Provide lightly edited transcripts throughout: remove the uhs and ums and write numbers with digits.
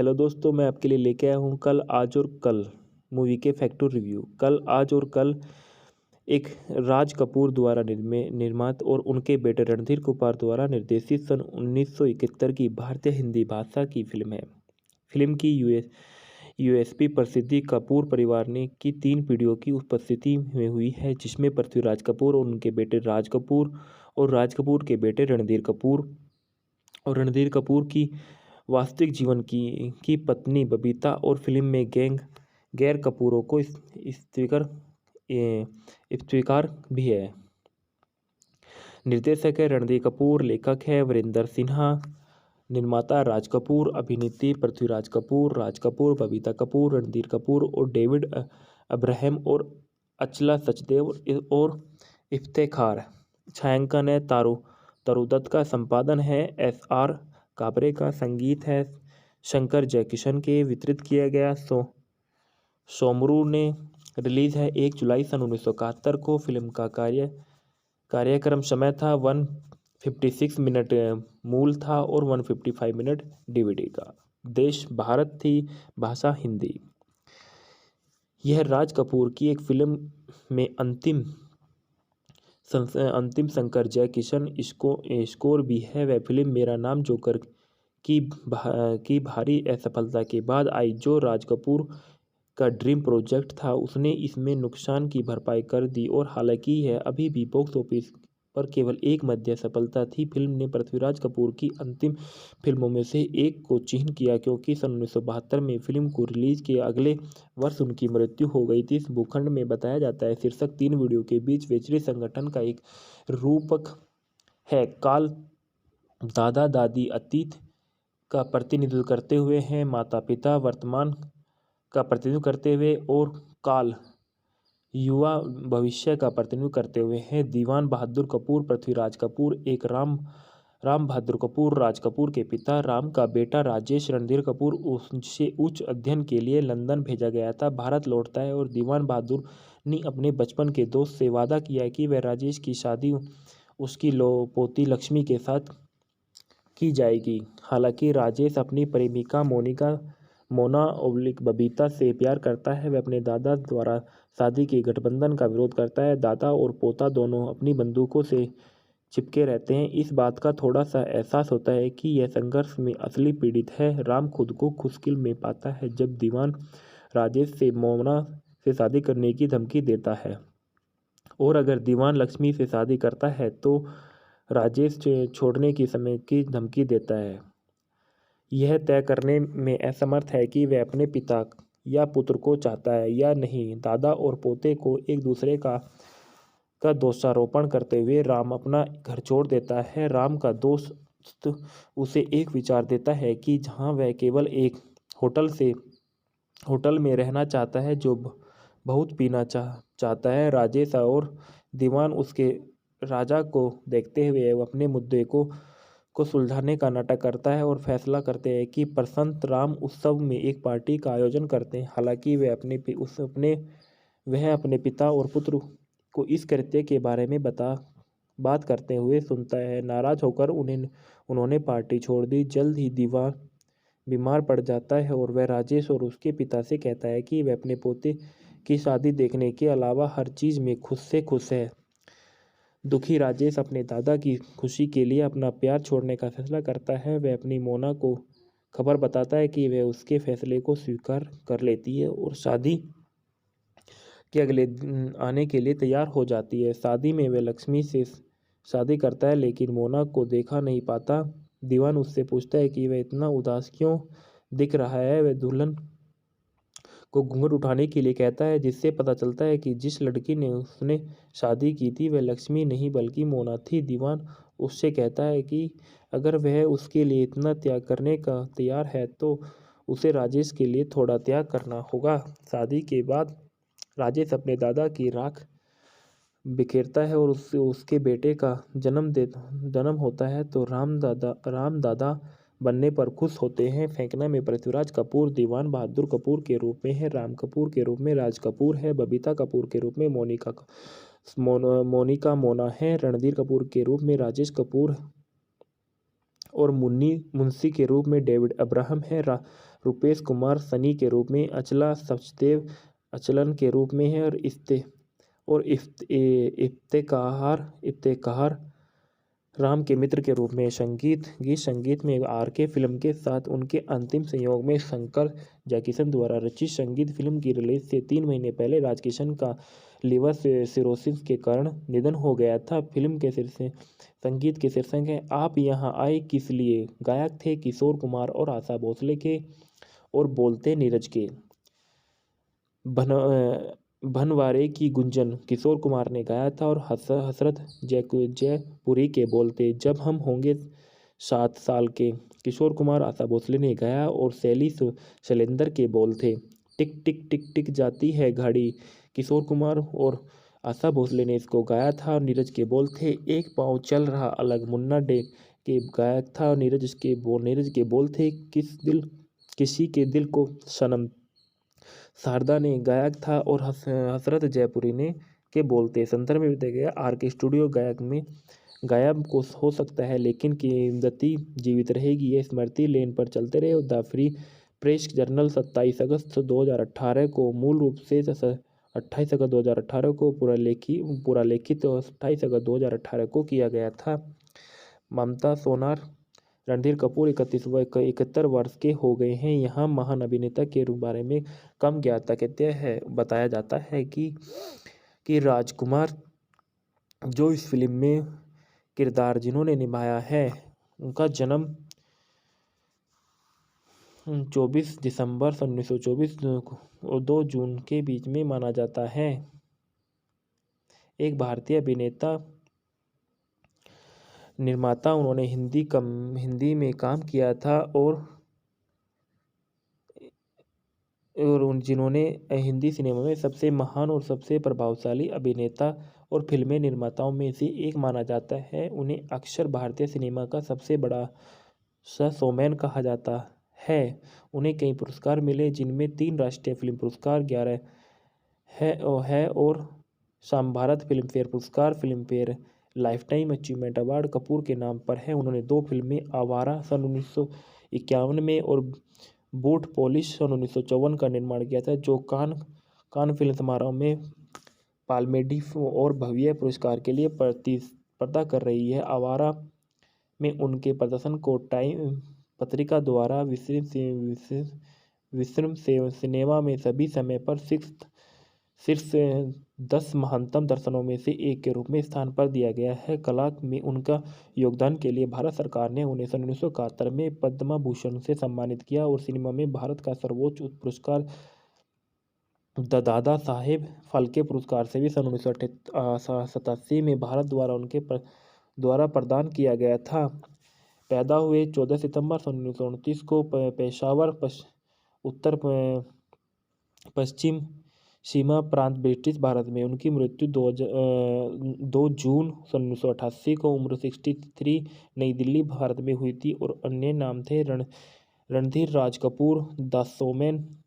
Hello दोस्तों, मैं आपके लिए लेके आया हूँ कल आज और कल मूवी के फैक्टो रिव्यू। कल आज और कल एक राज कपूर द्वारा निर्मित और उनके बेटे रणधीर कपूर द्वारा निर्देशित सन 1971 की भारतीय हिंदी भाषा की फिल्म है। फिल्म की यूएसपी प्रसिद्धि कपूर परिवार ने की 3 पीढ़ियों की उपस्थिति में हुई है, जिसमें पृथ्वीराज कपूर और उनके बेटे राज कपूर और राज कपूर के बेटे रणधीर कपूर और रणधीर कपूर की वास्तविक जीवन की पत्नी बबीता और फिल्म में गैर कपूरों को स्वीकार भी है। निर्देशक है रणधीर कपूर, लेखक है वरिंदर सिन्हा, निर्माता राज कपूर, अभिनेत्री पृथ्वीराज कपूर, राज कपूर, बबीता कपूर, रणधीर कपूर और डेविड अब्राहम और अचला सचदेव और इफ्तेखार। छायांकन है तारुदत्त का, संपादन है SR काबरे का, संगीत है शंकर जयकिशन के, वितरित किया गया सोमरू ने। रिलीज है 1 जुलाई सन 1971 को। फिल्म का कार्यक्रम समय था 156 मिनट मूल था और 155 मिनट DVD का। देश भारत थी, भाषा हिंदी। यह राज कपूर की एक फिल्म में अंतिम शंकर जयकिशन स्कोर भी है। वह फिल्म मेरा नाम जोकर की भारी असफलता के बाद आई, जो राज कपूर का ड्रीम प्रोजेक्ट था। उसने इसमें नुकसान की भरपाई कर दी और हालांकि यह अभी भी बॉक्स ऑफिस पर केवल एक मध्य सफलता थी, फिल्म ने पृथ्वीराज कपूर की अंतिम फिल्मों में से एक को चिह्न किया, क्योंकि सन 1972 में फिल्म को रिलीज के अगले वर्ष उनकी मृत्यु हो गई थी। इस भूखंड में बताया जाता है शीर्षक 3 वीडियो के बीच वैश्विक संगठन का एक रूपक है। काल दादा दादी अतीत का प्रतिनिधित्व करते हुए हैं, माता पिता वर्तमान का प्रतिनिधित्व करते हुए और काल युवा भविष्य का प्रतिनिधित्व करते हुए हैं। दीवान बहादुर कपूर पृथ्वीराज कपूर एक राम बहादुर कपूर, राज कपूर के पिता। राम का बेटा राजेश रणधीर कपूर उसे उच्च अध्ययन के लिए लंदन भेजा गया था, भारत लौटता है और दीवान बहादुर ने अपने बचपन के दोस्त से वादा किया कि वह राजेश की शादी उसकी पोती लक्ष्मी के साथ की जाएगी। हालांकि राजेश अपनी प्रेमिका मोना बबीता से प्यार करता है। वह अपने दादा द्वारा शादी के गठबंधन का विरोध करता है। दादा और पोता दोनों अपनी बंदूकों से चिपके रहते हैं। इस बात का थोड़ा सा एहसास होता है कि यह संघर्ष में असली पीड़ित है। राम खुद को खुशकिल में पाता है जब दीवान राजेश से मोना से शादी करने की धमकी देता है, और अगर दीवान लक्ष्मी से शादी करता है तो राजेश छोड़ने की समय की धमकी देता है। यह तय करने में असमर्थ है कि वह अपने पिता या पुत्र को चाहता है या नहीं। दादा और पोते को एक दूसरे का दोषारोपण करते हुए राम अपना घर छोड़ देता है। राम का दोस्त उसे एक विचार देता है कि जहां वह केवल एक होटल में रहना चाहता है जो बहुत पीना चाहता है। राजेश और दीवान उसके राजा को देखते हुए अपने मुद्दे को सुलझाने का नाटक करता है और फैसला करते हैं कि प्रशांत राम उत्सव में एक पार्टी का आयोजन करते हैं। हालांकि वह अपने पिता और पुत्र को इस कृत्य के बारे में बात करते हुए सुनता है। नाराज होकर उन्होंने पार्टी छोड़ दी। जल्द ही दीवान बीमार पड़ जाता है और वह राजेश और उसके पिता से कहता है कि वह अपने पोते की शादी देखने के अलावा हर चीज में खुश है। दुखी राजेश अपने दादा की खुशी के लिए अपना प्यार छोड़ने का फैसला करता है। वह अपनी मोना को खबर बताता है कि वह उसके फैसले को स्वीकार कर लेती है और शादी के अगले दिन आने के लिए तैयार हो जाती है। शादी में वह लक्ष्मी से शादी करता है, लेकिन मोना को देखा नहीं पाता। दीवान उससे पूछता है कि वह इतना उदास क्यों दिख रहा है। वह दुल्हन को घूंघट उठाने के लिए कहता है, जिससे पता चलता है कि जिस लड़की ने उसने शादी की थी वह लक्ष्मी नहीं बल्कि मोना थी। दीवान उससे कहता है कि अगर वह उसके लिए इतना त्याग करने का तैयार है तो उसे राजेश के लिए थोड़ा त्याग करना होगा। शादी के बाद राजेश अपने दादा की राख बिखेरता है और उसके बेटे का जन्म होता है तो राम दादा बनने पर खुश होते हैं। फेंकना में पृथ्वीराज कपूर दीवान बहादुर कपूर के रूप में है, राम कपूर के रूप में राज कपूर है, बबीता कपूर के रूप में मोनिका मोना है, रणधीर कपूर के रूप में राजेश कपूर और मुंशी के रूप में डेविड अब्राहम है। रूपेश कुमार सनी के रूप में, अचला सचदेव अचलन के रूप में है, और इफ्तेखार राम के मित्र के रूप में। संगीत में आर के फिल्म के साथ उनके अंतिम संयोग में शंकर जयकिशन द्वारा रचित संगीत। फिल्म की रिलीज से 3 महीने पहले राजकिशन का लिवर सिरोसिस के कारण निधन हो गया था। फिल्म के संगीत के शीर्षक है आप यहाँ आए किस लिए। गायक थे किशोर कुमार और आशा भोसले के, और बोलते नीरज के। भनवारे की गुंजन किशोर कुमार ने गाया था, और हसरत जयपुरी के बोलते जब हम होंगे 7 साल के किशोर कुमार आशा भोसले ने गाया, और शैली शैलेंद्र के बोल थे। टिक टिक टिक टिक जाती है घड़ी किशोर कुमार और आशा भोसले ने इसको गाया था, और नीरज के बोल थे एक पाँव चल रहा अलग मुन्ना डे के गायक था, और नीरज के बोल थे किसी के दिल को सनम शारदा ने गायक था, और हसरत जयपुरी ने के बोलते। संदर्भ में बताया गया आर के स्टूडियो गायब को हो सकता है, लेकिन कीमती जीवित रहेगी। ये स्मृति लेन पर चलते रहे। द फ्री प्रेस जर्नल 27 अगस्त 2018 को मूल रूप से 28 अगस्त 2018 को पूरा लेखित और 28 अगस्त 2018 को किया गया था। ममता सोनार रणधीर कपूर 71 वर्ष के हो गए हैं। यहाँ महान अभिनेता के बारे में कम ज्ञात है। बताया जाता है कि राजकुमार जो इस फिल्म में किरदार जिन्होंने निभाया है, उनका जन्म 24 दिसंबर 1924 और 2 जून के बीच में माना जाता है। एक भारतीय अभिनेता निर्माता, उन्होंने हिंदी में काम किया था, और जिन्होंने हिंदी सिनेमा में सबसे महान और सबसे प्रभावशाली अभिनेता और फिल्में निर्माताओं में से एक माना जाता है। उन्हें अक्सर भारतीय सिनेमा का सबसे बड़ा शोमैन कहा जाता है। उन्हें कई पुरस्कार मिले, जिनमें 3 राष्ट्रीय फिल्म पुरस्कार, 11 है और भारत फिल्म फेयर पुरस्कार, film fair lifetime achievement award Kapoor के नाम पर है। उन्होंने 2 फिल्में आवारा सन 1951 में और बूट पॉलिश सन 1954 का निर्माण किया था, जो कान फिल्म समारोह में पाल्मेडी और भव्य पुरस्कार के लिए प्रतिस्पर्धा कर रही है। आवारा में उनके प्रदर्शन को टाइम पत्रिका द्वारा विश्व सिनेमा में सभी समय पर शीर्ष 10 महानतम दर्शनों में से एक के रूप में स्थान पर दिया गया है। कला में उनका योगदान के लिए भारत सरकार ने उन्हें सन 1971 में पद्म भूषण से सम्मानित किया, और सिनेमा में भारत का सर्वोच्च पुरस्कार दादा साहेब फाल्के पुरस्कार से भी सन 1987 में भारत द्वारा उनके द्वारा प्रदान किया गया था। पैदा हुए 14 सितंबर सन 1929 को पेशावर उत्तर पश्चिम सीमा प्रांत ब्रिटिश भारत में। उनकी मृत्यु 2 जून सन 1988 को उम्र 63 नई दिल्ली भारत में हुई थी, और अन्य नाम थे Randhir Raj Kapoor, the showman,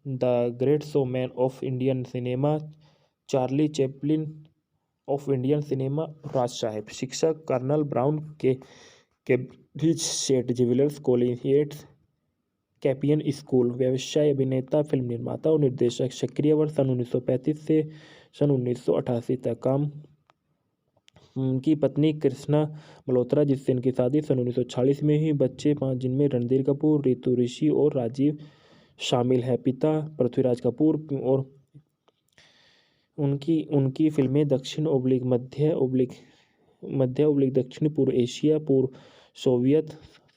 the great showman of Indian cinema, Charlie Chaplin of Indian cinema, Raj Sahab. शिक्षक कर्नल ब्राउन के केम्ब्रिज सेंट जेवियर्स कॉलेज, येट्स कैपियन स्कूल। व्यवसाय अभिनेता, फिल्म निर्माता और निर्देशक। सक्रिय वर्ष सन 1935 से सन 1988 तक काम। उनकी पत्नी कृष्णा मल्होत्रा, जिससे इनकी शादी सन 1946 में हुई। बच्चे 5, जिनमें रणधीर कपूर, रितु ऋषि और राजीव शामिल है। पिता पृथ्वीराज कपूर, और उनकी फिल्में मध्य दक्षिण पूर्व एशिया, पूर्व सोवियत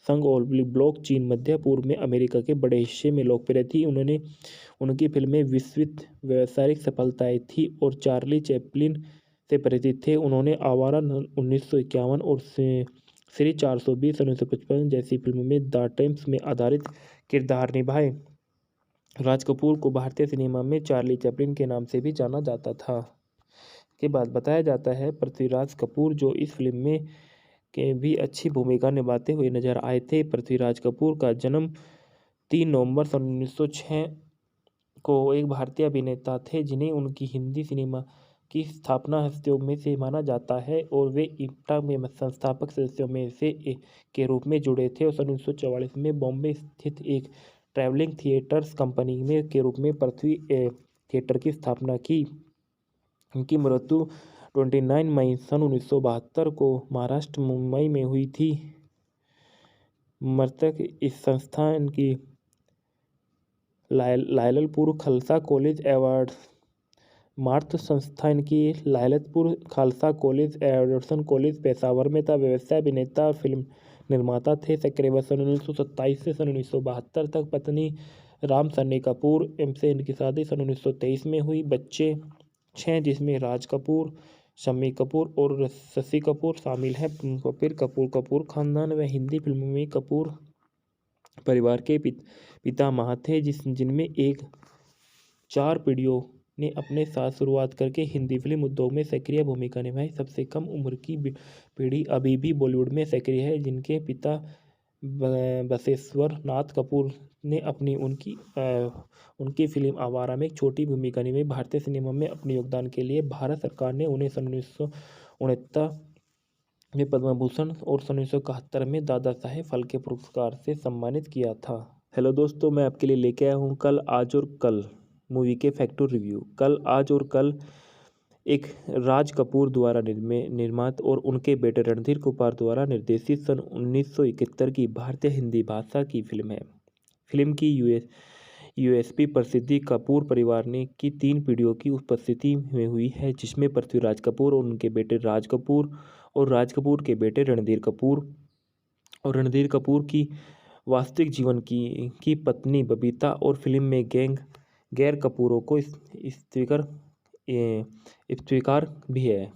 संघ ब्लॉक, चीन, मध्य पूर्व में अमेरिका के बड़े हिस्से में लोकप्रिय थी। उनकी फिल्में विस्तृत व्यावसायिक सफलताएं थी, और चार्ली चैपलिन से परिचित थे। उन्होंने आवारा 1951 और श्री 420 1955 जैसी फिल्मों में द टाइम्स में आधारित किरदार निभाए। राज कपूर को भारतीय सिनेमा में चार्ली चैपलिन के नाम से भी जाना जाता था। के बाद बताया जाता है पृथ्वीराज कपूर, जो इस फिल्म में के भी अच्छी भूमिका निभाते हुए नजर आए थे। पृथ्वीराज कपूर का जन्म 3 नवंबर सन 1906 को एक भारतीय अभिनेता थे, जिन्हें उनकी हिंदी सिनेमा की स्थापना हस्तियों में से माना जाता है, और वे इप्टा में संस्थापक सदस्यों में से एक के रूप में जुड़े थे, और सन 1944 में बॉम्बे स्थित एक ट्रैवलिंग थिएटर्स कंपनी में के रूप में पृथ्वी थिएटर की स्थापना की। उनकी मृत्यु 29 मई सन 1972 को महाराष्ट्र मुंबई में हुई थी। मृतक इस संस्थान की Lyallpur Khalsa college awards math संस्था इनकी Lyallpur Khalsa college Anderson college Peshawar में था। व्यवसाय अभिनेता और फिल्म निर्माता थे। सक्रिय वर्ष 1927 से सन 1972 तक। पत्नी राम सन्नी कपूर से इनकी शादी सन 1923 में हुई। बच्चे 6 जिसमें राज कपूर, शम्मी कपूर और शशि कपूर शामिल हैं। फिर कपूर खानदान व हिंदी फिल्मों में कपूर परिवार के पितामह थे जिनमें एक 4 पीढ़ियों ने अपने साथ शुरुआत करके हिंदी फिल्म उद्योग में सक्रिय भूमिका निभाई। सबसे कम उम्र की पीढ़ी अभी भी बॉलीवुड में सक्रिय है, जिनके पिता बसेश्वर नाथ कपूर ने उनकी फिल्म आवारा में एक छोटी भूमिका निभाई। भारतीय सिनेमा में अपने योगदान के लिए भारत सरकार ने उन्हें सन 1969 में पद्म भूषण और सन 1971 में दादा साहेब फाल्के पुरस्कार से सम्मानित किया था। हेलो दोस्तों, मैं आपके लिए लेके आया हूँ कल, आज और कल मूवी के फैक्टर रिव्यू। कल, आज और कल एक राज कपूर द्वारा निर्मित और उनके बेटे रणधीर कपूर द्वारा निर्देशित सन 1971 की भारतीय हिंदी भाषा की फिल्म है। फिल्म की यूएसपी प्रसिद्धि कपूर परिवार ने की 3 पीढ़ियों की उपस्थिति में हुई है, जिसमें पृथ्वीराज कपूर और उनके बेटे राज कपूर और राज कपूर के बेटे रणधीर कपूर और रणधीर कपूर की वास्तविक जीवन की पत्नी बबीता और फिल्म में गैर कपूरों को स्वीकार भी है।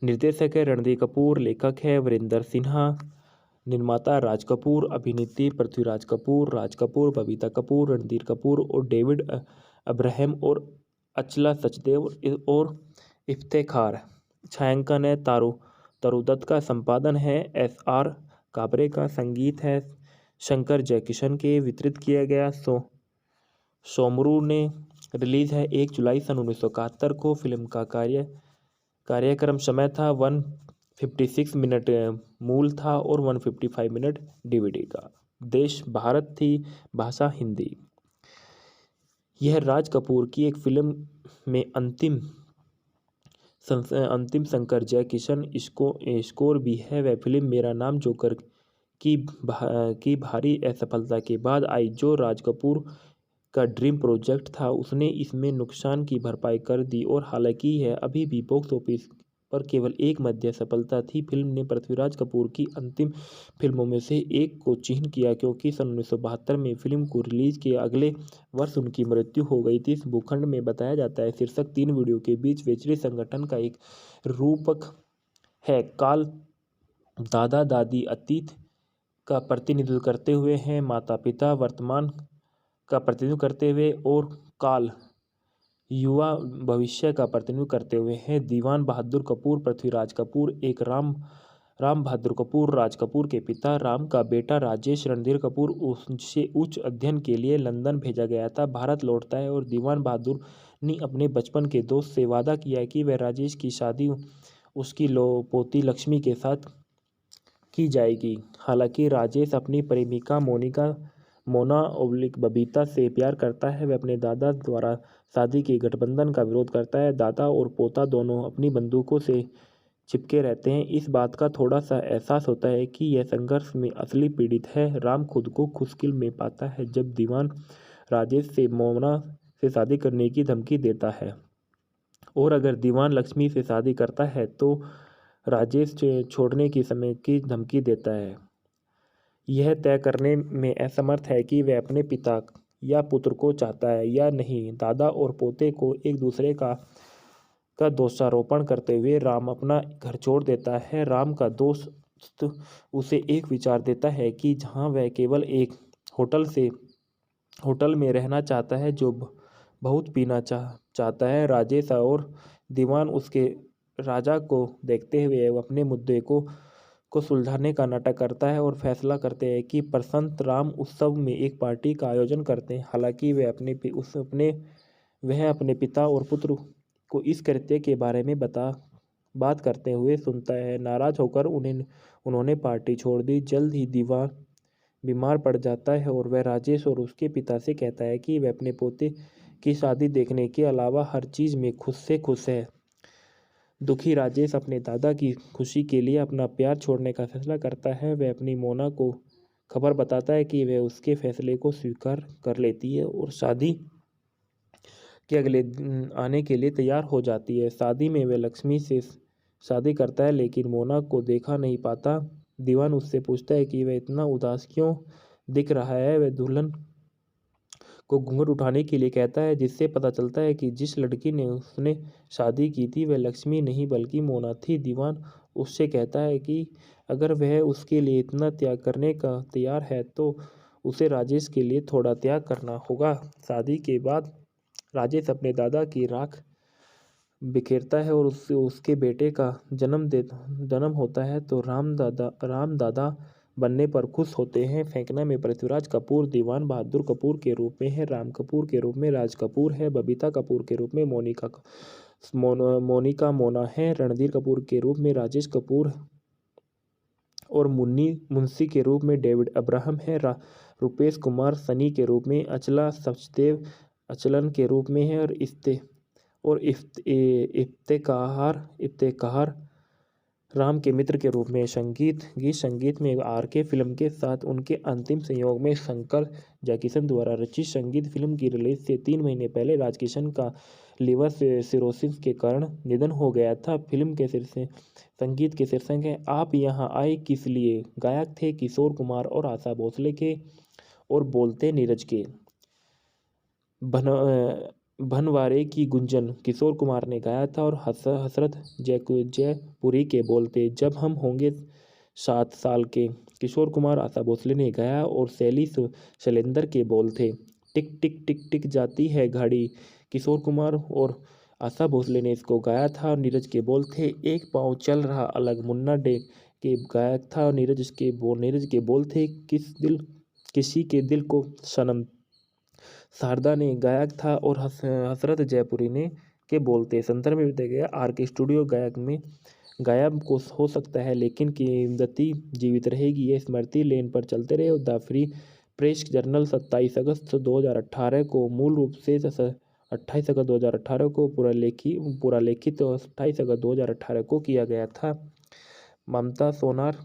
निर्देशक है रणधीर कपूर, लेखक है वरिंदर सिन्हा, निर्माता राज कपूर, अभिनेत्री पृथ्वीराज कपूर, राज कपूर, बबीता कपूर, रणधीर कपूर और डेविड अब्राहम और अचला सचदेव और इफ्तेखार। छायांकन है तारू दत्त का, संपादन है SR काबरे का, संगीत है शंकर जयकिशन के, वितरित किया गया सोमरू ने। रिलीज है 1 जुलाई सन 1971 को। फिल्म का कार्यक्रम समय था 156 मिनट मूल था और 155 मिनट DVD का। देश भारत थी, भाषा हिंदी। यह राज कपूर की एक फिल्म में अंतिम शंकर जयकिशन स्कोर भी है। वह फिल्म मेरा नाम जोकर की भारी असफलता के बाद आई। जो राज कपूर का ड्रीम प्रोजेक्ट था, उसने इसमें नुकसान की भरपाई कर दी और हालांकि यह अभी भी बॉक्स ऑफिस पर केवल एक मध्य सफलता थी। फिल्म ने पृथ्वीराज कपूर की अंतिम फिल्मों में से एक को चिह्न किया, क्योंकि सन 1972 में फिल्म को रिलीज के अगले वर्ष उनकी मृत्यु हो गई थी। इस भूखंड में बताया जाता है शीर्षक 3 वीडियो के बीच वैचारिक संगठन का एक रूपक है। काल दादा दादी अतीत का प्रतिनिधित्व करते हुए हैं, माता पिता वर्तमान का प्रतिनिधित्व करते हुए और काल युवा भविष्य का प्रतिनिधित्व करते हुए हैं। दीवान बहादुर कपूर पृथ्वीराज कपूर एक राम बहादुर कपूर, राज कपूर के पिता। राम का बेटा राजेश रणधीर कपूर उसे उच्च अध्ययन के लिए लंदन भेजा गया था। भारत लौटता है और दीवान बहादुर ने अपने बचपन के दोस्त से वादा किया कि वह राजेश की शादी उसकी पोती लक्ष्मी के साथ की जाएगी। हालांकि राजेश अपनी प्रेमिका मोना बबीता से प्यार करता है। वह अपने दादा द्वारा शादी के गठबंधन का विरोध करता है। दादा और पोता दोनों अपनी बंदूकों से चिपके रहते हैं। इस बात का थोड़ा सा एहसास होता है कि यह संघर्ष में असली पीड़ित है। राम खुद को खुशकिल में पाता है जब दीवान राजेश से मोना से शादी करने की धमकी देता है, और अगर दीवान लक्ष्मी से शादी करता है तो राजेश छोड़ने की समय की धमकी देता है। यह तय करने में असमर्थ है कि वह अपने पिता या पुत्र को चाहता है या नहीं। दादा और पोते को एक दूसरे का दोषारोपण करते हुए राम अपना घर छोड़ देता है। राम का दोस्त उसे एक विचार देता है कि जहां वह केवल एक होटल में रहना चाहता है जो बहुत पीना चाहता है। राजेश और दीवान उसके राजा को देखते हुए अपने मुद्दे को सुलझाने का नाटक करता है और फैसला करते हैं कि प्रशांत राम उत्सव में एक पार्टी का आयोजन करते हैं। हालांकि वह अपने पिता और पुत्र को इस कृत्य के बारे में बात करते हुए सुनता है। नाराज होकर उन्होंने पार्टी छोड़ दी। जल्द ही बीमार पड़ जाता है और वह राजेश और उसके पिता से कहता है कि वह अपने पोते की शादी देखने के अलावा हर चीज़ में खुश से खुश है। दुखी राजेश अपने दादा की खुशी के लिए अपना प्यार छोड़ने का फैसला करता है। वह अपनी मोना को खबर बताता है कि वह उसके फैसले को स्वीकार कर लेती है और शादी के अगले दिन आने के लिए तैयार हो जाती है। शादी में वह लक्ष्मी से शादी करता है लेकिन मोना को देखा नहीं पाता। दीवान उससे पूछता है कि वह इतना उदास क्यों दिख रहा है। वह दुल्हन को घूंघट उठाने के लिए कहता है, जिससे पता चलता है कि जिस लड़की ने उसने शादी की थी वह लक्ष्मी नहीं बल्कि मोना थी। दीवान उससे कहता है कि अगर वह उसके लिए इतना त्याग करने का तैयार है तो उसे राजेश के लिए थोड़ा त्याग करना होगा। शादी के बाद राजेश अपने दादा की राख बिखेरता है और उससे उसके बेटे का जन्म होता है तो राम दादा बनने पर खुश होते हैं। फेंकना में पृथ्वीराज कपूर दीवान बहादुर कपूर के रूप में है, राम कपूर के रूप में राज कपूर है, बबीता कपूर के रूप में मोनिका मोना है, रणधीर कपूर के रूप में राजेश कपूर और मुन्नी मुंशी के रूप में डेविड अब्राहम है। रुपेश कुमार सनी के रूप में, अचला सचदेव अचलन के रूप में है और इफ्तेखार राम के मित्र के रूप में। संगीत में आर के फिल्म के साथ उनके अंतिम संयोग में शंकर जयकिशन द्वारा रचित संगीत। फिल्म की रिलीज से 3 महीने पहले राजकिशन का लिवर सिरोसिस के कारण निधन हो गया था। फिल्म के संगीत के शीर्षक है आप यहाँ आए किस लिए। गायक थे किशोर कुमार और आशा भोसले के और बोलते नीरज के। भनवारे की गुंजन किशोर कुमार ने गाया था और हसरत जयपुरी के बोलते जब हम होंगे 7 साल के किशोर कुमार आशा भोसले ने गाया और शैली शैलेंद्र के बोल थे। टिक टिक टिक टिक जाती है घड़ी किशोर कुमार और आशा भोसले ने इसको गाया था और नीरज के बोल थे एक पाँव चल रहा अलग मुन्ना डे के गायक था और नीरज के बोल थे किसी के दिल को सनम शारदा ने गायक था और हसरत जयपुरी ने के बोलते। संदर्भ में बताया गया आर के स्टूडियो गायब को हो सकता है लेकिन किंवदंती जीवित रहेगी। यह स्मृति लेन पर चलते रहे। द फ्री प्रेस जर्नल 27 अगस्त 2018 को मूल रूप से 28 अगस्त 2018 को पुरालेखित और 28 अगस्त 2018 को किया गया था। ममता सोनार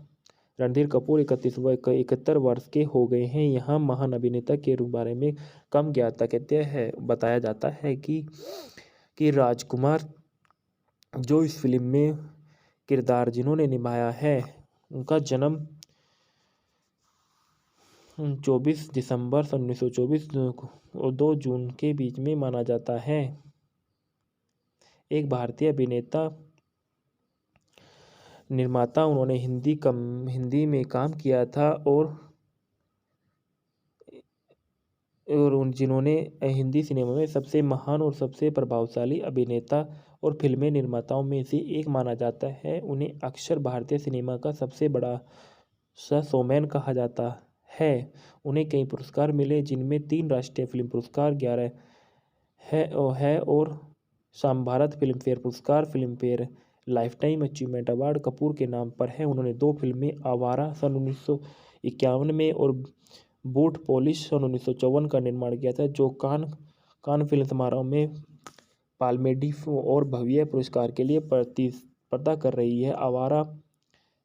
रणधीर कपूर 71 वर्ष के हो गए हैं। यहाँ महान अभिनेता के बारे में कम ज्ञात कहते हैं। बताया जाता है कि राजकुमार जो इस फिल्म में किरदार जिन्होंने निभाया है उनका जन्म 24 दिसंबर 1924 और 2 जून के बीच में माना जाता है। एक भारतीय अभिनेता निर्माता उन्होंने हिंदी में काम किया था और जिन्होंने हिंदी सिनेमा में सबसे महान और सबसे प्रभावशाली अभिनेता और फिल्में निर्माताओं में से एक माना जाता है। उन्हें अक्सर भारतीय सिनेमा का सबसे बड़ा शोमैन कहा जाता है। उन्हें कई पुरस्कार मिले जिनमें 3 राष्ट्रीय फिल्म पुरस्कार 11 है और भारत फिल्म फेयर पुरस्कार film fair lifetime achievement award Kapoor के नाम पर है। उन्होंने 2 फिल्में आवारा सन 1951 में और बूट पॉलिश सन 1954 का निर्माण किया था जो कान फिल्म समारोह में पाल्मेडी और भव्य पुरस्कार के लिए प्रतिस्पर्धा कर रही है। आवारा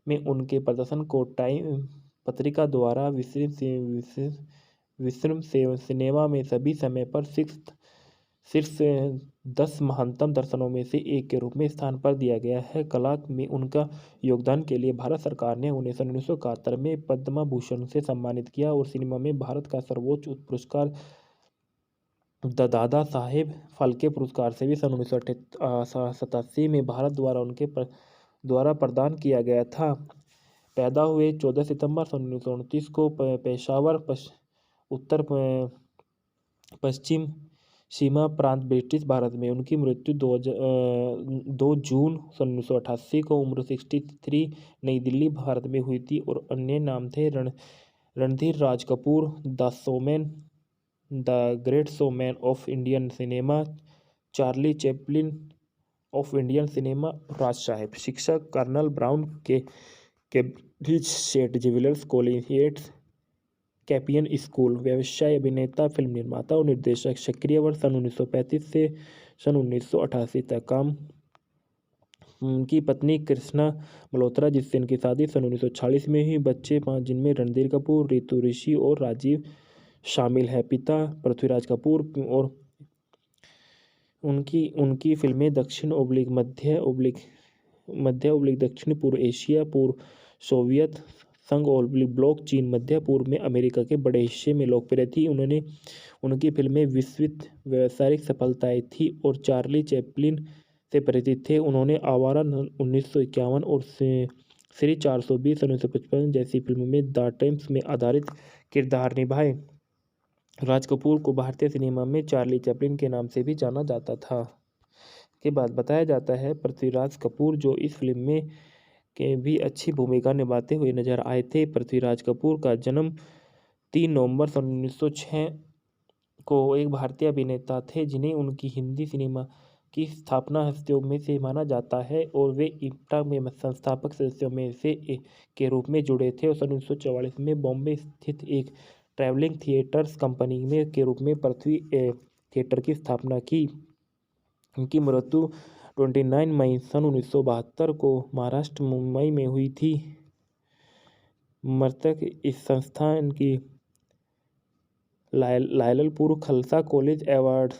में उनके प्रदर्शन को टाइम पत्रिका द्वारा विश्व सिनेमा में सभी समय पर शीर्ष 10 महानतम दर्शनों में से एक के रूप में स्थान पर दिया गया है। कला में उनका योगदान के लिए भारत सरकार ने उन्हें सन 1971 में पद्म भूषण से सम्मानित किया और सिनेमा में भारत का सर्वोच्च पुरस्कार दादा साहेब फाल्के पुरस्कार से भी सन 1987 में भारत द्वारा उनके द्वारा प्रदान किया गया था। पैदा हुए 14 सितंबर सन 1929 को पेशावर उत्तर पश्चिम सीमा प्रांत ब्रिटिश भारत में। उनकी मृत्यु 2 जून सन 1988 को उम्र 63 नई दिल्ली भारत में हुई थी और अन्य नाम थे Randhir Raj Kapoor, the showman, the great showman of Indian cinema, Charlie Chaplin of Indian cinema, Raj Sahab. शिक्षक कर्नल ब्राउन के Cambridge saint Xavier's college Campion school. व्यवसाय अभिनेता, फिल्म निर्माता और निर्देशक। सक्रिय वर्ष सन 1935 से सन 1988 तक। काम, उनकी पत्नी कृष्णा मल्होत्रा, जिससे इनकी शादी सन 1946 में हुई। बच्चे 5, जिनमें रणधीर कपूर, रितु ऋषि और राजीव शामिल हैं। पिता पृथ्वीराज कपूर और उनकी उनकी फिल्में दक्षिण ओब्लिक मध्य ओब्लिक दक्षिण पूर्व एशिया, पूर्व सोवियत संघ ओब्लिक ब्लॉक, चीन, मध्य पूर्व में अमेरिका के बड़े हिस्से में लोकप्रिय थी। उनकी फिल्में विस्तृत व्यावसायिक सफलताएं थी और चार्ली चैपलिन से परिचित थे। उन्होंने आवारा 1951 और श्री 420 सन 1955 जैसी फिल्मों में द टाइम्स में आधारित किरदार निभाए। राज कपूर को भारतीय सिनेमा में चार्ली चैपलिन के नाम से भी जाना जाता था। के बाद बताया जाता है पृथ्वीराज कपूर, जो इस फिल्म में के भी अच्छी भूमिका निभाते हुए नजर आए थे। पृथ्वीराज कपूर का जन्म 3 नवंबर सन 1906 को एक भारतीय अभिनेता थे, जिन्हें उनकी हिंदी सिनेमा की स्थापना हस्तियों में से माना जाता है और वे इप्टा में संस्थापक सदस्यों में से के रूप में जुड़े थे और सन 1944 में बॉम्बे स्थित एक ट्रैवलिंग थिएटर्स कंपनी में के रूप में पृथ्वी थिएटर की स्थापना की। उनकी मृत्यु 29 मई सन 1972 को महाराष्ट्र मुंबई में हुई थी। मृतक इस संस्थान की Lyallpur Khalsa college award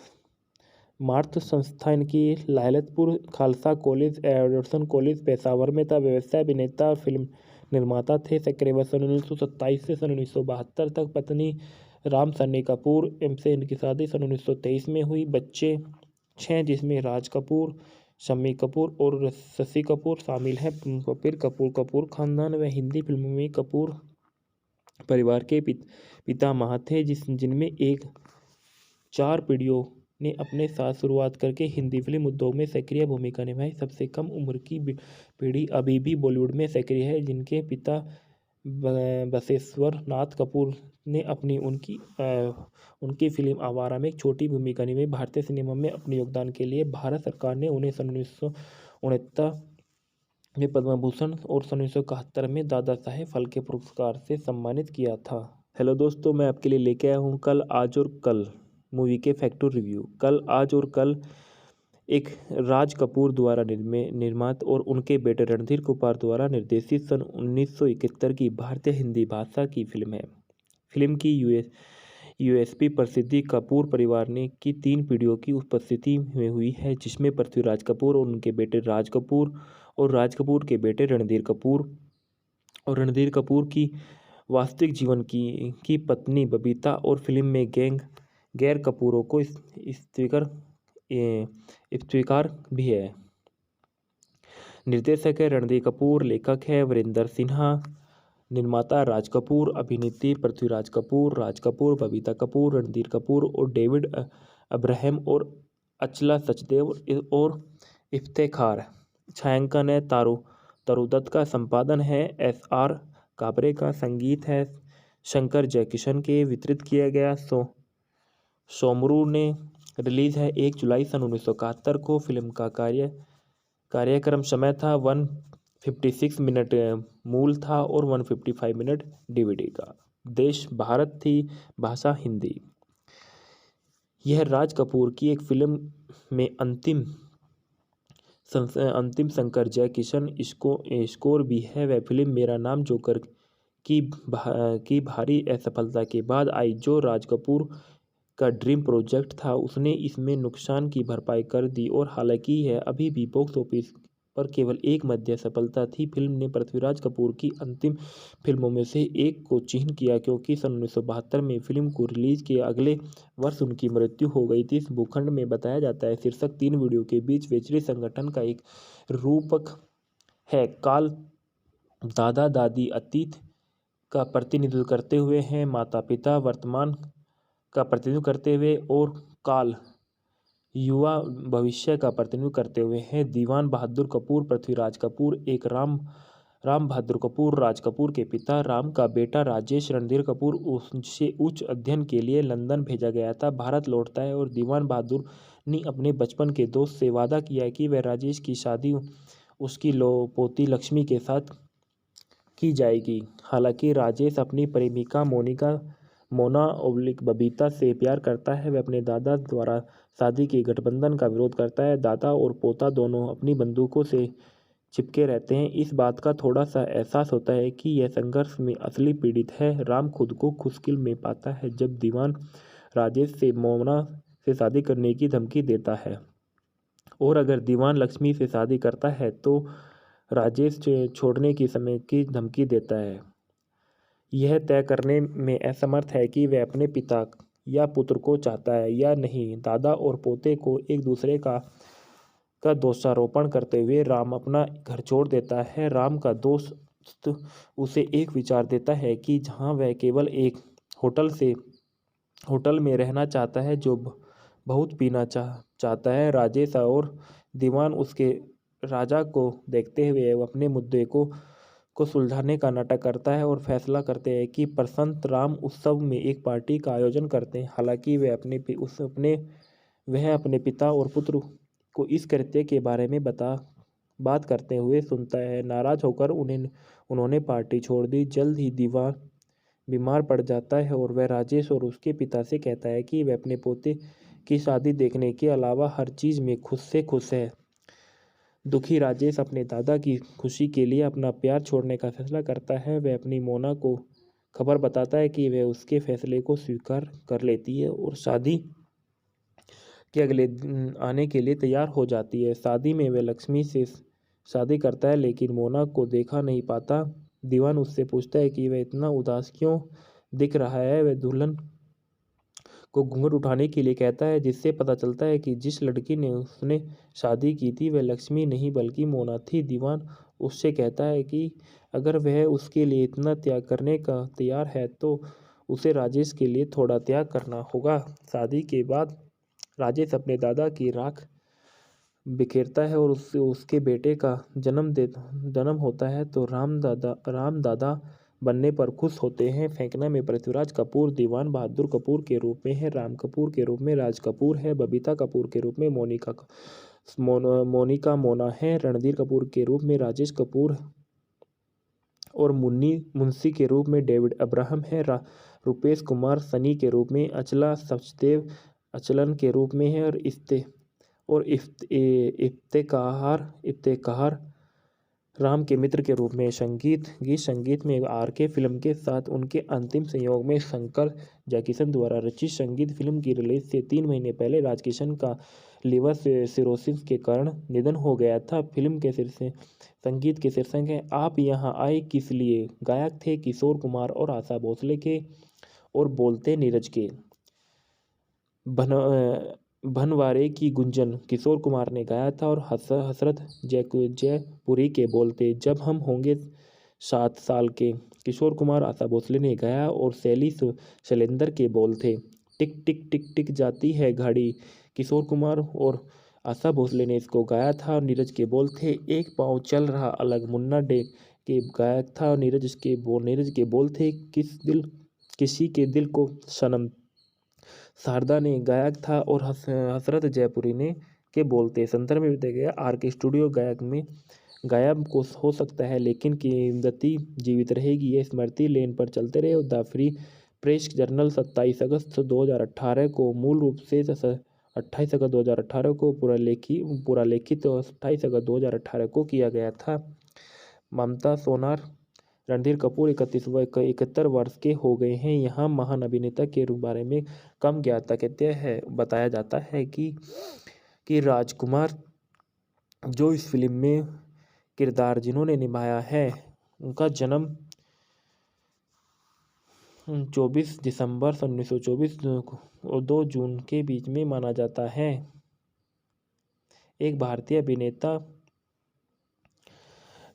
math संस्थान की Lyallpur Khalsa college Anderson college Peshawar में था। व्यवसाय अभिनेता और फिल्म निर्माता थे। सक्रिय वर्ष सन 1927 से सन 1972 तक। पत्नी राम सन्नी कपूर से इनकी शादी सन 1923 में हुई। बच्चे 6, जिसमें राज कपूर, शम्मी कपूर और शशि कपूर शामिल हैं। फिर कपूर खानदान व हिंदी फिल्मों में कपूर परिवार के पितामह थे, जिनमें एक 4 पीढ़ियों ने अपने साथ शुरुआत करके हिंदी फिल्म उद्योग में सक्रिय भूमिका निभाई। सबसे कम उम्र की पीढ़ी अभी भी बॉलीवुड में सक्रिय है, जिनके पिता बसेश्वर नाथ कपूर ने उनकी फिल्म आवारा में एक छोटी भूमिका निभाई। भारतीय सिनेमा में अपने योगदान के लिए भारत सरकार ने उन्हें सन 1969 में पद्म भूषण और सन 1971 में दादा साहेब फाल्के पुरस्कार से सम्मानित किया था। हेलो दोस्तों, मैं आपके लिए लेके आया हूँ कल, आज और कल मूवी के फैक्ट रिव्यू। कल, आज और कल एक राज कपूर द्वारा निर्मित और उनके बेटे रणधीर कपूर द्वारा निर्देशित सन 1971 की भारतीय हिंदी भाषा की फिल्म है। फिल्म की यूएसपी प्रसिद्धि कपूर परिवार ने की 3 पीढ़ियों की उपस्थिति में हुई है, जिसमें पृथ्वीराज कपूर और उनके बेटे राज कपूर और राज कपूर के बेटे रणधीर कपूर और रणधीर कपूर की वास्तविक जीवन की पत्नी बबीता और फिल्म में गैर कपूरों को स्वीकार भी है। निर्देशक है रणधीर कपूर, लेखक है वीरेंद्र सिन्हा, निर्माता राज कपूर, अभिनेत्री पृथ्वीराज कपूर, राज कपूर, बबीता कपूर, रणधीर कपूर और डेविड अब्राहम और अचला सचदेव और इफ्तेखार। छायांकन है तारुदत्त का, संपादन है SR काबरे का, संगीत है शंकर जयकिशन के, वितरित किया गया सोमरू ने। रिलीज है 1 जुलाई सन 1971 को। फिल्म का कार्यक्रम समय था 156 मिनट मूल था और 155 मिनट DVD का। देश भारत थी, भाषा हिंदी। यह राज कपूर की एक फिल्म में अंतिम शंकर जयकिशन स्कोर भी है। वह फिल्म मेरा नाम जोकर की भारी असफलता के बाद आई। जो राज कपूर का ड्रीम प्रोजेक्ट था, उसने इसमें नुकसान की भरपाई कर दी और हालांकि यह अभी भी बॉक्स ऑफिस पर केवल एक मध्य सफलता थी। फिल्म ने पृथ्वीराज कपूर की अंतिम फिल्मों में से एक को चिह्न किया, क्योंकि सन 1972 में फिल्म को रिलीज के अगले वर्ष उनकी मृत्यु हो गई थी। इस भूखंड में बताया जाता है शीर्षक 3 वीडियो के बीच वैचारिक संगठन का एक रूपक है। काल दादा दादी अतीत का प्रतिनिधित्व करते हुए हैं, माता पिता वर्तमान का प्रतिनिधित्व करते हुए और काल युवा भविष्य का प्रतिनिधित्व करते हुए हैं। दीवान बहादुर कपूर पृथ्वीराज कपूर एक राम बहादुर कपूर, राज कपूर के पिता। राम का बेटा राजेश रणधीर कपूर उसे उच्च अध्ययन के लिए लंदन भेजा गया था। भारत लौटता है और दीवान बहादुर ने अपने बचपन के दोस्त से वादा किया कि वह राजेश की शादी उसकी पोती लक्ष्मी के साथ की जाएगी। हालांकि राजेश अपनी प्रेमिका मोना ओब्लिक बबीता से प्यार करता है। वह अपने दादा द्वारा शादी के गठबंधन का विरोध करता है। दादा और पोता दोनों अपनी बंदूकों से चिपके रहते हैं। इस बात का थोड़ा सा एहसास होता है कि यह संघर्ष में असली पीड़ित है। राम खुद को खुशकिल में पाता है जब दीवान राजेश से मोना से शादी करने की धमकी देता है, और अगर दीवान लक्ष्मी से शादी करता है तो राजेश छोड़ने की समय की धमकी देता है। यह तय करने में असमर्थ है कि वह अपने पिता या पुत्र को चाहता है या नहीं। दादा और पोते को एक दूसरे का दोषारोपण करते हुए राम अपना घर छोड़ देता है। राम का दोस्त उसे एक विचार देता है कि जहां वह केवल एक होटल में रहना चाहता है जो बहुत पीना चाहता है। राजेश और दीवान उसके राजा को देखते हुए अपने मुद्दे को सुलझाने का नाटक करता है और फैसला करते हैं कि प्रसन्न राम उत्सव में एक पार्टी का आयोजन करते हैं। हालांकि वह अपने पिता और पुत्र को इस कृत्य के बारे में बात करते हुए सुनता है। नाराज होकर उन्होंने पार्टी छोड़ दी। जल्द ही दीवान बीमार पड़ जाता है और वह राजेश और उसके पिता से कहता है कि वह अपने पोते की शादी देखने के अलावा हर चीज़ में खुश है। दुखी राजेश अपने दादा की खुशी के लिए अपना प्यार छोड़ने का फैसला करता है। वह अपनी मोना को खबर बताता है कि वह उसके फैसले को स्वीकार कर लेती है और शादी के अगले दिन आने के लिए तैयार हो जाती है। शादी में वह लक्ष्मी से शादी करता है लेकिन मोना को देखा नहीं पाता। दीवान उससे पूछता है कि वह इतना उदास क्यों दिख रहा है। वह दुल्हन को घूंघट उठाने के लिए कहता है, जिससे पता चलता है कि जिस लड़की ने उसने शादी की थी वह लक्ष्मी नहीं बल्कि मोना थी। दीवान उससे कहता है कि अगर वह उसके लिए इतना त्याग करने का तैयार है तो उसे राजेश के लिए थोड़ा त्याग करना होगा। शादी के बाद राजेश अपने दादा की राख बिखेरता है और उसके बेटे का जन्म होता है तो राम दादा बनने पर खुश होते हैं। फेंकना में पृथ्वीराज कपूर दीवान बहादुर कपूर के रूप में है, राम कपूर के रूप में राज कपूर है, बबीता कपूर के रूप में मोनिका मोना है, रणधीर कपूर के रूप में राजेश कपूर और मुंशी के रूप में डेविड अब्राहम है, रुपेश कुमार सनी के रूप में अचला सचदेव अचलन के रूप में है, और इफ्तेखार राम के मित्र के रूप में। संगीत में आर.के. फिल्म के साथ उनके अंतिम संयोग में शंकर जयकिशन द्वारा रचित संगीत। फिल्म की रिलीज से 3 महीने पहले राजकिशन का लीवर सिरोसिस के कारण निधन हो गया था। फिल्म के संगीत के शीर्षक हैं आप यहाँ आए किस लिए। गायक थे किशोर कुमार और आशा भोसले के, और बोलते नीरज के। भनवारे की गुंजन किशोर कुमार ने गाया था और हसरत जयपुरी के बोलते जब हम होंगे 7 साल के किशोर कुमार आशा भोसले ने गाया, और शैली शैलेंद्र के बोल थे। टिक टिक टिक टिक जाती है घड़ी किशोर कुमार और आशा भोसले ने इसको गाया था, और नीरज के बोल थे एक पाँव चल रहा अलग मुन्ना डे के गायक था, और नीरज के बोल थे किसी के दिल को सनम शारदा ने गायक था, और हसरत जयपुरी ने के बोलते। संदर्भ में बताया गया आर.के. स्टूडियो गायब को हो सकता है लेकिन कीमती जीवित रहेगी। ये स्मृति लेन पर चलते रहे। और द फ्री प्रेस जर्नल 27 अगस्त 2018 को मूल रूप से 28 अगस्त 2018 को पूरा लेखित और 28 अगस्त 2018 को किया गया था। ममता सोनार रणधीर कपूर 71 वर्ष के हो गए हैं। यहाँ महान अभिनेता के बारे में कम ज्ञात है। बताया जाता है कि राजकुमार जो इस फिल्म में किरदार जिन्होंने निभाया है उनका जन्म 24 दिसंबर 1924 और 2 जून के बीच में माना जाता है। एक भारतीय अभिनेता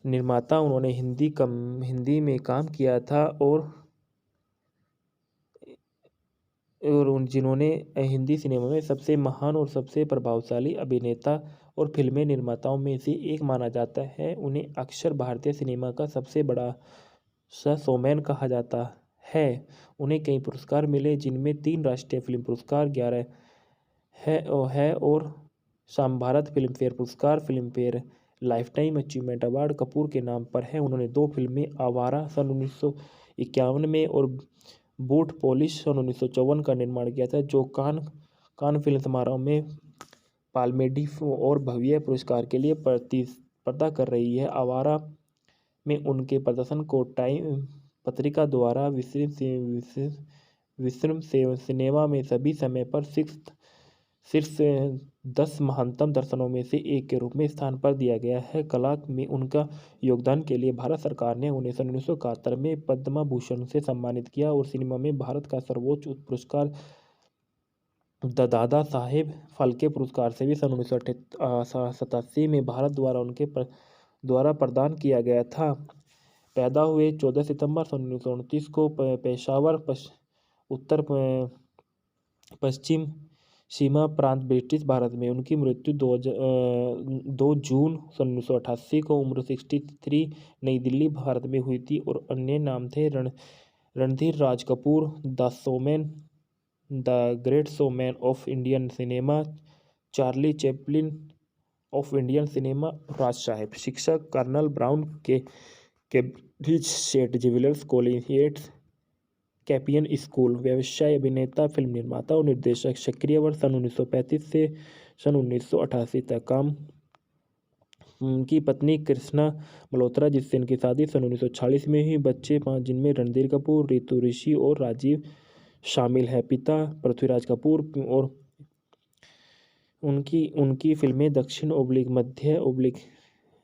निर्माता, उन्होंने हिंदी में काम किया था और जिन्होंने हिंदी सिनेमा में सबसे महान और सबसे प्रभावशाली अभिनेता और फिल्में निर्माताओं में से एक माना जाता है। उन्हें अक्सर भारतीय सिनेमा का सबसे बड़ा शोमैन कहा जाता है। उन्हें कई पुरस्कार मिले जिनमें 3 राष्ट्रीय फिल्म पुरस्कार 11 है और भारत फिल्म फेयर पुरस्कार, film fair life time achievement award Kapoor के नाम पर है। उन्होंने 2 फिल्में आवारा सन 1951 में और बूट पॉलिश सन 1954 का निर्माण किया था, जो कान फिल्म समारोह में पाल्मेडिफ और भव्य पुरस्कार के लिए प्रतिस्पर्धा कर रही है। आवारा में उनके प्रदर्शन को टाइम पत्रिका द्वारा विश्व सिनेमा में सभी समय पर शीर्ष 10 महानतम दर्शनों में से एक के रूप में स्थान पर दिया गया है। कला में उनका योगदान के लिए भारत सरकार ने उन्हें सन 1971 में पद्म भूषण से सम्मानित किया और सिनेमा में भारत का सर्वोच्च पुरस्कार दादा साहेब फाल्के पुरस्कार से भी सन 1987 में भारत द्वारा उनके द्वारा प्रदान किया गया था। पैदा हुए 14 सितंबर सन 1929 को पेशावर उत्तर पश्चिम सीमा प्रांत ब्रिटिश भारत में। उनकी मृत्यु 2 जून सन 1988 को उम्र 63 नई दिल्ली भारत में हुई थी और अन्य नाम थे Randhir Raj Kapoor, the showman, the great showman of Indian cinema, Charlie Chaplin of Indian cinema, Raj Sahab. शिक्षक कर्नल ब्राउन के Cambridge saint Xavier's collegiate Campion school. व्यवसाय अभिनेता, फिल्म निर्माता और निर्देशक। सक्रिय वर्ष सन 1935 से सन 1988 तक। काम उनकी पत्नी कृष्णा मल्होत्रा, जिससे इनकी शादी सन 1946 में हुई। बच्चे 5, जिनमें रणधीर कपूर, रितु ऋषि और राजीव शामिल हैं। पिता पृथ्वीराज कपूर और उनकी फिल्में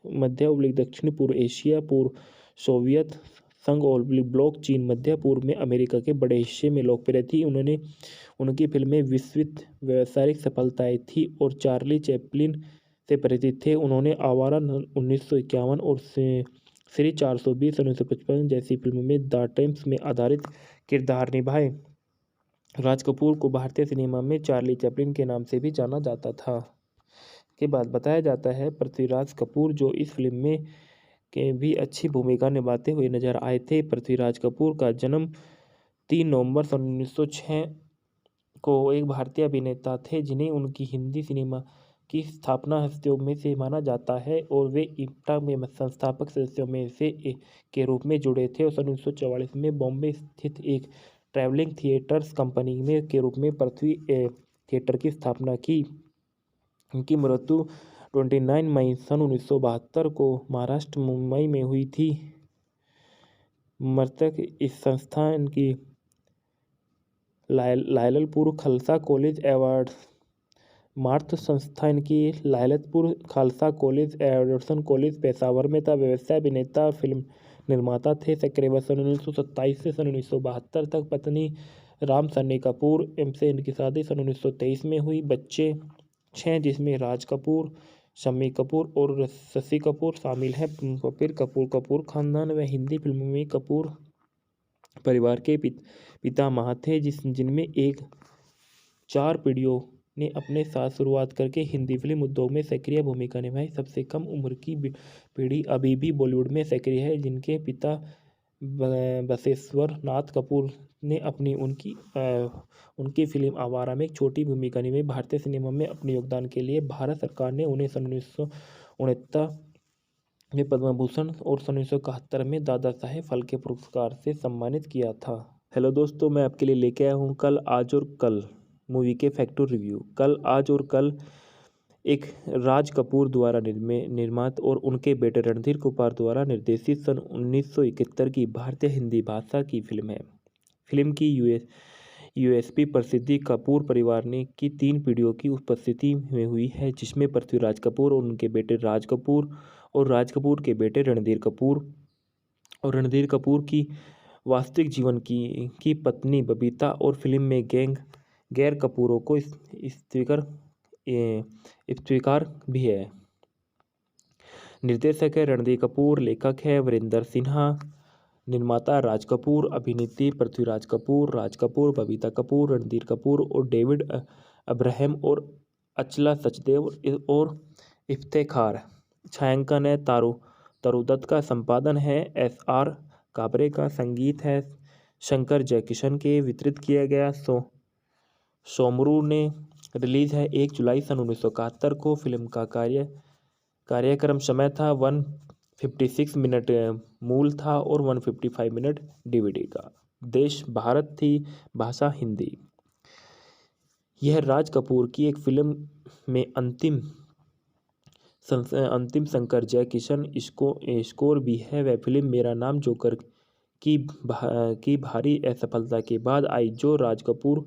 मध्य दक्षिण पूर्व एशिया, पूर्व सोवियत संघ ब्लॉक, चीन, मध्य पूर्व में अमेरिका के बड़े हिस्से में लोकप्रिय थी। उनकी फिल्में विस्तृत व्यावसायिक सफलताएं थी और चार्ली चैपलिन से परिचित थे। उन्होंने आवारा 1951 और श्री 420 1955 जैसी फिल्मों में द टाइम्स में आधारित किरदार निभाए। राज कपूर को भारतीय सिनेमा में चार्ली चैपलिन के नाम से भी जाना जाता था। के बाद बताया जाता है पृथ्वीराज कपूर, जो इस फिल्म में के भी अच्छी भूमिका निभाते हुए नजर आए थे। पृथ्वीराज कपूर का जन्म 3 नवंबर सन 1906 को एक भारतीय अभिनेता थे, जिन्हें उनकी हिंदी सिनेमा की स्थापना हस्तियों में से माना जाता है और वे इप्टा में संस्थापक सदस्यों में से एक के रूप में जुड़े थे और सन 1944 में बॉम्बे स्थित एक ट्रैवलिंग थिएटर्स कंपनी में के रूप में पृथ्वी थिएटर की स्थापना की। उनकी मृत्यु 29 मई सन 1972 को महाराष्ट्र मुंबई में हुई थी। मृतक इस संस्थान की Lyallpur Khalsa college award math संस्था इनकी लायलपुर खालसा कॉलेज एडवर्सन कॉलेज पेशावर में था। व्यवसाय अभिनेता, फिल्म निर्माता थे। सक्रिय वर्ष सन 1927 से सन 1972 तक। पत्नी राम सन्नी कपूर से इनकी शादी सन 1923 में हुई। बच्चे 6, जिसमें राज कपूर, शम्मी कपूर और शशि कपूर शामिल हैं। फिर कपूर खानदान व हिंदी फिल्मों में कपूर परिवार के पितामह थे, जिनमें 4 पीढ़ियों ने अपने साथ शुरुआत करके हिंदी फिल्म उद्योग में सक्रिय भूमिका निभाई। सबसे कम उम्र की पीढ़ी अभी भी बॉलीवुड में सक्रिय है, जिनके पिता बसेश्वर नाथ कपूर ने उनकी फिल्म आवारा में एक छोटी भूमिका निभाई। भारतीय सिनेमा में अपने योगदान के लिए भारत सरकार ने उन्हें सन 1969 में पद्म भूषण और सन 1971 में दादा साहेब फाल्के पुरस्कार से सम्मानित किया था। हेलो दोस्तों, मैं आपके लिए लेके आया हूँ कल, आज और कल मूवी के फैक्टर रिव्यू। कल, आज और कल एक राज कपूर द्वारा निर्मित और उनके बेटे रणधीर कपूर द्वारा निर्देशित सन 1971 की भारतीय हिंदी भाषा की फिल्म है। फिल्म की यूएसपी प्रसिद्धि कपूर परिवार ने की 3 पीढ़ियों की उपस्थिति में हुई है, जिसमें पृथ्वीराज कपूर और उनके बेटे राज कपूर और राज कपूर के बेटे रणधीर कपूर और रणधीर कपूर की वास्तविक जीवन की पत्नी बबीता और फिल्म में गैर कपूरों को स्वीकार भी है। निर्देशक है रणधीर कपूर, लेखक है वरिंदर सिन्हा, निर्माता राज कपूर, अभिनेत्री पृथ्वीराज कपूर, राज कपूर, बबीता कपूर, रणधीर कपूर और डेविड अब्राहम और अचला सचदेव और इफ्तेखार। छायांकन है तारुदत्त का, संपादन है SR काबरे का, संगीत है शंकर जयकिशन के, वितरित किया गया सोमरू ने। रिलीज है 1 जुलाई सन 1971 को। फिल्म का कार्य कार्यक्रम समय था 156 मिनट मूल था और 155 मिनट डीवीडी का। देश भारत थी, भाषा हिंदी। यह राज कपूर की एक फिल्म में अंतिम शंकर जयकिशन स्कोर भी है। वह फिल्म मेरा नाम जोकर की भारी असफलता के बाद आई। जो राज कपूर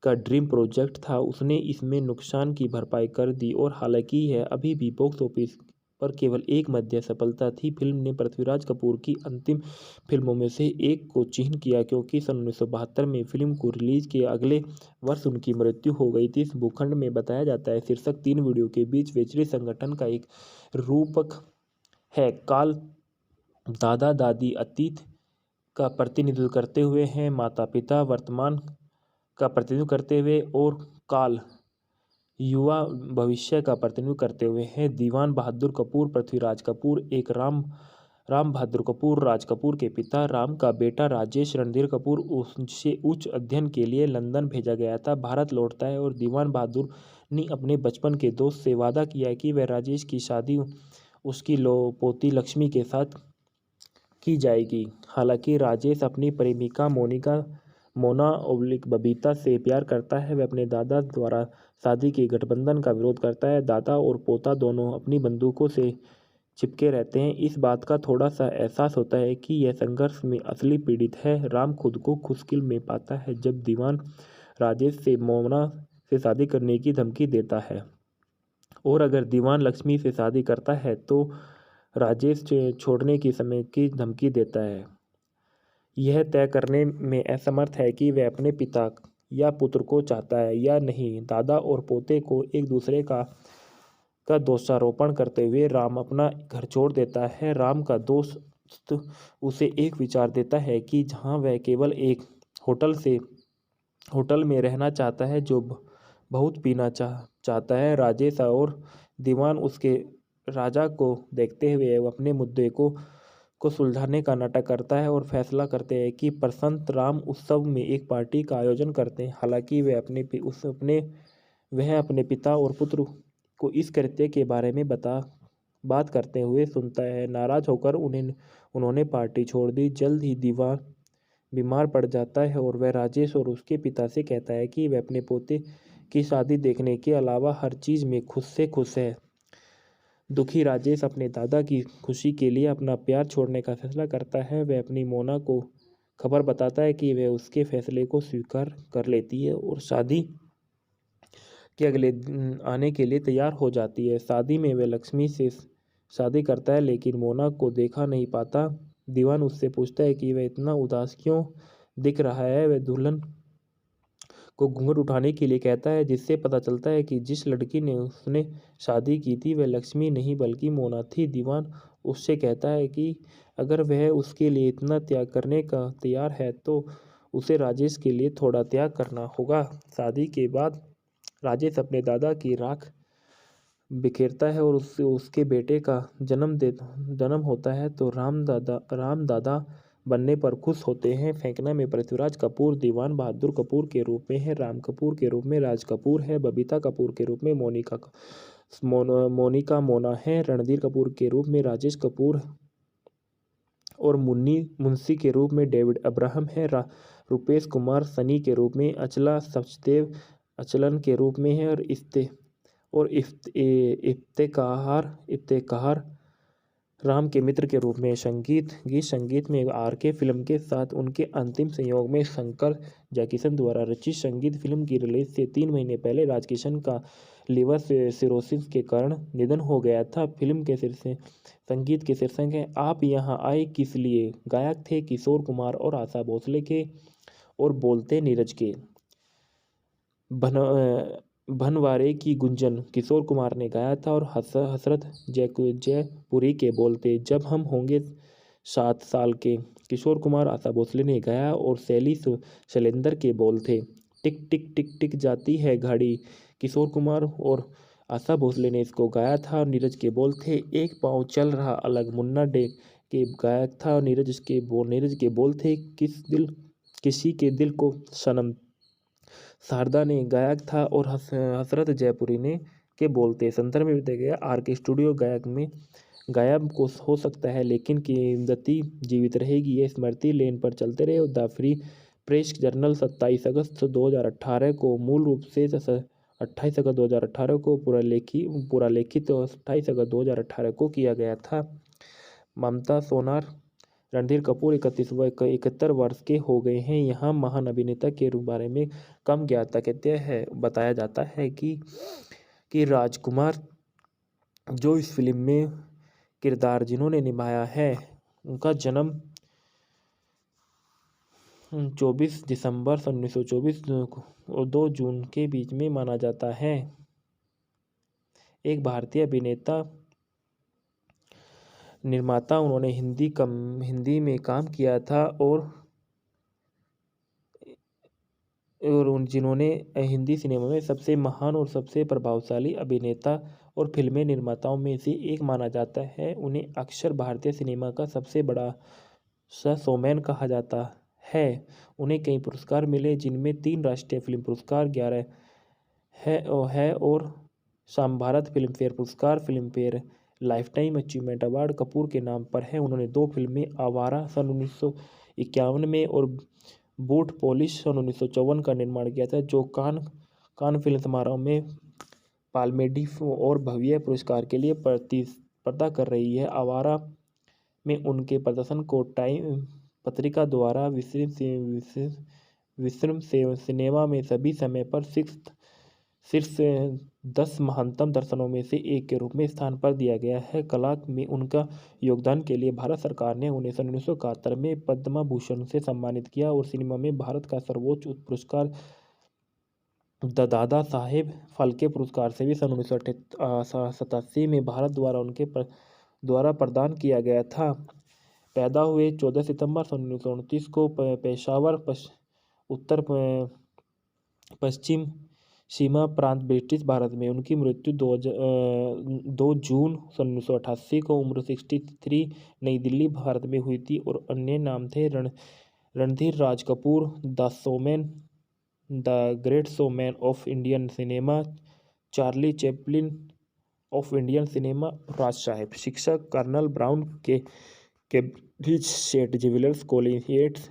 का ड्रीम प्रोजेक्ट था उसने इसमें नुकसान की भरपाई कर दी, और हालांकि यह अभी भी बॉक्स ऑफिस पर केवल एक मध्य सफलता थी। फिल्म ने पृथ्वीराज कपूर की अंतिम फिल्मों में से एक को चिह्न किया, क्योंकि सन 1972 में फिल्म को रिलीज के अगले वर्ष उनकी मृत्यु हो गई थी। इस भूखंड में बताया जाता है शीर्षक 3 वीडियो के बीच वैचारिक संगठन का एक रूपक है। काल दादा दादी अतीत का प्रतिनिधित्व करते हुए हैं, माता पिता वर्तमान का प्रतिनिधित्व करते हुए, और काल युवा भविष्य का प्रतिनिधित्व करते हुए हैं। दीवान बहादुर कपूर पृथ्वीराज कपूर एक राम बहादुर कपूर राज कपूर के पिता। राम का बेटा राजेश रणधीर कपूर उसे उच्च अध्ययन के लिए लंदन भेजा गया था। भारत लौटता है और दीवान बहादुर ने अपने बचपन के दोस्त से वादा किया कि वह राजेश की शादी उसकी पोती लक्ष्मी के साथ की जाएगी। हालांकि राजेश अपनी प्रेमिका मोना बबीता से प्यार करता है। वह अपने दादा द्वारा शादी के गठबंधन का विरोध करता है। दादा और पोता दोनों अपनी बंदूकों से चिपके रहते हैं। इस बात का थोड़ा सा एहसास होता है कि यह संघर्ष में असली पीड़ित है। राम खुद को खुशकिल में पाता है जब दीवान राजेश से मोना से शादी करने की धमकी देता है, और अगर दीवान लक्ष्मी से शादी करता है तो राजेश छोड़ने की समय की धमकी देता है। यह तय करने में असमर्थ है कि वह अपने पिता या पुत्र को चाहता है या नहीं। दादा और पोते को एक दूसरे का दोषारोपण करते हुए राम अपना घर छोड़ देता है। राम का दोस्त उसे एक विचार देता है कि जहां वह केवल एक होटल में रहना चाहता है जो बहुत पीना चाहता है। राजेश और दीवान उसके राजा को देखते हुए अपने मुद्दे को सुलझाने का नाटक करता है और फैसला करते हैं कि प्रसन्न राम उत्सव में एक पार्टी का आयोजन करते हैं। हालांकि वह अपने पिता और पुत्र को इस कृत्य के बारे में बात करते हुए सुनता है। नाराज होकर उन्होंने पार्टी छोड़ दी। जल्द ही दीवान बीमार पड़ जाता है और वह राजेश और उसके पिता से कहता है कि वह अपने पोते की शादी देखने के अलावा हर चीज में खुश है। दुखी राजेश अपने दादा की खुशी के लिए अपना प्यार छोड़ने का फैसला करता है। वह अपनी मोना को खबर बताता है कि वह उसके फैसले को स्वीकार कर लेती है और शादी के अगले दिन आने के लिए तैयार हो जाती है। शादी में वह लक्ष्मी से शादी करता है, लेकिन मोना को देखा नहीं पाता। दीवान उससे पूछता है कि वह इतना उदास क्यों दिख रहा है। वह दुल्हन को घूंघट उठाने के लिए कहता है, जिससे पता चलता है कि जिस लड़की ने उसने शादी की थी वह लक्ष्मी नहीं बल्कि मोना थी। दीवान उससे कहता है कि अगर वह उसके लिए इतना त्याग करने का तैयार है तो उसे राजेश के लिए थोड़ा त्याग करना होगा। शादी के बाद राजेश अपने दादा की राख बिखेरता है और उसके बेटे का जन्म होता है तो राम दादा बनने पर खुश होते हैं। फेंकना में पृथ्वीराज कपूर दीवान बहादुर कपूर के रूप में है, राम कपूर के रूप में राज कपूर है, बबीता कपूर के रूप में मोनिका मोना है, रणधीर कपूर के रूप में राजेश कपूर और मुंशी के रूप में डेविड अब्राहम है, रूपेश कुमार सनी के रूप में, अचला सचदेव अचलन के रूप में है, और इफ्तेखार राम के मित्र के रूप में। संगीत में आर.के. फिल्म के साथ उनके अंतिम संयोग में शंकर जयकिशन द्वारा रचित संगीत। फिल्म की रिलीज से 3 महीने पहले राजकिशन का लिवर सिरोसिस के कारण निधन हो गया था। फिल्म के संगीत के शीर्षक हैं आप यहाँ आए किस लिए। गायक थे किशोर कुमार और आशा भोसले के, और बोलते नीरज के। भनवारे की गुंजन किशोर कुमार ने गाया था और हसरत जयपुरी के बोलते जब हम होंगे 7 साल के किशोर कुमार आशा भोसले ने गाया, और शैली शैलेंद्र के बोल थे। टिक टिक टिक टिक जाती है घड़ी किशोर कुमार और आशा भोसले ने इसको गाया था, और नीरज के बोल थे एक पाँव चल रहा अलग मुन्ना डे के गायक था, और नीरज के बोल थे किसी के दिल को सनम शारदा ने गायक था और हसरत जयपुरी ने के बोलते। संदर्भ में बताया गया आर के स्टूडियो गायक में गायब को हो सकता है लेकिन किंवदंती जीवित रहेगी। यह स्मृति लेन पर चलते रहे। द फ्री प्रेस जर्नल 27 अगस्त 2018 को मूल रूप से 28 अगस्त 2018 को पूरा लेखित और 28 अगस्त 2018 को किया गया था। ममता सोनार रणधीर कपूर 71 वर्ष के हो गए हैं। यहाँ महान अभिनेता के बारे में कम ज्ञाता कहते हैं। बताया जाता है कि राजकुमार जो इस फिल्म में किरदार जिन्होंने निभाया है उनका जन्म 24 दिसंबर 1924 और 2 जून के बीच में माना जाता है। एक भारतीय अभिनेता निर्माता, उन्होंने हिंदी में काम किया था और जिन्होंने हिंदी सिनेमा में सबसे महान और सबसे प्रभावशाली अभिनेता और फिल्में निर्माताओं में से एक माना जाता है। उन्हें अक्सर भारतीय सिनेमा का सबसे बड़ा शोमैन कहा जाता है। उन्हें कई पुरस्कार मिले जिनमें 3 राष्ट्रीय फिल्म पुरस्कार, 11 है और भारत फिल्म फेयर पुरस्कार, film fair lifetime achievement award Kapoor के नाम पर है। उन्होंने 2 फिल्में आवारा सन 1951 में और बूट पॉलिश सन 1954 का निर्माण किया था, जो कान फिल्म समारोह में पाल्मेडी और भव्य पुरस्कार के लिए प्रतिस्पर्धा कर रही है। आवारा में उनके प्रदर्शन को टाइम पत्रिका द्वारा विश्व सिनेमा में सभी समय पर शीर्ष 10 महानतम दर्शनों में से एक के रूप में स्थान पर दिया गया है। कला में उनका योगदान के लिए भारत सरकार ने उन्हें सन 1971 में पद्म भूषण से सम्मानित किया और सिनेमा में भारत का सर्वोच्च पुरस्कार दादा साहेब फाल्के पुरस्कार से भी सन 1987 में भारत द्वारा उनके द्वारा प्रदान किया गया था। पैदा हुए 14 सितंबर 1929 को पेशावर उत्तर पश्चिम सीमा प्रांत ब्रिटिश भारत में। उनकी मृत्यु 2 जून 1988 को उम्र 63 नई दिल्ली भारत में हुई थी और अन्य नाम थे Randhir Raj Kapoor, the showman, the great showman of Indian cinema, Charlie Chaplin of Indian cinema, Raj Sahab. शिक्षक कर्नल ब्राउन के कैम्ब्रिज सेंट जेवियर्स कॉलेज, येट्स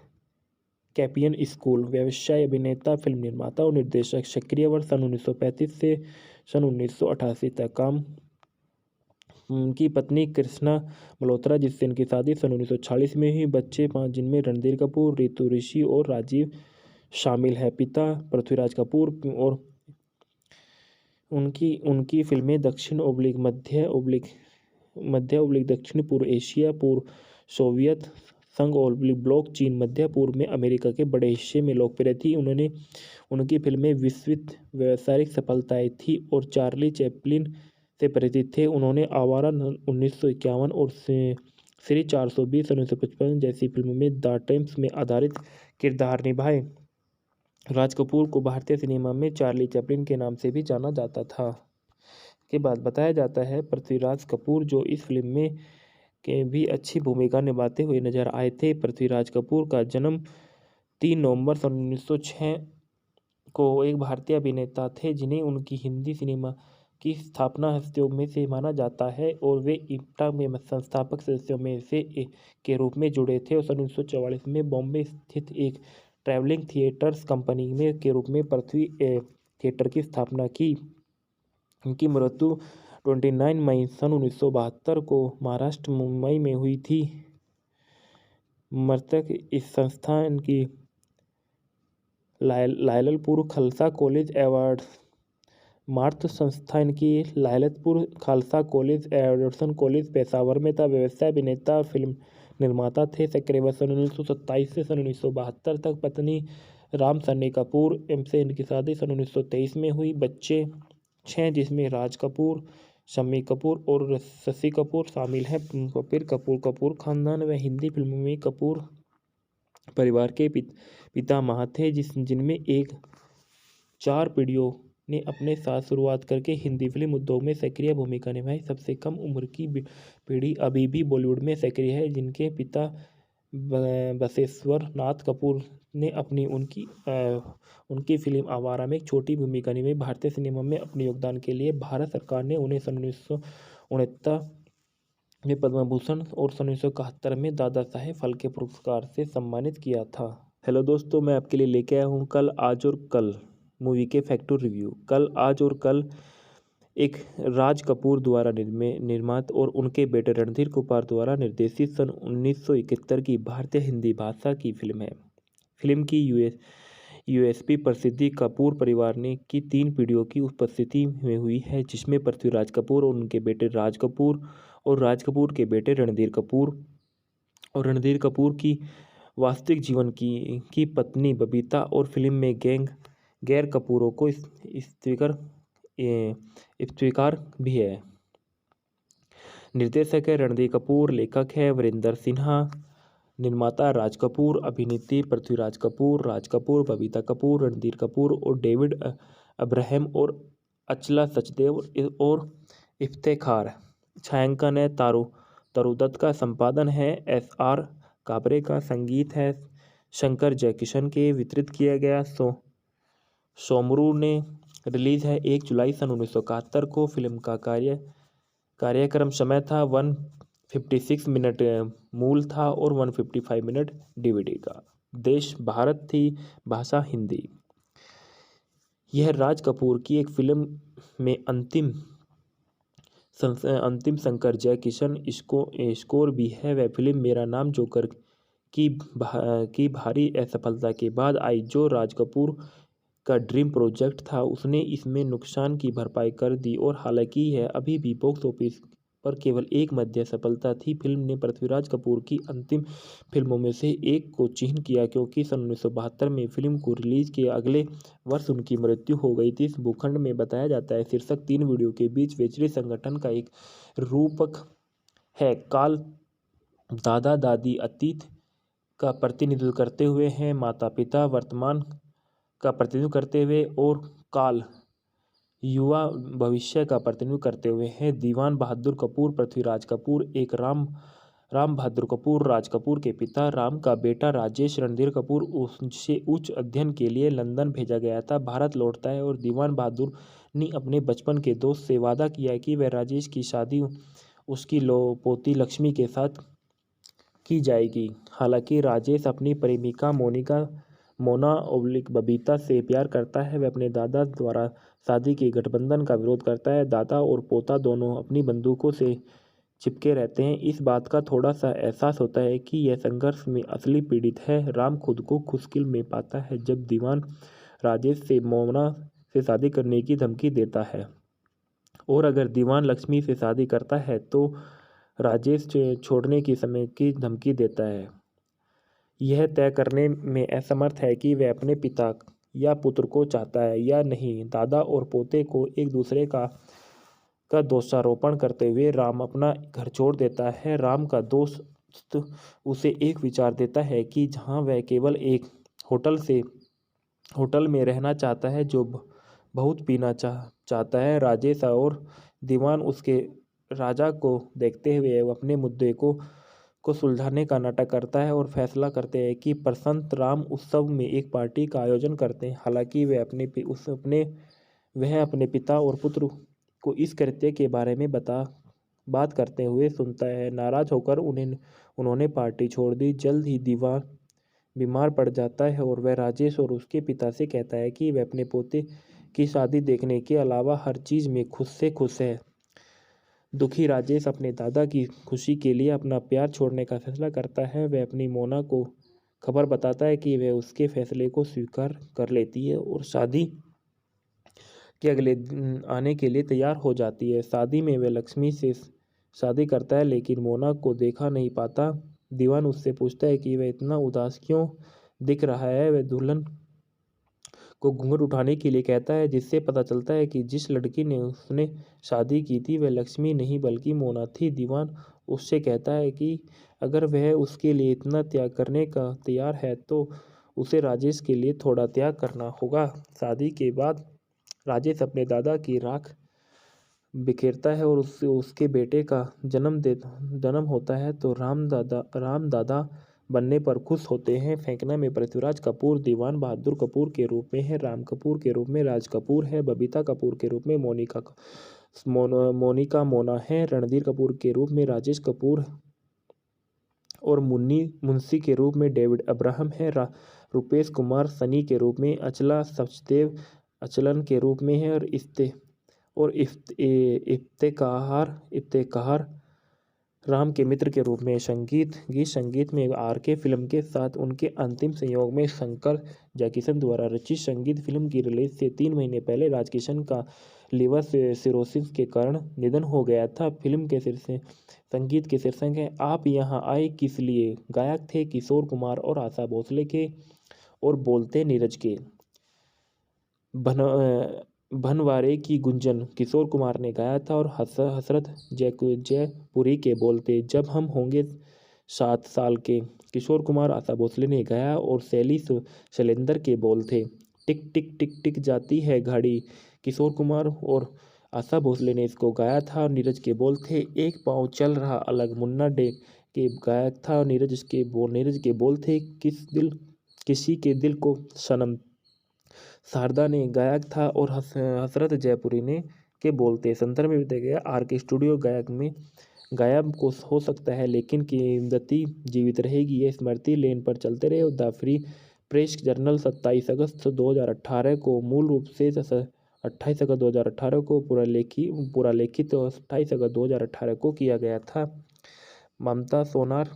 कैपियन स्कूल। व्यवसाय अभिनेता, फिल्म निर्माता और निर्देशक। सक्रिय वर्ष सन 1935 से सन 1988 तक काम। उनकी पत्नी कृष्णा मल्होत्रा, जिससे इनकी शादी सन 1946 में हुई। बच्चे 5 जिनमें रणधीर कपूर, रितु ऋषि और राजीव शामिल है। पिता पृथ्वीराज कपूर और उनकी फिल्में मध्य दक्षिण पूर्व एशिया, पूर्व सोवियत संघ और ब्लॉक चीन, मध्य पूर्व में अमेरिका के बड़े हिस्से में लोकप्रिय थी। उनकी फिल्में विस्तृत व्यावसायिक सफलताएं थी और चार्ली चैपलिन से परिचित थे। उन्होंने आवारा 1951 और श्री 420 1955 जैसी फिल्मों में द टाइम्स में आधारित किरदार निभाए। राज कपूर को भारतीय सिनेमा में चार्ली चैपलिन के नाम से भी जाना जाता था। के बाद बताया जाता है पृथ्वीराज कपूर, जो इस फिल्म में के भी अच्छी भूमिका निभाते हुए नजर आए थे। पृथ्वीराज कपूर का जन्म 3 नवंबर सन 1906 को एक भारतीय अभिनेता थे जिन्हें उनकी हिंदी सिनेमा की स्थापना हस्तियों में से माना जाता है और वे इप्टा में संस्थापक सदस्यों में से के रूप में जुड़े थे और सन 1944 में बॉम्बे स्थित एक ट्रैवलिंग थिएटर्स कंपनी में के रूप में पृथ्वी थिएटर की स्थापना की। उनकी मृत्यु 29 मई सन 1972 को महाराष्ट्र मुंबई में हुई थी। मृतक इस संस्थान की Lyallpur Khalsa college award math संस्थान की लायलपुर खालसा कॉलेज एडवर्सन कॉलेज पेशावर में था। व्यवसाय अभिनेता और फिल्म निर्माता थे। सक्रिय वर्ष सन 1927 से सन 1972 तक पत्नी राम सन्नी कपूर से इनकी शादी सन 1923 में हुई। बच्चे 6 जिसमें राज कपूर, शम्मी कपूर और शशि कपूर शामिल हैं। फिर कपूर खानदान व हिंदी फिल्मों में कपूर परिवार के पितामह थे जिनमें एक 4 पीढ़ियों ने अपने साथ शुरुआत करके हिंदी फिल्म उद्योग में सक्रिय भूमिका निभाई। सबसे कम उम्र की पीढ़ी अभी भी बॉलीवुड में सक्रिय है, जिनके पिता बसवेश्वर नाथ कपूर ने उनकी फिल्म आवारा में एक छोटी भूमिका निभाई। भारतीय सिनेमा में अपने योगदान के लिए भारत सरकार ने उन्हें सन 1969 में पद्म भूषण और सन 1971 में दादा साहेब फाल्के पुरस्कार से सम्मानित किया था। हेलो दोस्तों, मैं आपके लिए लेके आया हूँ कल आज और कल मूवी के फैक्ट और रिव्यू। कल आज और कल एक राज कपूर द्वारा निर्मित और उनके बेटे रणधीर कपूर द्वारा निर्देशित सन 1971 की भारतीय हिंदी भाषा की फिल्म है। फिल्म की यूएसपी प्रसिद्धि कपूर परिवार ने की 3 पीढ़ियों की उपस्थिति में हुई है, जिसमें पृथ्वीराज कपूर और उनके बेटे राज कपूर और राज कपूर के बेटे रणधीर कपूर और रणधीर कपूर की वास्तविक जीवन की पत्नी बबीता और फिल्म में गैर कपूरों को स्वीकार भी है। निर्देशक है रणधीर कपूर, लेखक है वीरेंद्र सिन्हा, निर्माता राज कपूर, अभिनेत्री पृथ्वीराज कपूर, राज कपूर, बबीता कपूर, रणधीर कपूर और डेविड अब्राहम और अचला सचदेव और इफ्तेखार। छायांकन है तारुदत्त का, संपादन है SR काबरे का, संगीत है शंकर जयकिशन के, वितरित किया गया सोमरू ने। रिलीज है 1 जुलाई सन 1971 को। फिल्म का कार्यक्रम समय था 156 मिनट मूल था और 155 मिनट DVD का। देश भारत थी, भाषा हिंदी। यह राज कपूर की एक फिल्म में अंतिम शंकर जयकिशन स्कोर भी है। वह फिल्म मेरा नाम जोकर की भारी असफलता के बाद आई। जो राज कपूर का ड्रीम प्रोजेक्ट था, उसने इसमें नुकसान की भरपाई कर दी और हालांकि यह अभी भी बॉक्स ऑफिस पर केवल एक मध्य सफलता थी, फिल्म ने पृथ्वीराज कपूर की अंतिम फिल्मों में से एक को चिह्न किया, क्योंकि सन 1972 में फिल्म को रिलीज के अगले वर्ष उनकी मृत्यु हो गई थी। इस भूखंड में बताया जाता है शीर्षक 3 वीडियो के बीच वैचारिक संगठन का एक रूपक है। काल दादा दादी अतीत का प्रतिनिधित्व करते हुए हैं, माता पिता वर्तमान का प्रतिनिधित्व करते हुए और काल युवा भविष्य का प्रतिनिधित्व करते हुए हैं। दीवान बहादुर कपूर पृथ्वीराज कपूर एक राम बहादुर कपूर राज कपूर के पिता। राम का बेटा राजेश रणधीर कपूर उसे उच्च अध्ययन के लिए लंदन भेजा गया था, भारत लौटता है और दीवान बहादुर ने अपने बचपन के दोस्त से वादा किया कि वह राजेश की शादी उसकी पोती लक्ष्मी के साथ की जाएगी। हालांकि राजेश अपनी प्रेमिका मोना बबीता से प्यार करता है। वह अपने दादा द्वारा शादी के गठबंधन का विरोध करता है। दादा और पोता दोनों अपनी बंदूकों से चिपके रहते हैं। इस बात का थोड़ा सा एहसास होता है कि यह संघर्ष में असली पीड़ित है। राम खुद को खुशकिल में पाता है जब दीवान राजेश से मोना से शादी करने की धमकी देता है, और अगर दीवान लक्ष्मी से शादी करता है तो राजेश छोड़ने की समय की धमकी देता है। यह तय करने में असमर्थ है कि वह अपने पिता या पुत्र को चाहता है या नहीं। दादा और पोते को एक दूसरे का दोषारोपण करते हुए राम अपना घर छोड़ देता है। राम का दोस्त उसे एक विचार देता है कि जहां वह केवल एक होटल में रहना चाहता है जो बहुत पीना चाहता है। राजेश और दीवान उसके राजा को देखते हुए अपने मुद्दे को सुलझाने का नाटक करता है और फैसला करते हैं कि प्रशांत राम उत्सव में एक पार्टी का आयोजन करते हैं। हालांकि वह अपने पिता और पुत्र को इस कृत्य के बारे में बात करते हुए सुनता है। नाराज होकर उन्होंने पार्टी छोड़ दी। जल्द ही दीवान बीमार पड़ जाता है और वह राजेश और उसके पिता से कहता है कि वह अपने पोते की शादी देखने के अलावा हर चीज़ में खुश है। दुखी राजेश अपने दादा की खुशी के लिए अपना प्यार छोड़ने का फैसला करता है। वह अपनी मोना को खबर बताता है कि वह उसके फैसले को स्वीकार कर लेती है और शादी के अगले दिन आने के लिए तैयार हो जाती है। शादी में वह लक्ष्मी से शादी करता है, लेकिन मोना को देखा नहीं पाता। दीवान उससे पूछता है कि वह इतना उदास क्यों दिख रहा है। वह दुल्हन को घूंघट उठाने के लिए कहता है, जिससे पता चलता है कि जिस लड़की ने उसने शादी की थी वह लक्ष्मी नहीं बल्कि मोना थी। दीवान उससे कहता है कि अगर वह उसके लिए इतना त्याग करने का तैयार है तो उसे राजेश के लिए थोड़ा त्याग करना होगा। शादी के बाद राजेश अपने दादा की राख बिखेरता है और उसके बेटे का जन्म होता है तो राम दादा बनने पर खुश होते हैं। फेंकना में पृथ्वीराज कपूर दीवान बहादुर कपूर के रूप में है, राम कपूर के रूप में राज कपूर है, बबीता कपूर के रूप में मोनिका मोना है, रणधीर कपूर के रूप में राजेश कपूर और मुन्नी मुंशी के रूप में डेविड अब्राहम है, रुपेश कुमार सनी के रूप में अचला सचदेव अचलन के रूप में है, और इफ्तेखार राम के मित्र के रूप में। संगीत में आर के फिल्म के साथ उनके अंतिम संयोग में शंकर जयकिशन द्वारा रचित संगीत। फिल्म की रिलीज से 3 महीने पहले राजकिशन का लिवर सिरोसिस के कारण निधन हो गया था। फिल्म के संगीत के शीर्षक है आप यहाँ आए किस लिए। गायक थे किशोर कुमार और आशा भोसले के और बोलते नीरज के। भनवारे की गुंजन किशोर कुमार ने गाया था और हसरत जयपुरी के बोलते जब हम होंगे 7 साल के किशोर कुमार आशा भोसले ने गाया और शैली शैलेंद्र के बोल थे। टिक टिक टिक टिक जाती है घड़ी किशोर कुमार और आशा भोसले ने इसको गाया था और नीरज के बोल थे एक पाँव चल रहा अलग मुन्ना डे के गायक था और नीरज के बोल थे किसी के दिल को सनम शारदा ने गायक था और हसरत जयपुरी ने के बोलते। संदर्भ में बताया गया आर के स्टूडियो गायब को हो सकता है लेकिन कीमती जीवित रहेगी, ये स्मृति लेन पर चलते रहे। और द फ्री प्रेस जर्नल 27 अगस्त 2018 को मूल रूप से 28 अगस्त 2018 को पूरा लेखित 28 अगस्त 2018 को किया गया था। ममता सोनार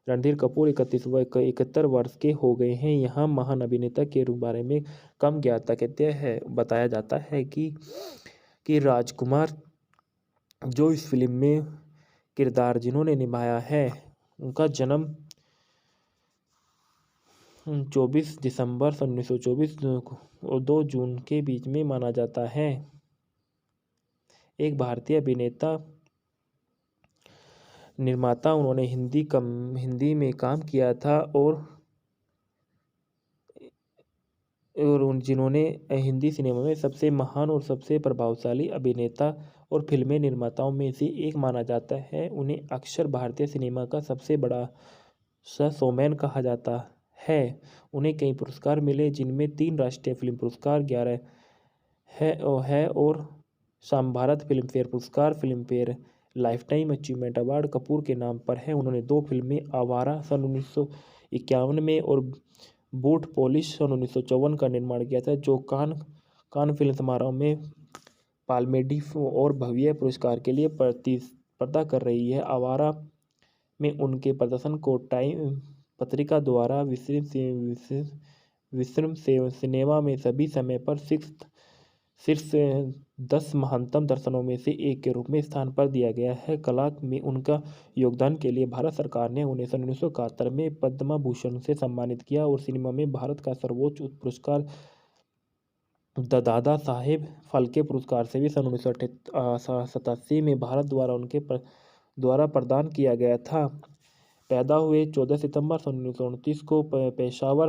रणधीर कपूर 71 वर्ष के हो गए हैं। यहाँ महान अभिनेता के बारे में कम ज्ञाता कहते हैं। बताया जाता है कि राजकुमार जो इस फिल्म में किरदार जिन्होंने निभाया है उनका जन्म 24 दिसंबर 1924 और 2 जून के बीच में माना जाता है। एक भारतीय अभिनेता निर्माता, उन्होंने हिंदी में काम किया था और जिन्होंने हिंदी सिनेमा में सबसे महान और सबसे प्रभावशाली अभिनेता और फिल्में निर्माताओं में से एक माना जाता है। उन्हें अक्सर भारतीय सिनेमा का सबसे बड़ा शोमैन कहा जाता है। उन्हें कई पुरस्कार मिले जिनमें 3 राष्ट्रीय फिल्म पुरस्कार 11 है और भारत फिल्म फेयर पुरस्कार film fair life time achievement award Kapoor के नाम पर है। उन्होंने 2 फिल्में आवारा सन 1951 में और बूट पॉलिश सन 1954 का निर्माण किया था जो कान फिल्म समारोह में पाल्मेडी और भव्य पुरस्कार के लिए प्रतिस्पर्धा कर रही है। आवारा में उनके प्रदर्शन को टाइम पत्रिका द्वारा विश्व सिनेमा में सभी समय पर शीर्ष 10 महानतम दर्शनों में से एक के रूप में स्थान पर दिया गया है। कला में उनका योगदान के लिए भारत सरकार ने उन्हें सन 1971 में पद्म भूषण से सम्मानित किया और सिनेमा में भारत का सर्वोच्च पुरस्कार दादा साहेब फाल्के पुरस्कार से भी सन 1987 में भारत द्वारा उनके द्वारा प्रदान किया गया था। पैदा हुए 14 सितंबर सन 1929 को पेशावर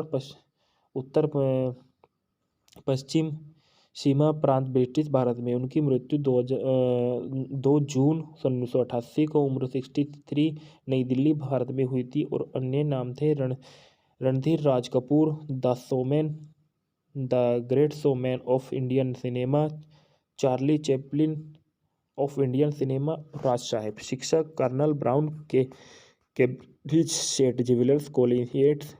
उत्तर पश्चिम सीमा प्रांत ब्रिटिश भारत में। उनकी मृत्यु 2 जून सन 1988 को उम्र 63 नई दिल्ली भारत में हुई थी और अन्य नाम थे Randhir Raj Kapoor, the showman, the great showman of Indian cinema, Charlie Chaplin of Indian cinema, Raj Sahab. शिक्षक कर्नल ब्राउन के कैम्ब्रिज सेंट जेवियर्स कॉलेज येट्स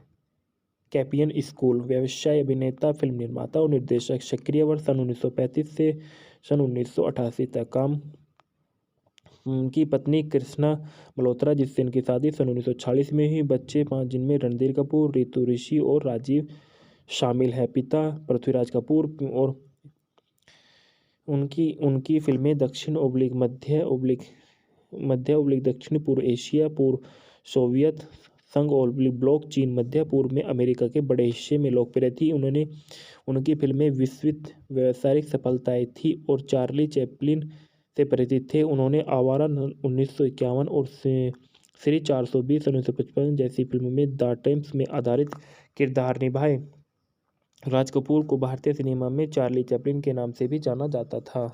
कैपियन स्कूल। व्यवसाय अभिनेता, फिल्म निर्माता और निर्देशक। सक्रिय वर्ष सन 1935 से सन 1988 तक काम। उनकी पत्नी कृष्णा मल्होत्रा जिससे इनकी शादी सन 1946 में हुई। बच्चे 5 जिनमें रणधीर कपूर, रितु ऋषि और राजीव शामिल हैं। पिता पृथ्वीराज कपूर और उनकी फिल्में दक्षिण मध्य दक्षिण पूर्व एशिया, पूर्व सोवियत संघ ब्लॉक, चीन, मध्य पूर्व में अमेरिका के बड़े हिस्से में लोकप्रिय थी। उनकी फिल्में विस्तृत व्यावसायिक सफलताएं थी और चार्ली चैपलिन से परिचित थे। उन्होंने आवारा 1951 और श्री 420 1955 जैसी फिल्मों में द टाइम्स में आधारित किरदार निभाए। राज कपूर को भारतीय सिनेमा में चार्ली चैपलिन के नाम से भी जाना जाता था।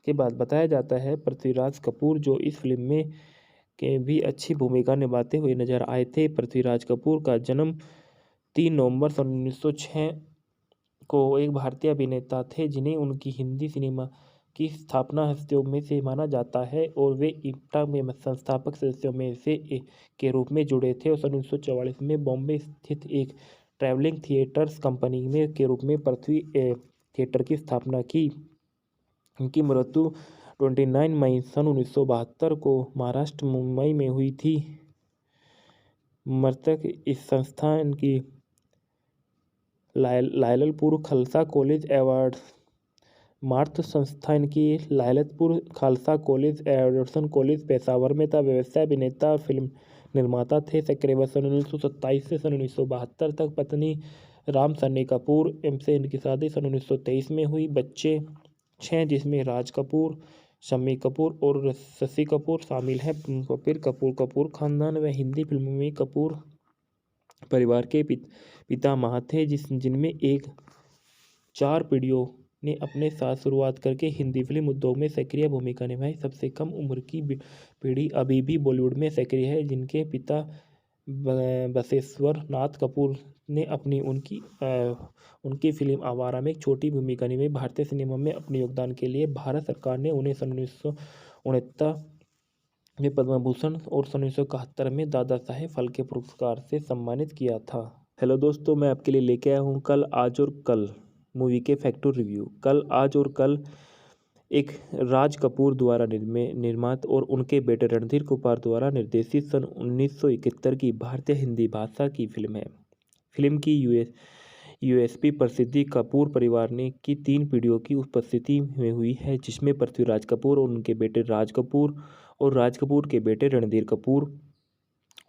के बाद बताया जाता है पृथ्वीराज कपूर जो इस फिल्म में के भी अच्छी भूमिका निभाते हुए नजर आए थे। पृथ्वीराज कपूर का जन्म 3 नवंबर सन 1906 को एक भारतीय अभिनेता थे जिन्हें उनकी हिंदी सिनेमा की स्थापना हस्तियों में से माना जाता है और वे इप्टा में संस्थापक सदस्यों में से एक के रूप में जुड़े थे और सन 1944 में बॉम्बे स्थित एक ट्रैवलिंग थिएटर्स कंपनी में के रूप में पृथ्वी थिएटर की स्थापना की। उनकी मृत्यु 29 मई सन 1972 को महाराष्ट्र मुंबई में हुई थी। मृतक इस संस्थान की Lyallpur Khalsa college awards math संस्था इनकी Lyallpur Khalsa college Anderson college Peshawar में था। व्यवसाय अभिनेता और फिल्म निर्माता थे। सक्रिय वर्ष सन 1927 से सन 1972 तक पत्नी राम सन्नी कपूर से इनकी शादी सन 1923 में हुई। बच्चे 6 जिसमें राज कपूर, शम्मी कपूर और शशि कपूर शामिल हैं। फिर कपूर खानदान व हिंदी फिल्मों में कपूर परिवार के पितामह थे जिनमें एक 4 पीढ़ियों ने अपने साथ शुरुआत करके हिंदी फिल्म उद्योग में सक्रिय भूमिका निभाई। सबसे कम उम्र की पीढ़ी अभी भी बॉलीवुड में सक्रिय है, जिनके पिता बसेश्वर नाथ कपूर ने उनकी फिल्म आवारा में एक छोटी भूमिका निभाई। भारतीय सिनेमा में अपने योगदान के लिए भारत सरकार ने उन्हें सन 1969 में पद्म भूषण और सन 1971 में दादा साहेब फाल्के पुरस्कार से सम्मानित किया था। हेलो दोस्तों, मैं आपके लिए लेके आया हूँ कल, आज और कल मूवी के फैक्टर रिव्यू। कल, आज और कल एक राज कपूर द्वारा निर्मित और उनके बेटे रणधीर कपूर द्वारा निर्देशित सन 1971 की भारतीय हिंदी भाषा की फिल्म है। फिल्म की यूएसपी प्रसिद्धि कपूर परिवार ने की 3 पीढ़ियों की उपस्थिति में हुई है, जिसमें पृथ्वीराज कपूर और उनके बेटे राज कपूर और राज कपूर के बेटे रणधीर कपूर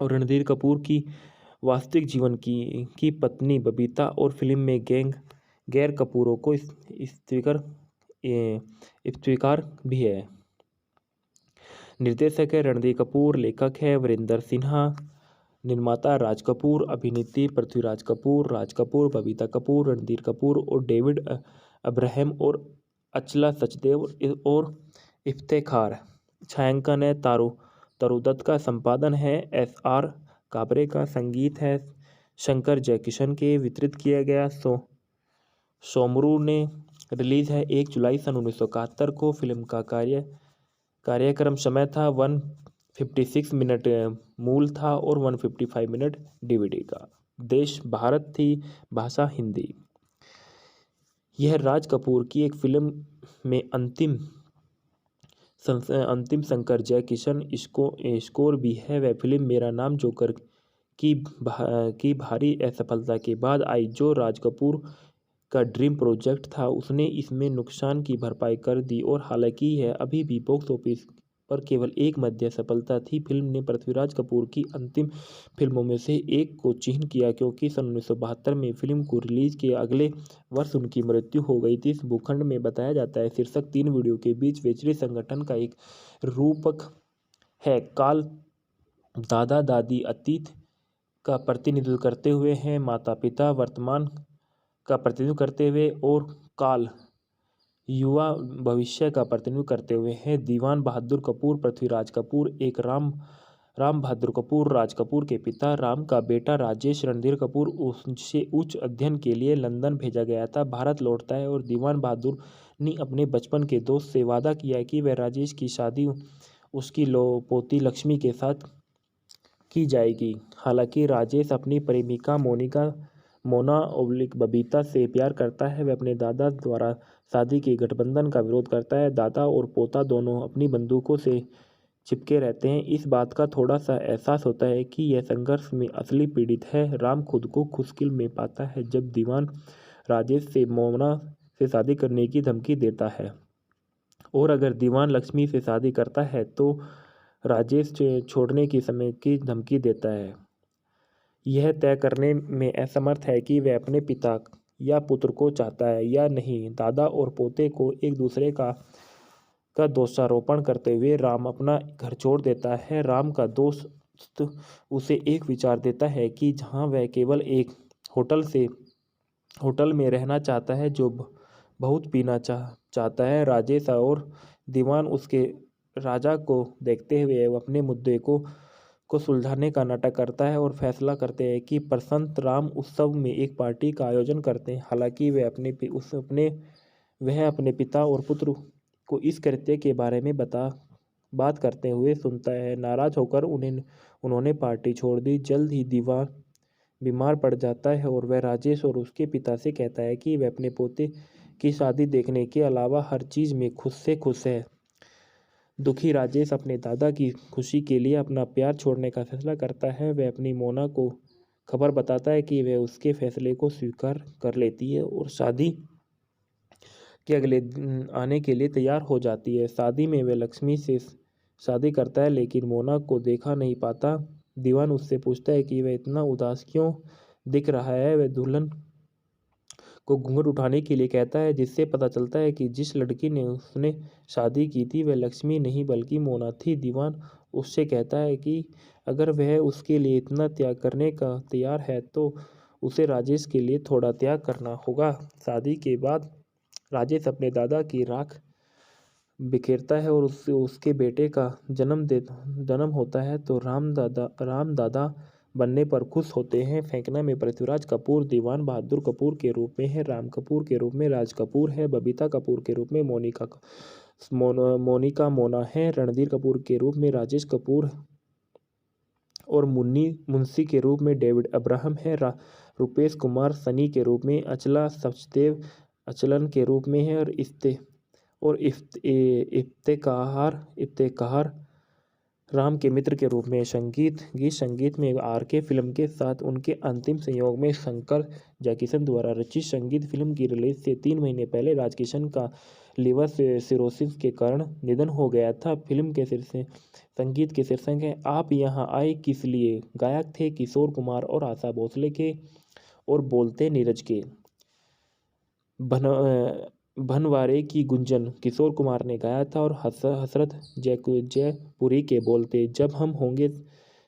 और रणधीर कपूर की वास्तविक जीवन की पत्नी बबीता और फिल्म में गैर कपूरों को स्वीकार भी है। निर्देशक है रणधीर कपूर, लेखक है वरिंदर सिन्हा, निर्माता राज कपूर, अभिनेत्री पृथ्वीराज कपूर, राज कपूर, बबीता कपूर, रणधीर कपूर और डेविड अब्राहम और अचला सचदेव और इफ्तेखार। छायांकन है तारुदत्त का, संपादन है SR काबरे का, संगीत है शंकर जयकिशन के, वितरित किया गया सोमरू ने। रिलीज है 1 जुलाई सन 1971 को। फिल्म का कार्यक्रम समय था 156 मिनट मूल था और 155 मिनट DVD का। देश भारत थी, भाषा हिंदी। यह राज कपूर की एक फिल्म में अंतिम शंकर जयकिशन स्कोर भी है। वह फिल्म मेरा नाम जोकर की भारी असफलता के बाद आई। जो राज कपूर का ड्रीम प्रोजेक्ट था, उसने इसमें नुकसान की भरपाई कर दी और हालांकि यह अभी भी बॉक्स ऑफिस पर केवल एक मध्य सफलता थी। फिल्म ने पृथ्वीराज कपूर की अंतिम फिल्मों में से एक को चिह्न किया, क्योंकि सन 1972 में फिल्म को रिलीज के अगले वर्ष उनकी मृत्यु हो गई थी। इस भूखंड में बताया जाता है शीर्षक 3 वीडियो के बीच वैचारिक संगठन का एक रूपक है। काल दादा दादी अतीत का प्रतिनिधित्व करते हुए हैं, माता पिता वर्तमान का प्रतिनिधित्व करते हुए और काल युवा भविष्य का प्रतिनिधित्व करते हुए हैं। दीवान बहादुर कपूर पृथ्वीराज कपूर एक राम बहादुर कपूर, राज कपूर के पिता। राम का बेटा राजेश रणधीर कपूर उसे उच्च अध्ययन के लिए लंदन भेजा गया था, भारत लौटता है और दीवान बहादुर ने अपने बचपन के दोस्त से वादा किया कि वह राजेश की शादी उसकी पोती लक्ष्मी के साथ की जाएगी। हालांकि राजेश अपनी प्रेमिका मोना बबीता से प्यार करता है। वह अपने दादा द्वारा शादी के गठबंधन का विरोध करता है। दादा और पोता दोनों अपनी बंदूकों से चिपके रहते हैं। इस बात का थोड़ा सा एहसास होता है कि यह संघर्ष में असली पीड़ित है। राम खुद को खुशकिल में पाता है जब दीवान राजेश से मोना से शादी करने की धमकी देता है, और अगर दीवान लक्ष्मी से शादी करता है तो राजेश छोड़ने की समय की धमकी देता है। यह तय करने में असमर्थ है कि वह अपने पिता या पुत्र को चाहता है या नहीं। दादा और पोते को एक दूसरे का दोषारोपण करते हुए राम अपना घर छोड़ देता है। राम का दोस्त उसे एक विचार देता है कि जहां वह केवल एक होटल में रहना चाहता है जो बहुत पीना चाहता है। राजेश और दीवान उसके राजा को देखते हुए वह अपने मुद्दे को सुलझाने का नाटक करता है और फैसला करते हैं कि बसंत राम उत्सव में एक पार्टी का आयोजन करते हैं। हालांकि वह अपने पिता और पुत्र को इस कृत्य के बारे में बात करते हुए सुनता है। नाराज होकर उन्होंने पार्टी छोड़ दी। जल्द ही दीवान बीमार पड़ जाता है और वह राजेश और उसके पिता से कहता है कि वह अपने पोते की शादी देखने के अलावा हर चीज़ में खुश है। दुखी राजेश अपने दादा की खुशी के लिए अपना प्यार छोड़ने का फैसला करता है। वह अपनी मोना को खबर बताता है कि वह उसके फैसले को स्वीकार कर लेती है और शादी के अगले दिन आने के लिए तैयार हो जाती है। शादी में वह लक्ष्मी से शादी करता है लेकिन मोना को देखा नहीं पाता। दीवान उससे पूछता है कि वह इतना उदास क्यों दिख रहा है। वह दुल्हन को घूंघट उठाने के लिए कहता है, जिससे पता चलता है कि जिस लड़की ने उसने शादी की थी वह लक्ष्मी नहीं बल्कि मोना थी। दीवान उससे कहता है कि अगर वह उसके लिए इतना त्याग करने का तैयार है तो उसे राजेश के लिए थोड़ा त्याग करना होगा। शादी के बाद राजेश अपने दादा की राख बिखेरता है और उसके बेटे का जन्म होता है तो राम दादा बनने पर खुश होते हैं। फेंकना में पृथ्वीराज कपूर दीवान बहादुर कपूर के रूप में है, राम कपूर के रूप में राज कपूर है, बबीता कपूर के रूप में मोनिका मोना है, रणधीर कपूर के रूप में राजेश कपूर और मुंशी के रूप में डेविड अब्राहम है, रुपेश कुमार सनी के रूप में अचला सचदेव अचलन के रूप में है और इफ्तेखार राम के मित्र के रूप में। संगीत में आर के फिल्म के साथ उनके अंतिम संयोग में शंकर जयकिशन द्वारा रचित संगीत। फिल्म की रिलीज से 3 महीने पहले राजकिशन का लिवर सिरोसिस के कारण निधन हो गया था। फिल्म के संगीत के शीर्षक हैं आप यहाँ आए किस लिए। गायक थे किशोर कुमार और आशा भोसले के और बोलते नीरज के। भनवारे की गुंजन किशोर कुमार ने गाया था और हसरत जयपुरी के बोलते जब हम होंगे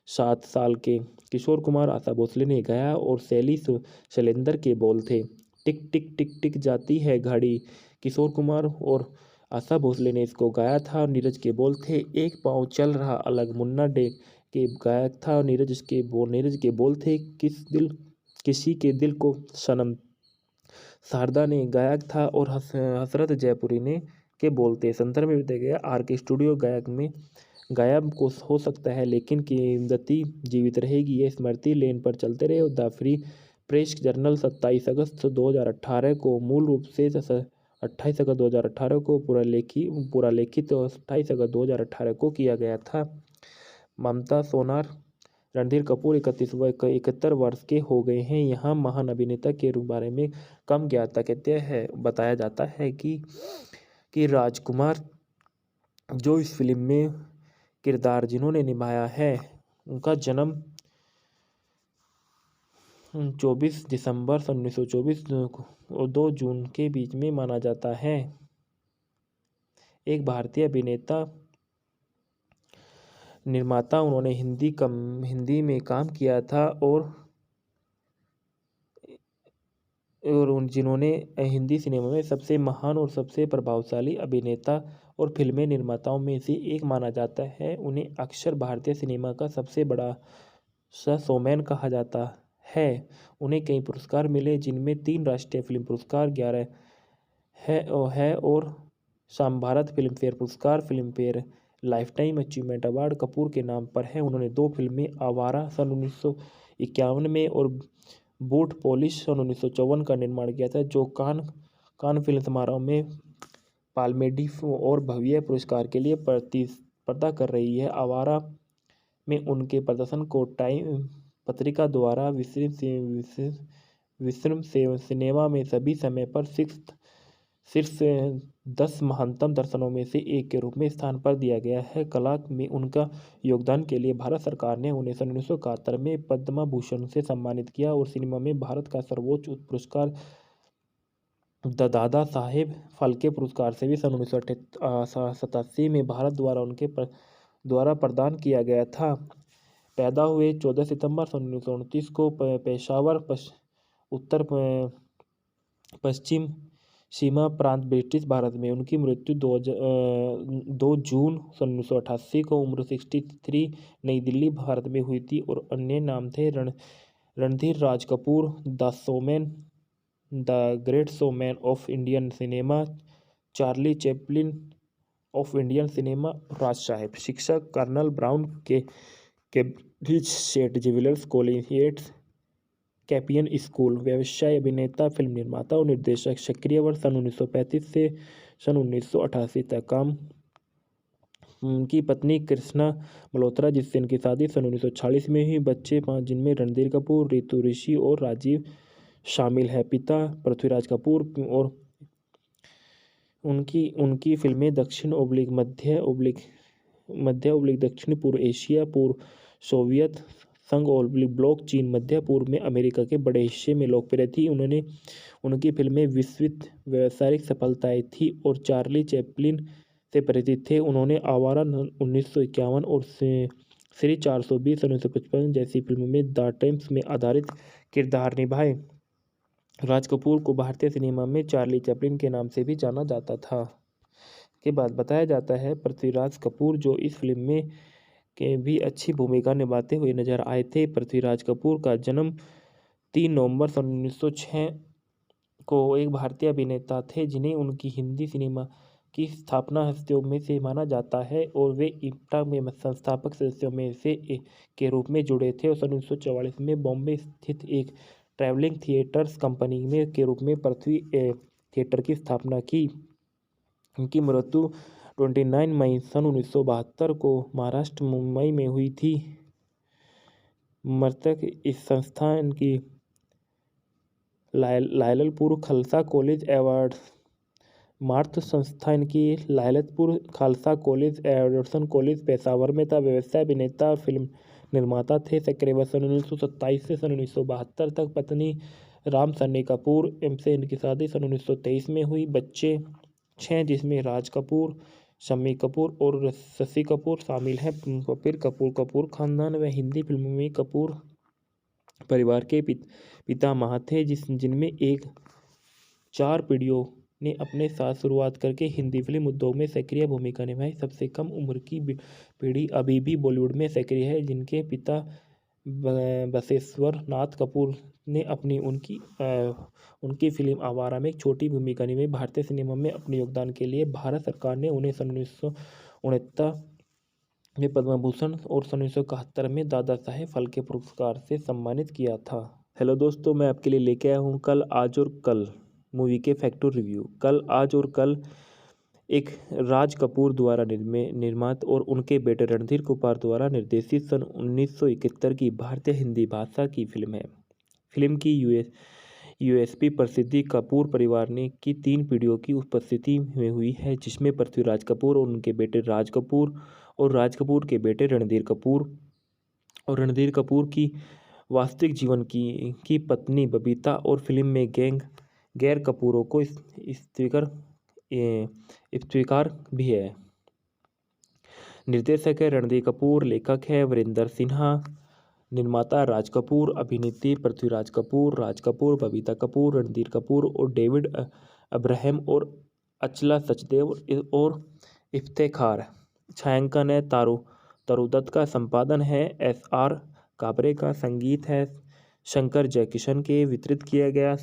7 साल के किशोर कुमार आशा भोसले ने गाया और शैली शैलेंद्र के बोल थे। टिक टिक टिक टिक जाती है घड़ी किशोर कुमार और आशा भोसले ने इसको गाया था और नीरज के बोल थे एक पाँव चल रहा अलग मुन्ना डे के गायक था और नीरज के बोल थे किसी के दिल को सनम शारदा ने गायक था और हसरत जयपुरी ने के बोलते। संदर्भ में बताया गया आर के स्टूडियो गायब को हो सकता है लेकिन किंवदंती जीवित रहेगी। ये स्मृति लेन पर चलते रहे। द फ्री प्रेस जर्नल 27 अगस्त 2018 को मूल रूप से 28 अगस्त 2018 को पूरा लेखित और 28 अगस्त 2018 को किया गया था। ममता सोनार रणधीर कपूर 71 वर्ष के हो गए हैं। यहाँ महान अभिनेता के बारे में कम ज्ञात कहते हैं। बताया जाता है कि राजकुमार जो इस फिल्म में किरदार जिन्होंने निभाया है उनका जन्म 24 दिसंबर 1924 और 2 जून के बीच में माना जाता है। एक भारतीय अभिनेता निर्माता उन्होंने हिंदी में काम किया था और जिन्होंने हिंदी सिनेमा में सबसे महान और सबसे प्रभावशाली अभिनेता और फिल्में निर्माताओं में से एक माना जाता है। उन्हें अक्सर भारतीय सिनेमा का सबसे बड़ा शोमैन कहा जाता है। उन्हें कई पुरस्कार मिले जिनमें 3 राष्ट्रीय फिल्म पुरस्कार 11 है और भारत फिल्म फेयर पुरस्कार film fair lifetime achievement award Kapoor के नाम पर है। उन्होंने 2 फिल्में आवारा सन 1951 में और बूट पॉलिश सन 1954 का निर्माण किया था जो कान फिल्म समारोह में पाल्मेडी और भव्य पुरस्कार के लिए प्रतिस्पर्धा कर रही है। आवारा में उनके प्रदर्शन को टाइम पत्रिका द्वारा विश्व सिनेमा में सभी समय पर शीर्ष 10 महानतम दर्शनों में से एक के रूप में स्थान पर दिया गया है। कला में उनका योगदान के लिए भारत सरकार ने उन्हें सन 1971 में पद्म भूषण से सम्मानित किया और सिनेमा में भारत का सर्वोच्च पुरस्कार दादा साहेब फाल्के पुरस्कार से भी सन 1987 में भारत द्वारा उनके द्वारा प्रदान किया गया था। पैदा हुए 14 सितंबर 1929 को पेशावर उत्तर पश्चिम सीमा प्रांत ब्रिटिश भारत में। उनकी मृत्यु 2 जून 1988 को उम्र 63 नई दिल्ली भारत में हुई थी। और अन्य नाम थे Randhir Raj Kapoor, the showman, the great showman of Indian cinema, Charlie Chaplin of Indian cinema, Raj Sahab. शिक्षक कर्नल ब्राउन के कैम्ब्रिज सेंट जेवियर्स कॉलेज, येट्स कैपियन स्कूल। व्यवसाय अभिनेता, फिल्म निर्माता और निर्देशक। सक्रिय वर्ष सन 1935 से सन 1988 तक। काम, उनकी पत्नी कृष्णा मल्होत्रा, जिससे इनकी शादी सन 1946 में हुई। बच्चे 5, जिनमें रणधीर कपूर, रितु ऋषि और राजीव शामिल है। पिता पृथ्वीराज कपूर और उनकी फिल्में दक्षिण ओब्लिक मध्य ओब्लिक दक्षिण पूर्व एशिया, पूर्व सोवियत संघ ओब्लिक ब्लॉक, चीन, मध्य पूर्व में अमेरिका के बड़े हिस्से में लोकप्रिय थी। उनकी फिल्में विस्तृत व्यावसायिक सफलताएं थी और चार्ली चैपलिन से परिचित थे। उन्होंने आवारा 1951 और श्री 420 1955 जैसी फिल्मों में द टाइम्स में आधारित किरदार निभाए। राज कपूर को भारतीय सिनेमा में चार्ली चैपलिन के नाम से भी जाना जाता था। के बाद बताया जाता है पृथ्वीराज कपूर, जो इस फिल्म में के भी अच्छी भूमिका निभाते हुए नजर आए थे। पृथ्वीराज कपूर का जन्म 3 नवंबर सन 1906 को एक भारतीय अभिनेता थे, जिन्हें उनकी हिंदी सिनेमा की स्थापना हस्तियों में से माना जाता है और वे इप्टा में संस्थापक सदस्यों में से के रूप में जुड़े थे। और सन 1944 में बॉम्बे स्थित एक ट्रैवलिंग थिएटर्स कंपनी में के रूप में पृथ्वी थिएटर की स्थापना की। उनकी मृत्यु 29 मई सन 1972 को महाराष्ट्र मुंबई में हुई थी। मृतक इस संस्थान की Lyallpur Khalsa college awards math संस्थान की Lyallpur Khalsa college Anderson college Peshawar में था। व्यवसाय अभिनेता और फिल्म निर्माता थे। सक्रिय वर्ष सन 1927 से सन 1972 तक। पत्नी राम सन्नी कपूर से इनकी शादी सन 1923 में हुई। बच्चे 6, जिसमें राज कपूर, शम्मी कपूर और शशि कपूर शामिल हैं। फिर कपूर खानदान व हिंदी फिल्मों में कपूर परिवार के पितामह थे, जिनमें एक 4 पीढ़ियों ने अपने साथ शुरुआत करके हिंदी फिल्म उद्योग में सक्रिय भूमिका निभाई। सबसे कम उम्र की पीढ़ी अभी भी बॉलीवुड में सक्रिय है, जिनके पिता बसेश्वर नाथ कपूर ने उनकी फिल्म आवारा में एक छोटी भूमिका निभाई। भारतीय सिनेमा में अपने योगदान के लिए भारत सरकार ने उन्हें सन 1969 में पद्म भूषण और सन 1971 में दादा साहेब फाल्के पुरस्कार से सम्मानित किया था। हेलो दोस्तों, मैं आपके लिए लेके आया हूँ कल, आज और कल मूवी के फैक्टर रिव्यू। कल, आज और कल एक राज कपूर द्वारा निर्मित और उनके बेटे रणधीर कपूर द्वारा निर्देशित सन 1971 की भारतीय हिंदी भाषा की फिल्म है। फिल्म की यूएसपी प्रसिद्धि कपूर परिवार ने की 3 पीढ़ियों की उपस्थिति में हुई है, जिसमें पृथ्वीराज कपूर और उनके बेटे राज कपूर और राज कपूर के बेटे रणधीर कपूर और रणधीर कपूर की वास्तविक जीवन की पत्नी बबीता और फिल्म में गैर कपूरों को स्वीकार भी है। निर्देशक है रणधीर कपूर, लेखक है वीरेंद्र सिन्हा, निर्माता राज कपूर, अभिनेत्री पृथ्वीराज कपूर, राज कपूर, बबीता कपूर, रणधीर कपूर और डेविड अब्राहम और अचला सचदेव और इफ्तेखार। छायांकन है तारुदत्त का, संपादन है SR काबरे का, संगीत है शंकर जयकिशन के, वितरित किया गया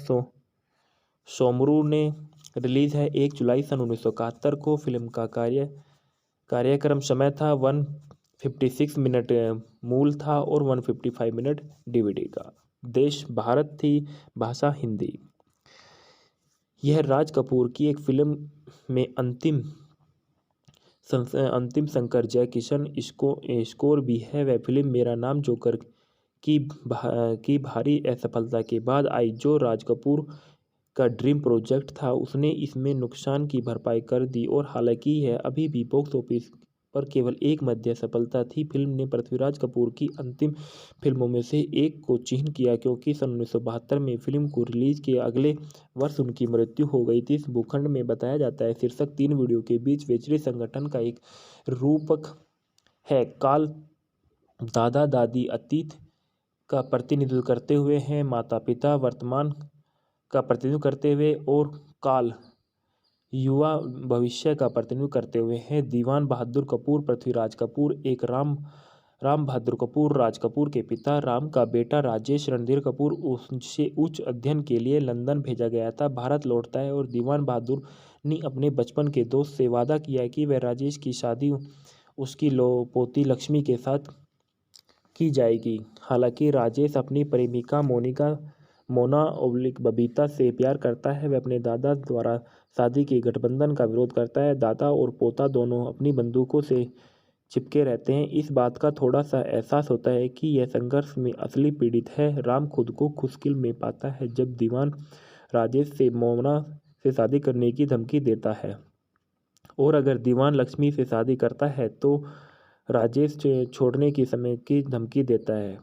सोमरू ने। रिलीज है 1 जुलाई सन 1971 को। फिल्म का कार्यक्रम समय था 156 मिनट मूल था और 155 मिनट DVD का। देश भारत थी, भाषा हिंदी। यह राज कपूर की एक फिल्म में अंतिम शंकर जयकिशन स्कोर भी है। वह फिल्म मेरा नाम जोकर की भारी असफलता के बाद आई। जो राज कपूर का ड्रीम प्रोजेक्ट था, उसने इसमें नुकसान की भरपाई कर दी और हालांकि यह अभी भी बॉक्स ऑफिस पर केवल एक मध्य सफलता थी। फिल्म ने पृथ्वीराज कपूर की अंतिम फिल्मों में से एक को चिह्न किया, क्योंकि सन 1972 में फिल्म को रिलीज के अगले वर्ष उनकी मृत्यु हो गई थी। इस भूखंड में बताया जाता है शीर्षक 3 वीडियो के बीच वैचारिक संगठन का एक रूपक है। काल दादा दादी अतीत का प्रतिनिधित्व करते हुए हैं, माता पिता वर्तमान का प्रतिनिधित्व करते हुए और काल युवा भविष्य का प्रतिनिधित्व करते हुए हैं। दीवान बहादुर कपूर पृथ्वीराज कपूर एक राम बहादुर कपूर राज कपूर के पिता। राम का बेटा राजेश रणधीर कपूर उसे उच्च अध्ययन के लिए लंदन भेजा गया था। भारत लौटता है और दीवान बहादुर ने अपने बचपन के दोस्त से वादा किया कि वह राजेश की शादी उसकी पोती लक्ष्मी के साथ की जाएगी। हालांकि राजेश अपनी प्रेमिका मोना ओब्लिक बबीता से प्यार करता है। वह अपने दादा द्वारा शादी के गठबंधन का विरोध करता है। दादा और पोता दोनों अपनी बंदूकों से चिपके रहते हैं। इस बात का थोड़ा सा एहसास होता है कि यह संघर्ष में असली पीड़ित है। राम खुद को खुशकिल में पाता है जब दीवान राजेश से मोना से शादी करने की धमकी देता है, और अगर दीवान लक्ष्मी से शादी करता है तो राजेश छोड़ने की समय की धमकी देता है।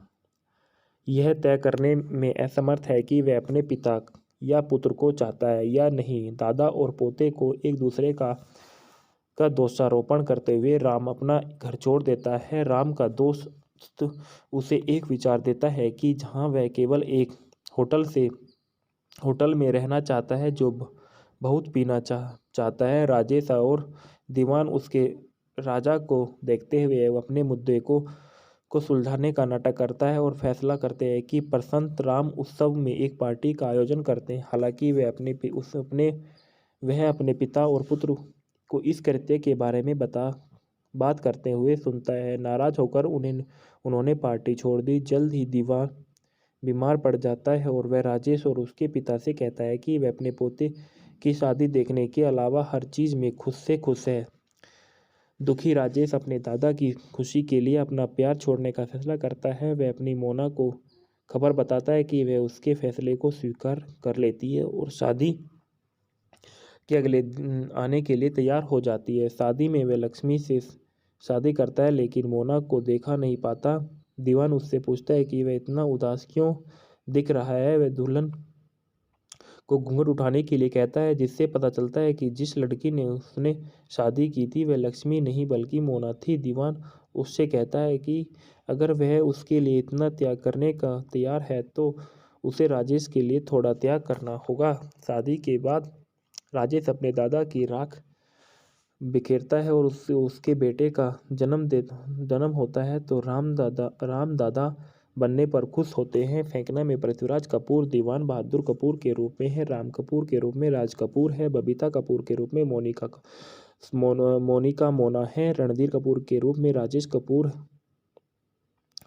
यह तय करने में असमर्थ है कि वह अपने पिता या पुत्र को चाहता है या नहीं। दादा और पोते को एक दूसरे का दोषारोपण करते हुए राम अपना घर छोड़ देता है। राम का दोस्त उसे एक विचार देता है कि जहां वह केवल एक होटल में रहना चाहता है जो बहुत पीना चाहता है। राजेश और दीवान उसके राजा को देखते हुए अपने मुद्दे को सुलझाने का नाटक करता है और फैसला करते हैं कि प्रशांत राम उत्सव में एक पार्टी का आयोजन करते हैं। हालांकि वह अपने पिता और पुत्र को इस कृत्य के बारे में बात करते हुए सुनता है। नाराज होकर उन्होंने पार्टी छोड़ दी। जल्द ही दीवान बीमार पड़ जाता है और वह राजेश और उसके पिता से कहता है कि वह अपने पोते की शादी देखने के अलावा हर चीज़ में खुश है। दुखी राजेश अपने दादा की खुशी के लिए अपना प्यार छोड़ने का फैसला करता है। वह अपनी मोना को खबर बताता है कि वह उसके फैसले को स्वीकार कर लेती है और शादी के अगले दिन आने के लिए तैयार हो जाती है। शादी में वह लक्ष्मी से शादी करता है लेकिन मोना को देखा नहीं पाता। दीवान उससे पूछता है कि वह इतना उदास क्यों दिख रहा है। वह दुल्हन को घूंघट उठाने के लिए कहता है, जिससे पता चलता है कि जिस लड़की ने उसने शादी की थी वह लक्ष्मी नहीं बल्कि मोना थी। दीवान उससे कहता है कि अगर वह उसके लिए इतना त्याग करने का तैयार है तो उसे राजेश के लिए थोड़ा त्याग करना होगा। शादी के बाद राजेश अपने दादा की राख बिखेरता है और उससे उसके बेटे का जन्म होता है तो राम दादा बनने पर खुश होते हैं। फेंकना में पृथ्वीराज कपूर दीवान बहादुर कपूर के रूप में है, राम कपूर के रूप में राज कपूर है, बबीता कपूर के रूप में मोनिका मोना है, रणधीर कपूर के रूप में राजेश कपूर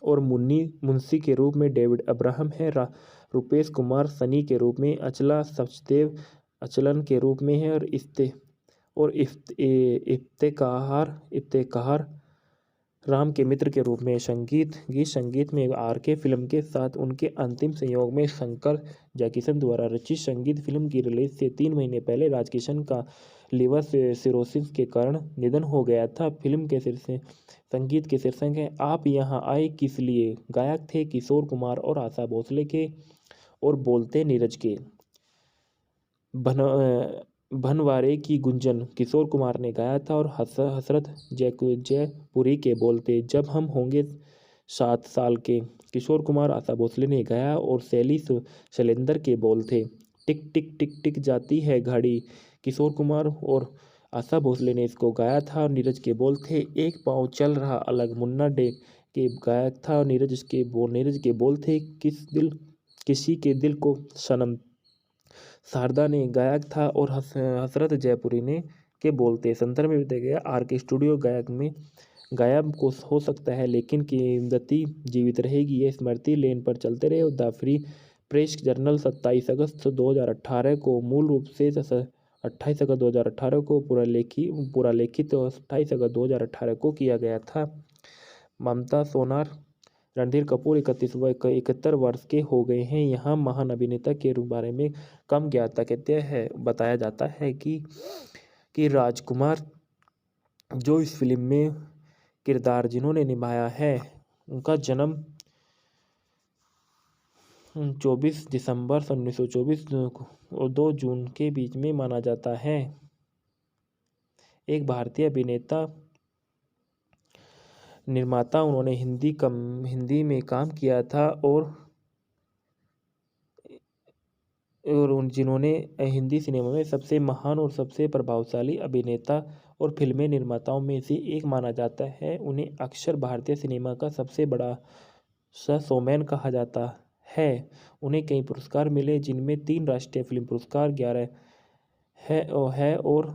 और मुंशी के रूप में डेविड अब्राहम है, रुपेश कुमार सनी के रूप में अचला सचदेव अचलन के रूप में है, और इफ्तेखार राम के मित्र के रूप में। संगीत में आर.के. फिल्म के साथ उनके अंतिम संयोग में शंकर जयकिशन द्वारा रचित संगीत। फिल्म की रिलीज से 3 महीने पहले राजकिशन का लिवर सिरोसिस के कारण निधन हो गया था। फिल्म के संगीत के शीर्षक हैं आप यहाँ आए किस लिए। गायक थे किशोर कुमार और आशा भोसले के और बोल थे नीरज के। भनवारे की गुंजन किशोर कुमार ने गाया था और हसरत जयपुरी के बोल थे जब हम होंगे 7 साल के। किशोर कुमार आशा भोसले ने गाया और शैली शैलेंद्र के बोल थे। टिक टिक टिक टिक जाती है घड़ी किशोर कुमार और आशा भोसले ने इसको गाया था और नीरज के बोल थे एक पाँव चल रहा अलग मुन्ना डे के गायक था और नीरज के बोल थे किसी के दिल को सनम शारदा ने गायक था और हसरत जयपुरी ने के बोलते। संदर्भ में बताया गया आर.के. स्टूडियो गायब को हो सकता है लेकिन किंवदंती जीवित रहेगी। यह स्मृति लेन पर चलते रहे। द फ्री प्रेस जर्नल 27 अगस्त 2018 को मूल रूप से 28 अगस्त 2018 को पूरा लेखित 28 अगस्त 2018 को किया गया था। ममता सोनार रणधीर कपूर 71 वर्ष के हो गए हैं। यहाँ महान अभिनेता के बारे में कम ज्ञात है। बताया जाता है कि राजकुमार जो इस फिल्म में किरदार जिन्होंने निभाया है उनका जन्म 24 दिसंबर 1924 और 2 जून के बीच में माना जाता है। एक भारतीय अभिनेता निर्माता उन्होंने हिंदी में काम किया था और और जिन्होंने हिंदी सिनेमा में सबसे महान और सबसे प्रभावशाली अभिनेता और फिल्में निर्माताओं में से एक माना जाता है। उन्हें अक्सर भारतीय सिनेमा का सबसे बड़ा शोमैन कहा जाता है। उन्हें कई पुरस्कार मिले, जिनमें 3 राष्ट्रीय फिल्म पुरस्कार, 11 है और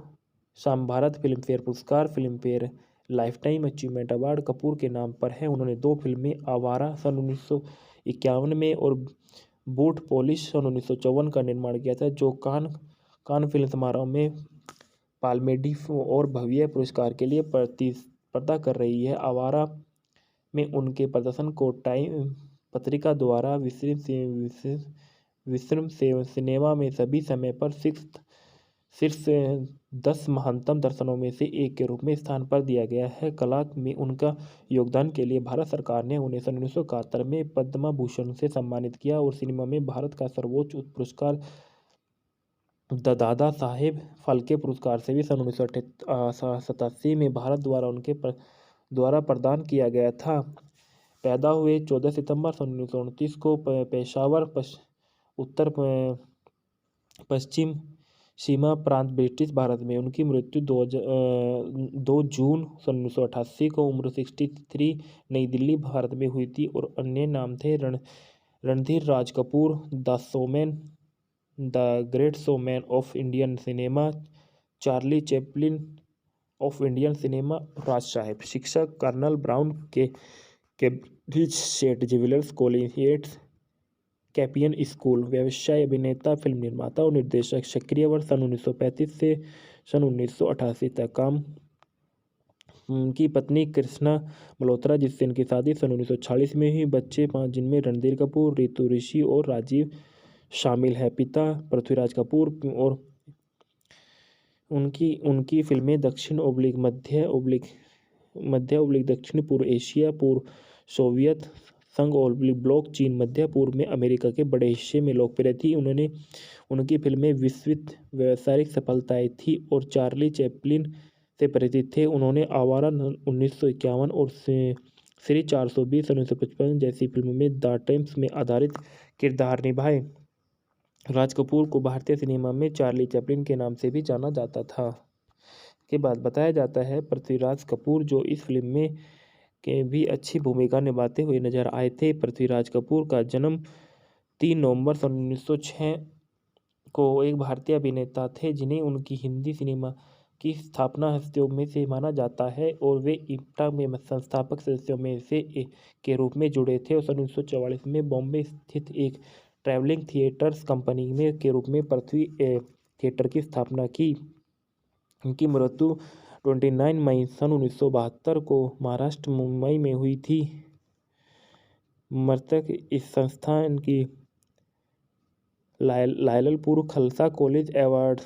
भारत फिल्म फेयर पुरस्कार, film fair lifetime achievement award Kapoor के नाम पर है। उन्होंने 2 फिल्में, आवारा सन 1951 में और बूट पॉलिश सन 1954 का निर्माण किया था, जो कान फिल्म समारोह में पाल्मेडी और भव्य पुरस्कार के लिए प्रतिस्पर्धा कर रही है। आवारा में उनके प्रदर्शन को टाइम पत्रिका द्वारा विश्व सिनेमा में सभी समय पर शीर्ष 10 महानतम दर्शनों में से एक के रूप में स्थान पर दिया गया है। कला में उनका योगदान के लिए भारत सरकार ने उन्हें सन 1971 में पद्म भूषण से सम्मानित किया और सिनेमा में भारत का सर्वोच्च पुरस्कार दादा साहेब फाल्के पुरस्कार से भी सन 1987 में भारत द्वारा उनके द्वारा प्रदान किया गया था। पैदा हुए 14 सितंबर सन 1929 को पेशावर उत्तर पश्चिम सीमा प्रांत ब्रिटिश भारत में। उनकी मृत्यु 2 जून सन 1988 को उम्र 63 नई दिल्ली भारत में हुई थी। और अन्य नाम थे Randhir Raj Kapoor, the showman, the great showman of Indian cinema, Charlie Chaplin of Indian cinema, Raj Sahab. शिक्षक कर्नल ब्राउन के कैम्ब्रिज सेंट जेवियर्स कॉलेज, येट्स कैपियन स्कूल। व्यवसाय अभिनेता, फिल्म निर्माता और निर्देशक। सक्रिय वर्ष सन 1935 से सन 1988 तक। काम की पत्नी कृष्णा मल्होत्रा, जिससे इनकी शादी सन 1946 में हुई। बच्चे 5, जिनमें रणधीर कपूर, रितु ऋषि और राजीव शामिल है। पिता पृथ्वीराज कपूर और उनकी फिल्में दक्षिण मध्य दक्षिण पूर्व एशिया, पूर्व सोवियत संघ ब्लॉक, चीन, मध्य पूर्व में अमेरिका के बड़े हिस्से में लोकप्रिय थी। उनकी फिल्में विस्तृत व्यावसायिक सफलताएं थी और चार्ली चैपलिन से परिचित थे। उन्होंने आवारा 1951 और श्री 420 1955 जैसी फिल्मों में द टाइम्स में आधारित किरदार निभाए। राज कपूर को भारतीय सिनेमा में चार्ली चैपलिन के नाम से भी जाना जाता था। के बाद बताया जाता है पृथ्वीराज कपूर, जो इस फिल्म में के भी अच्छी भूमिका निभाते हुए नजर आए थे। पृथ्वीराज कपूर का जन्म 3 नवंबर सन 1906 को एक भारतीय अभिनेता थे, जिन्हें उनकी हिंदी सिनेमा की स्थापना हस्तियों में से माना जाता है और वे इप्टा में संस्थापक सदस्यों में से एक के रूप में जुड़े थे और सन 1944 में बॉम्बे स्थित एक ट्रैवलिंग थिएटर्स कंपनी में के रूप में पृथ्वी थिएटर की स्थापना की। उनकी मृत्यु 29 मई सन 1972 को महाराष्ट्र मुंबई में हुई थी। मृतक इस संस्थान की Lyallpur Khalsa college award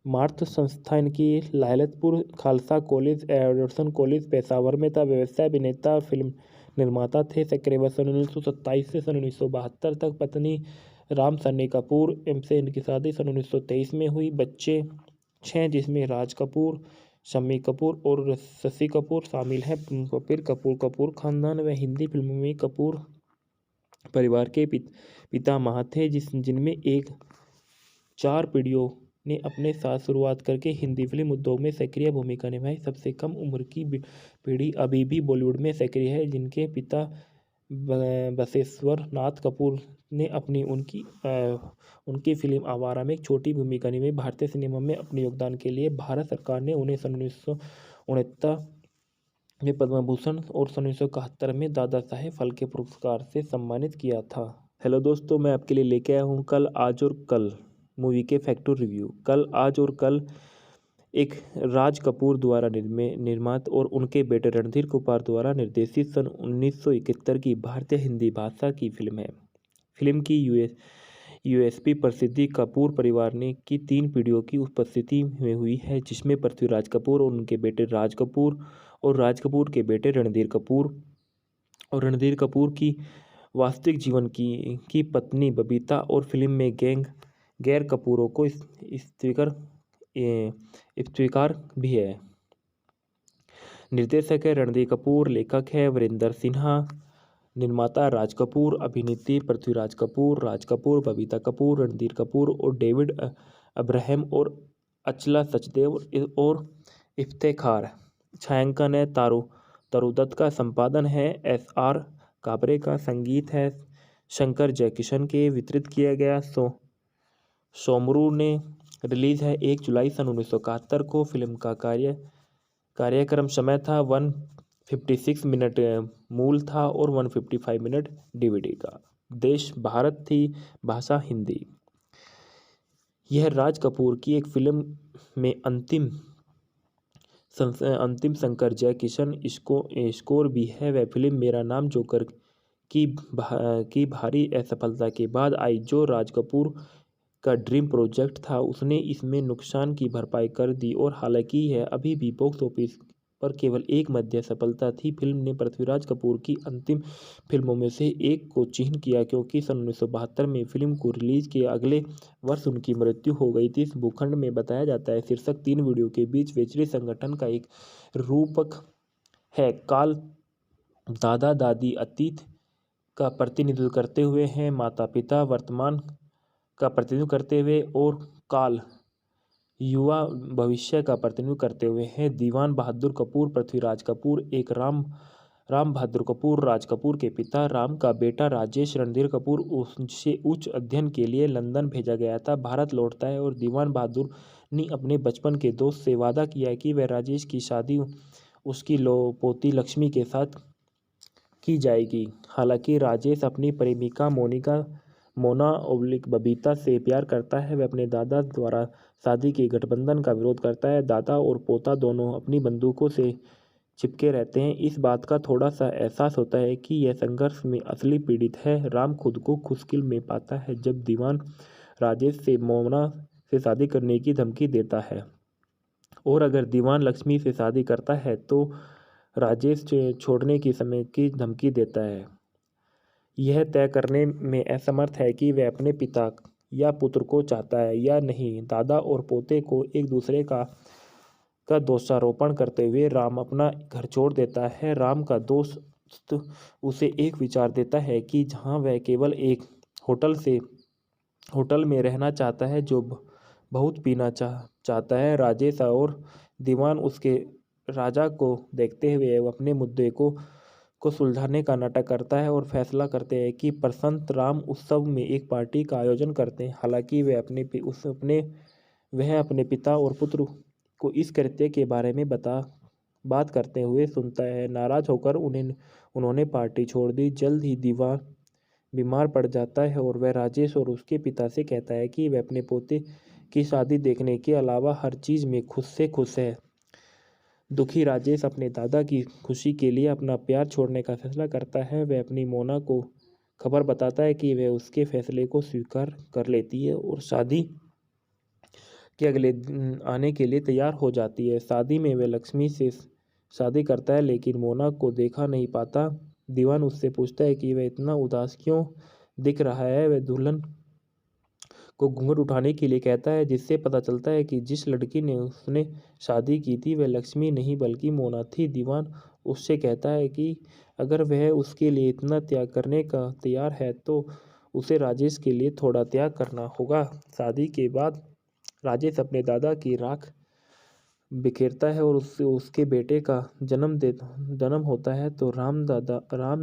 math संस्थान की लायलपुर खालसा कॉलेज एडवर्सन कॉलेज पेशावर में था। व्यवसाय अभिनेता और फिल्म निर्माता थे। सक्रिय वर्ष सन 1927 से सन 1972 तक। पत्नी राम सन्नी कपूर से इनकी शादी सन 1923 में हुई। बच्चे 6, जिसमें राज कपूर, शम्मी कपूर और शशि कपूर शामिल हैं। फिर कपूर खानदान व हिंदी फिल्मों में कपूर परिवार के पितामह थे, जिनमें एक 4 पीढ़ियों ने अपने साथ शुरुआत करके हिंदी फिल्म उद्योग में सक्रिय भूमिका निभाई। सबसे कम उम्र की पीढ़ी अभी भी बॉलीवुड में सक्रिय है, जिनके पिता बसेश्वर नाथ कपूर ने उनकी फिल्म आवारा में एक छोटी भूमिका निभाई। भारतीय सिनेमा में अपने योगदान के लिए भारत सरकार ने उन्हें सन 1969 में पद्म भूषण और सन 1971 में दादा साहेब फाल्के पुरस्कार से सम्मानित किया था। हेलो दोस्तों, मैं आपके लिए लेके आया हूँ कल, आज और कल मूवी के फैक्ट और रिव्यू। कल, आज और कल एक राज कपूर द्वारा निर्मित और उनके बेटे रणधीर कपूर द्वारा निर्देशित सन 1971 की भारतीय हिंदी भाषा की फिल्म है। फिल्म की यूएसपी प्रसिद्धि कपूर परिवार ने की 3 पीढ़ियों की उपस्थिति में हुई है, जिसमें पृथ्वीराज कपूर और उनके बेटे राज कपूर और राज कपूर के बेटे रणधीर कपूर और रणधीर कपूर की वास्तविक जीवन की पत्नी बबीता और फिल्म में गैर कपूरों को स्वीकार भी है। निर्देशक है रणधीर कपूर, लेखक है वरिंदर सिन्हा, निर्माता राज कपूर, अभिनेत्री पृथ्वीराज कपूर, राज कपूर, बबीता कपूर, रणधीर कपूर और डेविड अब्राहम और अचला सचदेव और इफ्तेखार। छायांकन है तारू दत्त का, संपादन है SR काबरे का, संगीत है शंकर जयकिशन के, वितरित किया गया सोमरू ने। रिलीज है 1 जुलाई सन 1971 को। फिल्म का कार्यक्रम समय था 156 मिनट मूल था और 155 मिनट DVD का। देश भारत थी, भाषा हिंदी। यह राज कपूर की एक फिल्म में अंतिम शंकर जयकिशन स्कोर भी है। वह फिल्म मेरा नाम जोकर की भारी असफलता के बाद आई, जो राज कपूर का ड्रीम प्रोजेक्ट था। उसने इसमें नुकसान की भरपाई कर दी और हालांकि यह अभी भी बॉक्स ऑफिस पर केवल एक मध्य सफलता थी, फिल्म ने पृथ्वीराज कपूर की अंतिम फिल्मों में से एक को चिह्न किया, क्योंकि सन 1972 में फिल्म को रिलीज के अगले वर्ष उनकी मृत्यु हो गई थी। इस भूखंड में बताया जाता है शीर्षक 3 वीडियो के बीच वैचारिक संगठन का एक रूपक है। काल दादा दादी अतीत का प्रतिनिधित्व करते हुए हैं, माता पिता वर्तमान का प्रतिनिधित्व करते हुए और काल युवा भविष्य का प्रतिनिधित्व करते हुए हैं। दीवान बहादुर कपूर पृथ्वीराज कपूर एक राम बहादुर कपूर, राज कपूर के पिता। राम का बेटा राजेश रणधीर कपूर उसे उच्च अध्ययन के लिए लंदन भेजा गया था, भारत लौटता है और दीवान बहादुर ने अपने बचपन के दोस्त से वादा किया कि वह राजेश की शादी उसकी पोती लक्ष्मी के साथ की जाएगी। हालांकि राजेश अपनी प्रेमिका मोना बबीता से प्यार करता है। वह अपने दादा द्वारा शादी के गठबंधन का विरोध करता है। दादा और पोता दोनों अपनी बंदूकों से चिपके रहते हैं। इस बात का थोड़ा सा एहसास होता है कि यह संघर्ष में असली पीड़ित है। राम खुद को खुशकिल में पाता है जब दीवान राजेश से मोना से शादी करने की धमकी देता है, और अगर दीवान लक्ष्मी से शादी करता है तो राजेश छोड़ने की समय की धमकी देता है। यह तय करने में असमर्थ है कि वह अपने पिता या पुत्र को चाहता है या नहीं। दादा और पोते को एक दूसरे का दोषारोपण करते हुए राम अपना घर छोड़ देता है। राम का दोस्त उसे एक विचार देता है कि जहां वह केवल एक होटल में रहना चाहता है जो बहुत पीना चाहता है। राजेश और दीवान उसके राजा को देखते हुए अपने मुद्दे को सुलझाने का नाटक करता है और फैसला करते हैं कि प्रशांत राम उत्सव में एक पार्टी का आयोजन करते हैं। हालांकि वह अपने पिता और पुत्र को इस कृत्य के बारे में बात करते हुए सुनता है। नाराज होकर उन्होंने पार्टी छोड़ दी। जल्द ही दीवान बीमार पड़ जाता है और वह राजेश और उसके पिता से कहता है कि वह अपने पोते की शादी देखने के अलावा हर चीज़ में खुश है। दुखी राजेश अपने दादा की खुशी के लिए अपना प्यार छोड़ने का फैसला करता है। वह अपनी मोना को खबर बताता है कि वह उसके फैसले को स्वीकार कर लेती है और शादी के अगले दिन आने के लिए तैयार हो जाती है। शादी में वह लक्ष्मी से शादी करता है लेकिन मोना को देखा नहीं पाता। दीवान उससे पूछता है कि वह इतना उदास क्यों दिख रहा है। वह दुल्हन को घूंघट उठाने के लिए कहता है, जिससे पता चलता है कि जिस लड़की ने उसने शादी की थी वह लक्ष्मी नहीं बल्कि मोना थी। दीवान उससे कहता है कि अगर वह उसके लिए इतना त्याग करने का तैयार है तो उसे राजेश के लिए थोड़ा त्याग करना होगा। शादी के बाद राजेश अपने दादा की राख बिखेरता है और उसके बेटे का जन्म होता है तो राम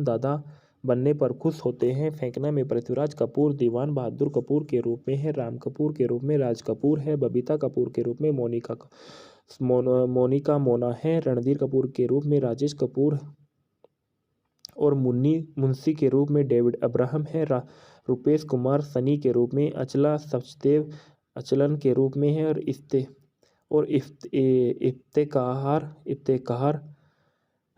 दादा बनने पर खुश होते हैं। फेंकना में पृथ्वीराज कपूर दीवान बहादुर कपूर के रूप में है, राम कपूर के रूप में राज कपूर है, बबीता कपूर के रूप में मोनिका मोना है, रणधीर कपूर के रूप में राजेश कपूर और मुंशी के रूप में डेविड अब्राहम है, रुपेश कुमार सनी के रूप में, अचला सचदेव अचलन के रूप में है और इफ्तेखार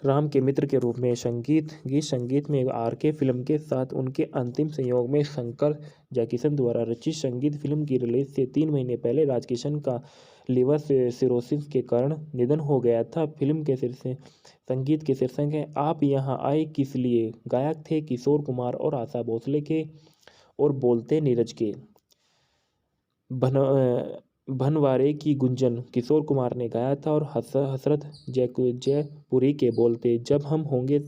राम के मित्र के रूप में। संगीत में RK फिल्म के साथ उनके अंतिम संयोग में शंकर जयकिशन द्वारा रचित संगीत। फिल्म की रिलीज से 3 महीने पहले राजकिशन का लिवर सिरोसिस के कारण निधन हो गया था। फिल्म के संगीत के शीर्षक हैं आप यहाँ आए किस लिए। गायक थे किशोर कुमार और आशा भोसले के और बोलते नीरज के। भनवारे की गुंजन किशोर कुमार ने गाया था और हसरत जयपुरी के बोलते जब हम होंगे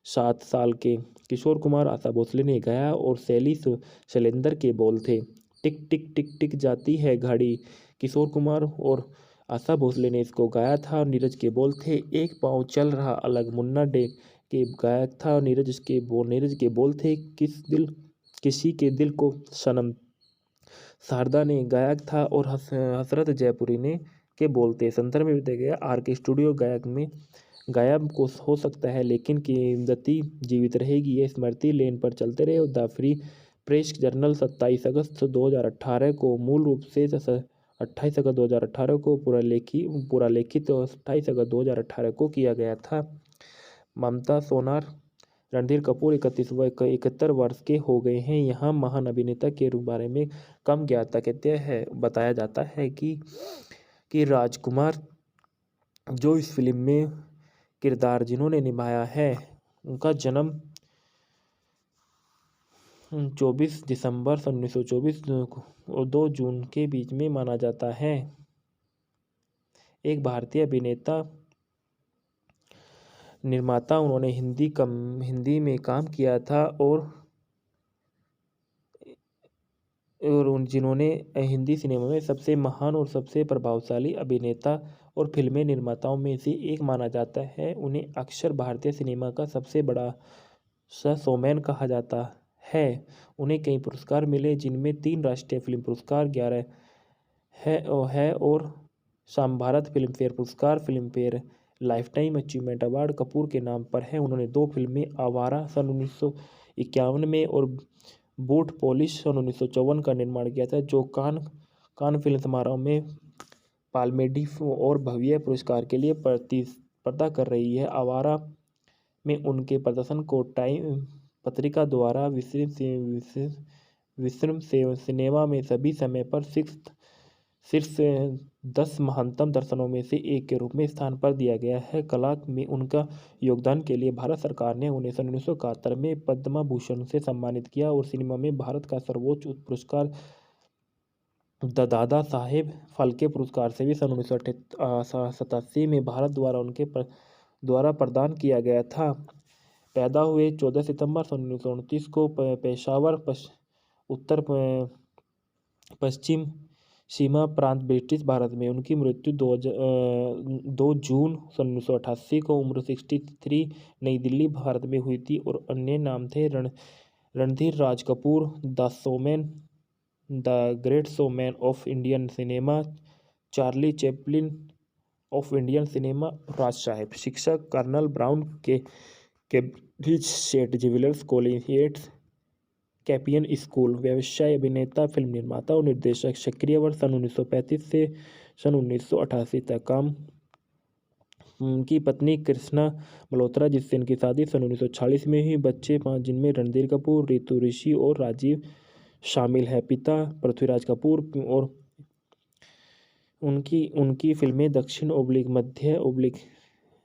7 साल के किशोर कुमार आशा भोसले ने गाया और शैली शैलेंद्र के बोल थे। टिक टिक टिक टिक जाती है घड़ी, किशोर कुमार और आशा भोसले ने इसको गाया था। नीरज के बोल थे, एक पाँव चल रहा अलग, मुन्ना डे के गायक था। नीरज के बोल थे, किसी के दिल को सनम, शारदा ने गायक था। और हसरत जयपुरी ने के बोलते। संदर्भ में दिया गया आर के स्टूडियो गायब को हो सकता है लेकिन कीमती जीवित रहेगी, ये स्मृति लेन पर चलते रहे। द फ्री प्रेस जर्नल 27 अगस्त 2018 को मूल रूप से 28 अगस्त 2018 को पूरा लेखित और 28 अगस्त 2018 को किया गया था। ममता सोनार, रणधीर कपूर 71 वर्ष के हो गए हैं। यहाँ महान अभिनेता के बारे में कम ज्ञाता कहते हैं। बताया जाता है कि राजकुमार जो इस फिल्म में किरदार जिन्होंने निभाया है उनका जन्म 24 दिसंबर 1924 और 2 जून के बीच में माना जाता है। एक भारतीय अभिनेता निर्माता, उन्होंने हिंदी में काम किया था और जिन्होंने हिंदी सिनेमा में सबसे महान और सबसे प्रभावशाली अभिनेता और फिल्में निर्माताओं में से एक माना जाता है। उन्हें अक्सर भारतीय सिनेमा का सबसे बड़ा शोमैन कहा जाता है। उन्हें कई पुरस्कार मिले जिनमें 3 राष्ट्रीय फिल्म पुरस्कार, 11 है और भारत फिल्म फेयर पुरस्कार, film fair lifetime achievement award Kapoor के नाम पर है। उन्होंने 2 फिल्में, आवारा सन 1951 में और बूट पॉलिश सन 1954 का निर्माण किया था, जो कान फिल्म समारोह में पाल्मेडी और भव्य पुरस्कार के लिए प्रतिस्पर्धा कर रही है। आवारा में उनके प्रदर्शन को टाइम पत्रिका द्वारा विश्व सिनेमा में सभी समय पर शीर्ष 10 महानतम दर्शनों में से एक के रूप में स्थान पर दिया गया है। कला में उनका योगदान के लिए भारत सरकार ने उन्हें सन 1971 में पद्म भूषण से सम्मानित किया और सिनेमा में भारत का सर्वोच्च पुरस्कार दादा साहेब फाल्के पुरस्कार से भी सन 1987 में भारत द्वारा उनके द्वारा प्रदान किया गया था। पैदा हुए 14 सितंबर सन 1929 को पेशावर उत्तर पश्चिम सीमा प्रांत ब्रिटिश भारत में। उनकी मृत्यु 2 जून सन 1988 को उम्र 63 नई दिल्ली भारत में हुई थी। और अन्य नाम थे Randhir Raj Kapoor, the showman, the great showman of Indian cinema, Charlie Chaplin of Indian cinema, Raj Sahab. शिक्षक कर्नल ब्राउन के कैम्ब्रिज सेंट जेवियर्स कॉलेज, येट्स कैपियन स्कूल। व्यवसाय अभिनेता, फिल्म निर्माता और निर्देशक। सक्रिय वर्ष सन 1935 से सन 1988 तक। काम उनकी पत्नी कृष्णा मल्होत्रा, जिससे इनकी शादी सन 1946 में हुई। बच्चे 5 जिनमें रणधीर कपूर, रितु ऋषि और राजीव शामिल है। पिता पृथ्वीराज कपूर और उनकी फिल्में दक्षिण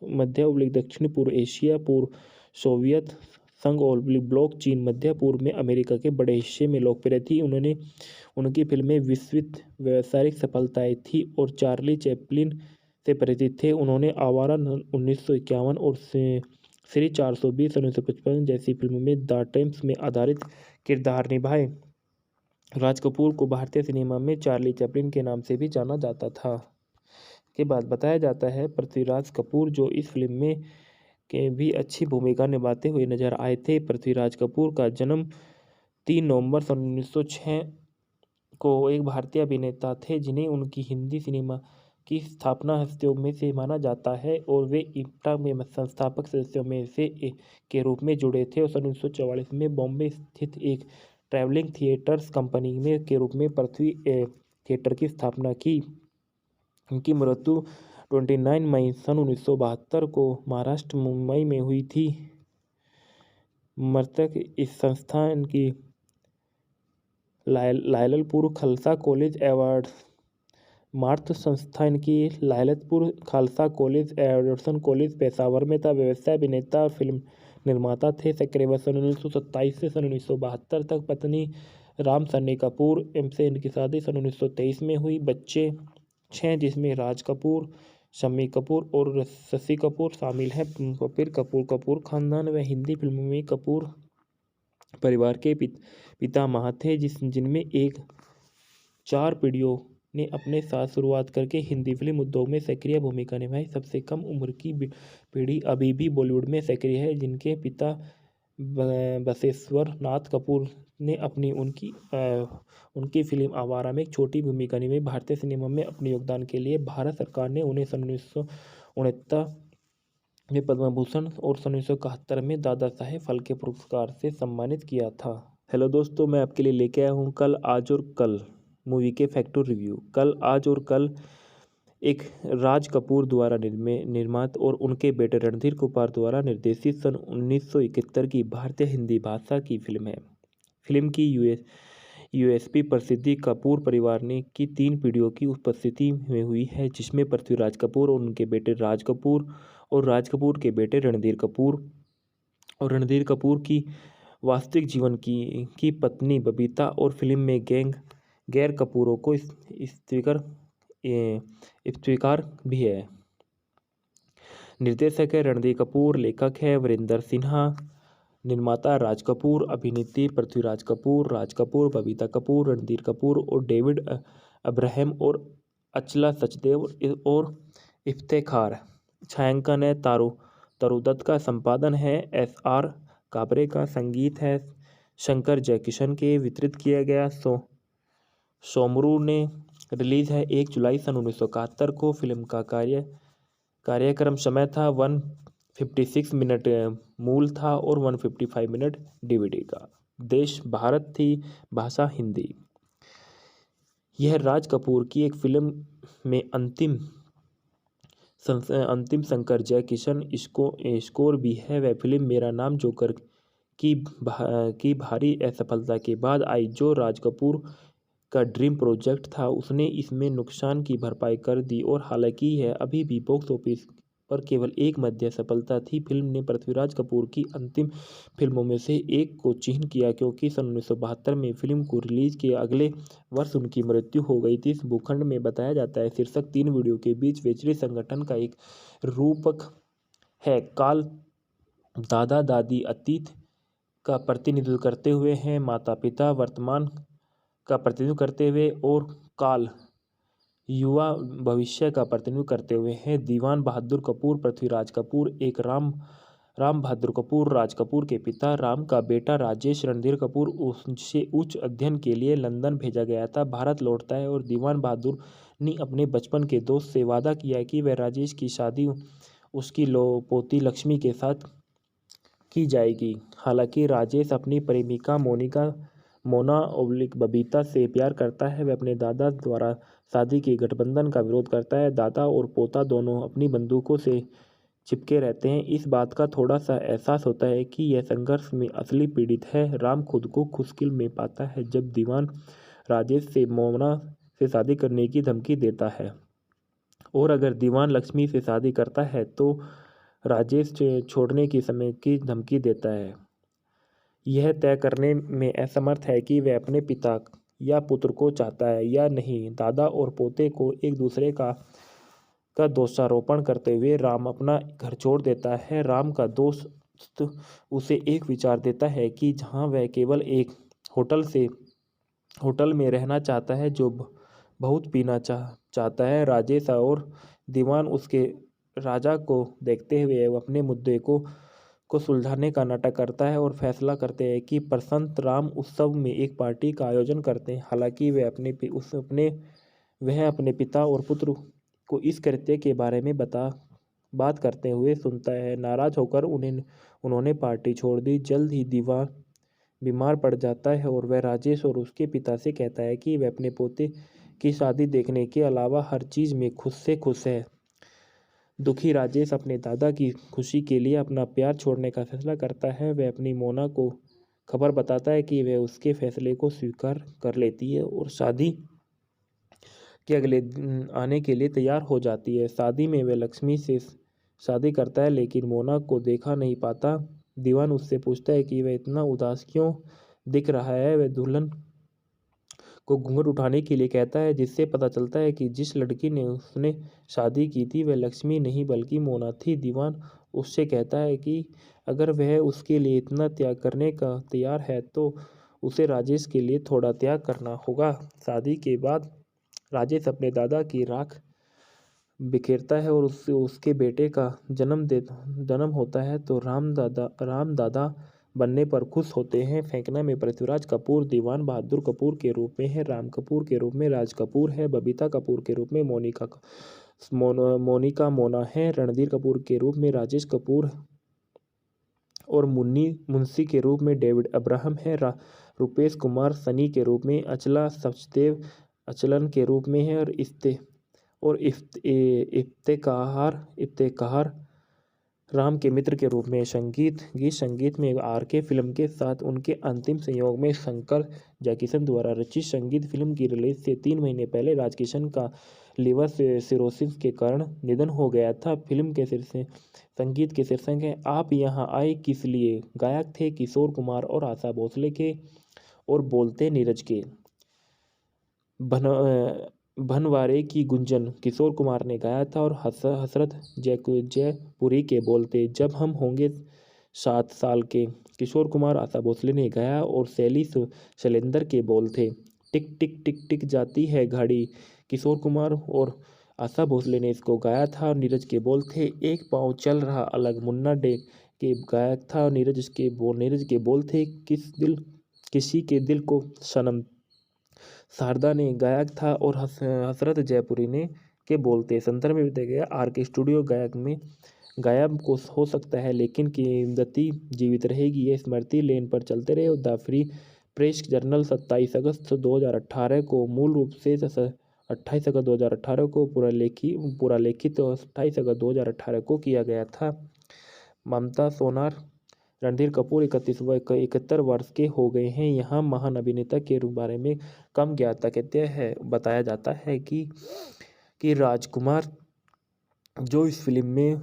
मध्य दक्षिण पूर्व एशिया, पूर्व सोवियत संघ ब्लॉक, चीन, मध्य पूर्व में अमेरिका के बड़े हिस्से में लोकप्रिय थी। उनकी फिल्में विस्तृत व्यावसायिक सफलताएं थी और चार्ली चैपलिन से परिचित थे। उन्होंने आवारा 1951 और श्री 420 1955 जैसी फिल्मों में द टाइम्स में आधारित किरदार निभाए। राज कपूर को भारतीय सिनेमा में चार्ली चैपलिन के नाम से भी जाना जाता था। के बाद बताया जाता है पृथ्वीराज कपूर जो इस फिल्म में के भी अच्छी भूमिका निभाते हुए नजर आए थे। पृथ्वीराज कपूर का जन्म 3 नवंबर सन 1906 को एक भारतीय अभिनेता थे जिन्हें उनकी हिंदी सिनेमा की स्थापना हस्तियों में से माना जाता है और वे इप्टा में संस्थापक सदस्यों में से एक के रूप में जुड़े थे। और सन 1944 में बॉम्बे स्थित एक ट्रैवलिंग थिएटर्स कंपनी में के रूप में पृथ्वी थिएटर की स्थापना की। उनकी मृत्यु 29 मई सन 1972 को महाराष्ट्र मुंबई में हुई थी। मृतक इस संस्थान की Lyallpur Khalsa college awards math संस्था इनकी Lyallpur Khalsa college Anderson college Peshawar में था। व्यवसाय अभिनेता और फिल्म निर्माता थे। सक्रिय वर्ष सन 1927 से सन 1972 तक। पत्नी राम सन्नी कपूर से इनकी शादी सन 1923 में हुई। बच्चे 6 जिसमें राज कपूर, शम्मी कपूर और शशि कपूर शामिल हैं। फिर कपूर खानदान व हिंदी फिल्मों में कपूर परिवार के पितामह थे, जिनमें एक 4 पीढ़ियों ने अपने साथ शुरुआत करके हिंदी फिल्म उद्योग में सक्रिय भूमिका निभाई। सबसे कम उम्र की पीढ़ी अभी भी बॉलीवुड में सक्रिय है, जिनके पिता बसेश्वर नाथ कपूर ने उनकी फिल्म आवारा में एक छोटी भूमिका निभाई। भारतीय सिनेमा में अपने योगदान के लिए भारत सरकार ने उन्हें सन 1969 में पद्म भूषण और सन 1971 में दादा साहेब फाल्के पुरस्कार से सम्मानित किया था। हेलो दोस्तों, मैं आपके लिए लेके आया हूँ कल, आज और कल मूवी के फैक्टर रिव्यू। कल, आज और कल एक राज कपूर द्वारा निर्मित और उनके बेटे रणधीर कपूर द्वारा निर्देशित सन 1971 की भारतीय हिंदी भाषा की फिल्म है। फिल्म की यूएसपी प्रसिद्धि कपूर परिवार की 3 पीढ़ियों की उपस्थिति में हुई है, जिसमें पृथ्वीराज कपूर और उनके बेटे राज कपूर और राज कपूर के बेटे रणधीर कपूर और रणधीर कपूर की वास्तविक जीवन की पत्नी बबीता और फिल्म में गैर कपूरों को स्वीकार भी है। निर्देशक है रणधीर कपूर, लेखक है वरिंदर सिन्हा, निर्माता राज कपूर, अभिनेत्री पृथ्वीराज कपूर, राज कपूर, बबीता कपूर, रणधीर कपूर और डेविड अब्राहम और अचला सचदेव और इफ्तेखार। छायांकन है तारू दत्त का, संपादन है SR काबरे का, संगीत है शंकर जयकिशन के, वितरित किया गया सोमरू ने। रिलीज है 1 जुलाई सन 1971 को। फिल्म का कार्यक्रम समय था 156 मिनट मूल था और 155 मिनट DVD का। देश भारत थी, भाषा हिंदी। यह राज कपूर की एक फिल्म में अंतिम शंकर जयकिशन स्कोर भी है। वह फिल्म मेरा नाम जोकर की भारी असफलता के बाद आई, जो राज कपूर का ड्रीम प्रोजेक्ट था। उसने इसमें नुकसान की भरपाई कर दी और हालांकि यह अभी भी बॉक्स ऑफिस पर केवल एक मध्य सफलता थी, फिल्म ने पृथ्वीराज कपूर की अंतिम फिल्मों में से एक को चिह्न किया, क्योंकि सन 1972 में फिल्म को रिलीज के अगले वर्ष उनकी मृत्यु हो गई थी। इस भूखंड में बताया जाता है शीर्षक 3 वीडियो के बीच वैचारिक संगठन का एक रूपक है। काल दादा दादी अतीत का प्रतिनिधित्व करते हुए हैं, माता पिता वर्तमान का प्रतिनिधित्व करते हुए और काल युवा भविष्य का प्रतिनिधित्व करते हुए हैं। दीवान बहादुर कपूर पृथ्वीराज कपूर एक राम बहादुर कपूर, राज कपूर के पिता। राम का बेटा राजेश रणधीर कपूर उसे उच्च अध्ययन के लिए लंदन भेजा गया था, भारत लौटता है और दीवान बहादुर ने अपने बचपन के दोस्त से वादा किया कि वह राजेश की शादी उसकी पोती लक्ष्मी के साथ की जाएगी। हालांकि राजेश अपनी प्रेमिका मोना बबीता से प्यार करता है। वह अपने दादा द्वारा शादी के गठबंधन का विरोध करता है। दादा और पोता दोनों अपनी बंदूकों से चिपके रहते हैं। इस बात का थोड़ा सा एहसास होता है कि यह संघर्ष में असली पीड़ित है। राम खुद को खुशकिल में पाता है जब दीवान राजेश से मोना से शादी करने की धमकी देता है, और अगर दीवान लक्ष्मी से शादी करता है तो राजेश छोड़ने की समय की धमकी देता है। यह तय करने में असमर्थ है कि वह अपने पिता या पुत्र को चाहता है या नहीं। दादा और पोते को एक दूसरे का दोषारोपण करते हुए राम अपना घर छोड़ देता है। राम का दोस्त उसे एक विचार देता है कि जहां वह केवल एक होटल में रहना चाहता है जो बहुत पीना चाहता है। राजेश और दीवान उसके राजा को देखते हुए अपने मुद्दे को सुलझाने का नाटक करता है और फैसला करते हैं कि प्रसन्न राम उत्सव में एक पार्टी का आयोजन करते हैं। हालांकि वह अपने पिता और पुत्र को इस कृत्य के बारे में बात करते हुए सुनता है। नाराज होकर उन्होंने पार्टी छोड़ दी। जल्द ही दीवान बीमार पड़ जाता है और वह राजेश और उसके पिता से कहता है कि वह अपने पोते की शादी देखने के अलावा हर चीज़ में खुश है। दुखी राजेश अपने दादा की खुशी के लिए अपना प्यार छोड़ने का फैसला करता है। वह अपनी मोना को खबर बताता है कि वह उसके फैसले को स्वीकार कर लेती है और शादी के अगले दिन आने के लिए तैयार हो जाती है। शादी में वह लक्ष्मी से शादी करता है, लेकिन मोना को देखा नहीं पाता। दीवान उससे पूछता है कि वह इतना उदास क्यों दिख रहा है। वह दुल्हन को घूंघट उठाने के लिए कहता है, जिससे पता चलता है कि जिस लड़की ने उसने शादी की थी वह लक्ष्मी नहीं बल्कि मोना थी। दीवान उससे कहता है कि अगर वह उसके लिए इतना त्याग करने का तैयार है तो उसे राजेश के लिए थोड़ा त्याग करना होगा। शादी के बाद राजेश अपने दादा की राख बिखेरता है और उससे उसके बेटे का जन्म होता है तो राम दादा बनने पर खुश होते हैं। फेंकना में पृथ्वीराज कपूर दीवान बहादुर कपूर के रूप में है, राम कपूर के रूप में राज कपूर है, बबीता कपूर के रूप में मोनिका मोना है, रणधीर कपूर के रूप में राजेश कपूर और मुंशी के रूप में डेविड अब्राहम है। रुपेश कुमार सनी के रूप में, अचला सचदेव अचलन के रूप में है और इफ्तेखार राम के मित्र के रूप में। संगीत में आर के फिल्म के साथ उनके अंतिम संयोग में शंकर जयकिशन द्वारा रचित संगीत। फिल्म की रिलीज से 3 महीने पहले राजकिशन का लिवर सिरोसिस के कारण निधन हो गया था। फिल्म के संगीत के शीर्षक है आप यहाँ आए किस लिए। गायक थे किशोर कुमार और आशा भोसले के और बोलते नीरज के। भनवारे की गुंजन किशोर कुमार ने गाया था और हसरत जयपुरी के बोलते जब हम होंगे 7 साल के किशोर कुमार आशा भोसले ने गाया और शैली शैलेंद्र के बोल थे। टिक टिक टिक टिक जाती है घड़ी किशोर कुमार और आशा भोसले ने इसको गाया था और नीरज के बोल थे। एक पाँव चल रहा अलग मुन्ना डे के गायक था और नीरज के बोल थे किसी के दिल को सनम शारदा ने गायक था और हसरत जयपुरी ने के बोलते। संदर्भ में बताया गया आर के स्टूडियो गायब को हो सकता है लेकिन कीमती जीवित रहेगी, यह स्मृति लेन पर चलते रहे। द फ्री प्रेस जर्नल 27 अगस्त 2018 को मूल रूप से 28 अगस्त 2018 को पुरालेखित और 28 अगस्त 2018 को किया गया था। ममता सोनार रणधीर कपूर 71 वर्ष के हो गए हैं। यहाँ महान अभिनेता के बारे में कम ज्ञाता कहते हैं। बताया जाता है कि राजकुमार जो इस फिल्म में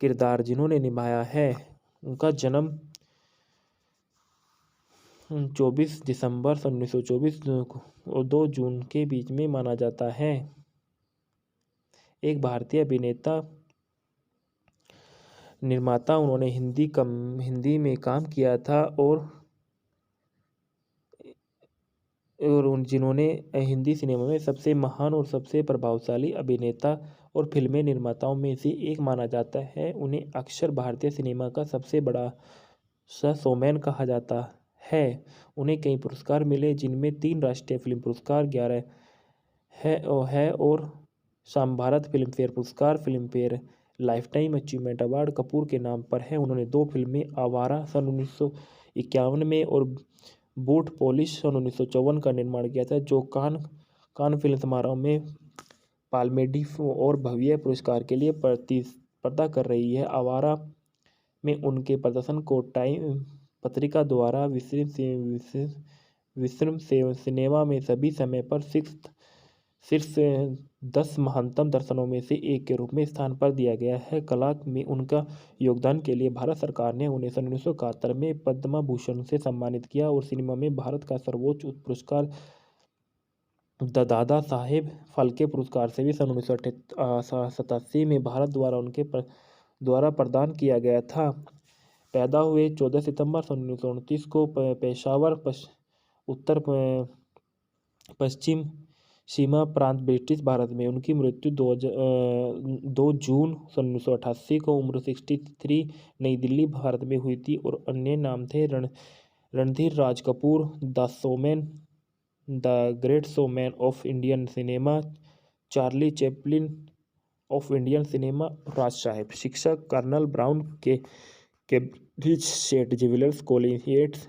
किरदार जिन्होंने निभाया है उनका जन्म 24 दिसंबर 1924 और 2 जून के बीच में माना जाता है। एक भारतीय अभिनेता निर्माता, उन्होंने हिंदी में काम किया था और जिन्होंने हिंदी सिनेमा में सबसे महान और सबसे प्रभावशाली अभिनेता और फिल्में निर्माताओं में से एक माना जाता है। उन्हें अक्सर भारतीय सिनेमा का सबसे बड़ा शोमैन कहा जाता है। उन्हें कई पुरस्कार मिले जिनमें 3 राष्ट्रीय फिल्म पुरस्कार 11 है और भारत फिल्म फेयर पुरस्कार, film fair lifetime achievement award Kapoor के नाम पर है। उन्होंने 2 फिल्में आवारा सन 1951 में और बूट पॉलिश सन 1954 का निर्माण किया था, जो कान फिल्म समारोह में पाल्मेडी और भव्य पुरस्कार के लिए प्रतिस्पर्धा कर रही है। आवारा में उनके प्रदर्शन को टाइम पत्रिका द्वारा विश्व सिनेमा में सभी समय पर शीर्ष 10 महानतम दर्शनों में से एक के रूप में स्थान पर दिया गया है। कला में उनका योगदान के लिए भारत सरकार ने उन्हें सन 1971 में पद्म भूषण से सम्मानित किया और सिनेमा में भारत का सर्वोच्च पुरस्कार दादा साहेब फाल्के पुरस्कार से भी सन 1987 में भारत द्वारा उनके द्वारा प्रदान किया गया था। पैदा हुए 14 सितंबर सन 1929 को पेशावर उत्तर पश्चिम सीमा प्रांत ब्रिटिश भारत में। उनकी मृत्यु 2 जून सन 1988 को उम्र 63 नई दिल्ली भारत में हुई थी और अन्य नाम थे Randhir Raj Kapoor, the great showman of Indian cinema, Charlie Chaplin of Indian cinema, Raj Sahab. शिक्षक कर्नल ब्राउन के कैम्ब्रिज सेंट जेवियर्स कॉलेज येट्स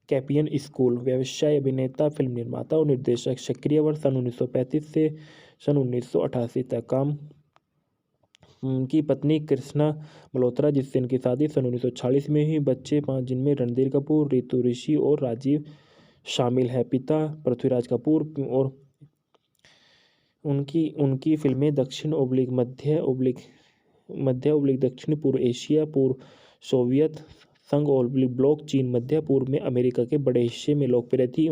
कैपियन स्कूल। व्यवसाय अभिनेता, फिल्म निर्माता और निर्देशक। सक्रिय वर्ष सन 1935 से सन 1988 तक। काम उनकी पत्नी कृष्णा मल्होत्रा, जिससे इनकी शादी सन 1946 में हुई। बच्चे 5 जिनमें रणधीर कपूर, रितु ऋषि और राजीव शामिल हैं। पिता पृथ्वीराज कपूर और उनकी फिल्में दक्षिण मध्य दक्षिण पूर्व एशिया, पूर्व सोवियत संघ और ब्लॉक चीन मध्य पूर्व में अमेरिका के बड़े हिस्से में लोकप्रिय थी।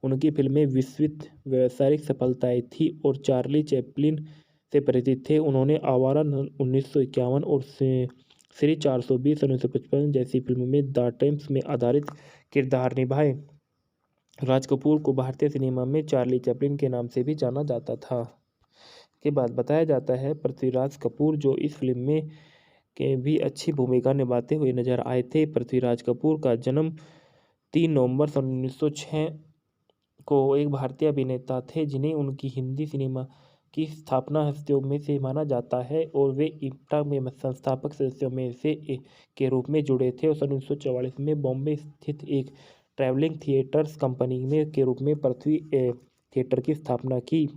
उनकी फिल्में विस्तृत व्यावसायिक सफलताएं थी और चार्ली चैपलिन से परिचित थे। उन्होंने आवारा 1951 और श्री 420 1955 जैसी फिल्मों में द टाइम्स में आधारित किरदार निभाए। राज कपूर को भारतीय सिनेमा में चार्ली चैपलिन के नाम से भी जाना जाता था। के बाद बताया जाता है पृथ्वीराज कपूर जो इस फिल्म में के भी अच्छी भूमिका निभाते हुए नजर आए थे। पृथ्वीराज कपूर का जन्म 3 नवंबर सन 1906 को एक भारतीय अभिनेता थे जिन्हें उनकी हिंदी सिनेमा की स्थापना हस्तियों में से माना जाता है और वे इप्टा में संस्थापक सदस्यों में से एक के रूप में जुड़े थे और सन 1944 में बॉम्बे स्थित एक ट्रैवलिंग थिएटर्स कंपनी में के रूप में पृथ्वी थिएटर की स्थापना की।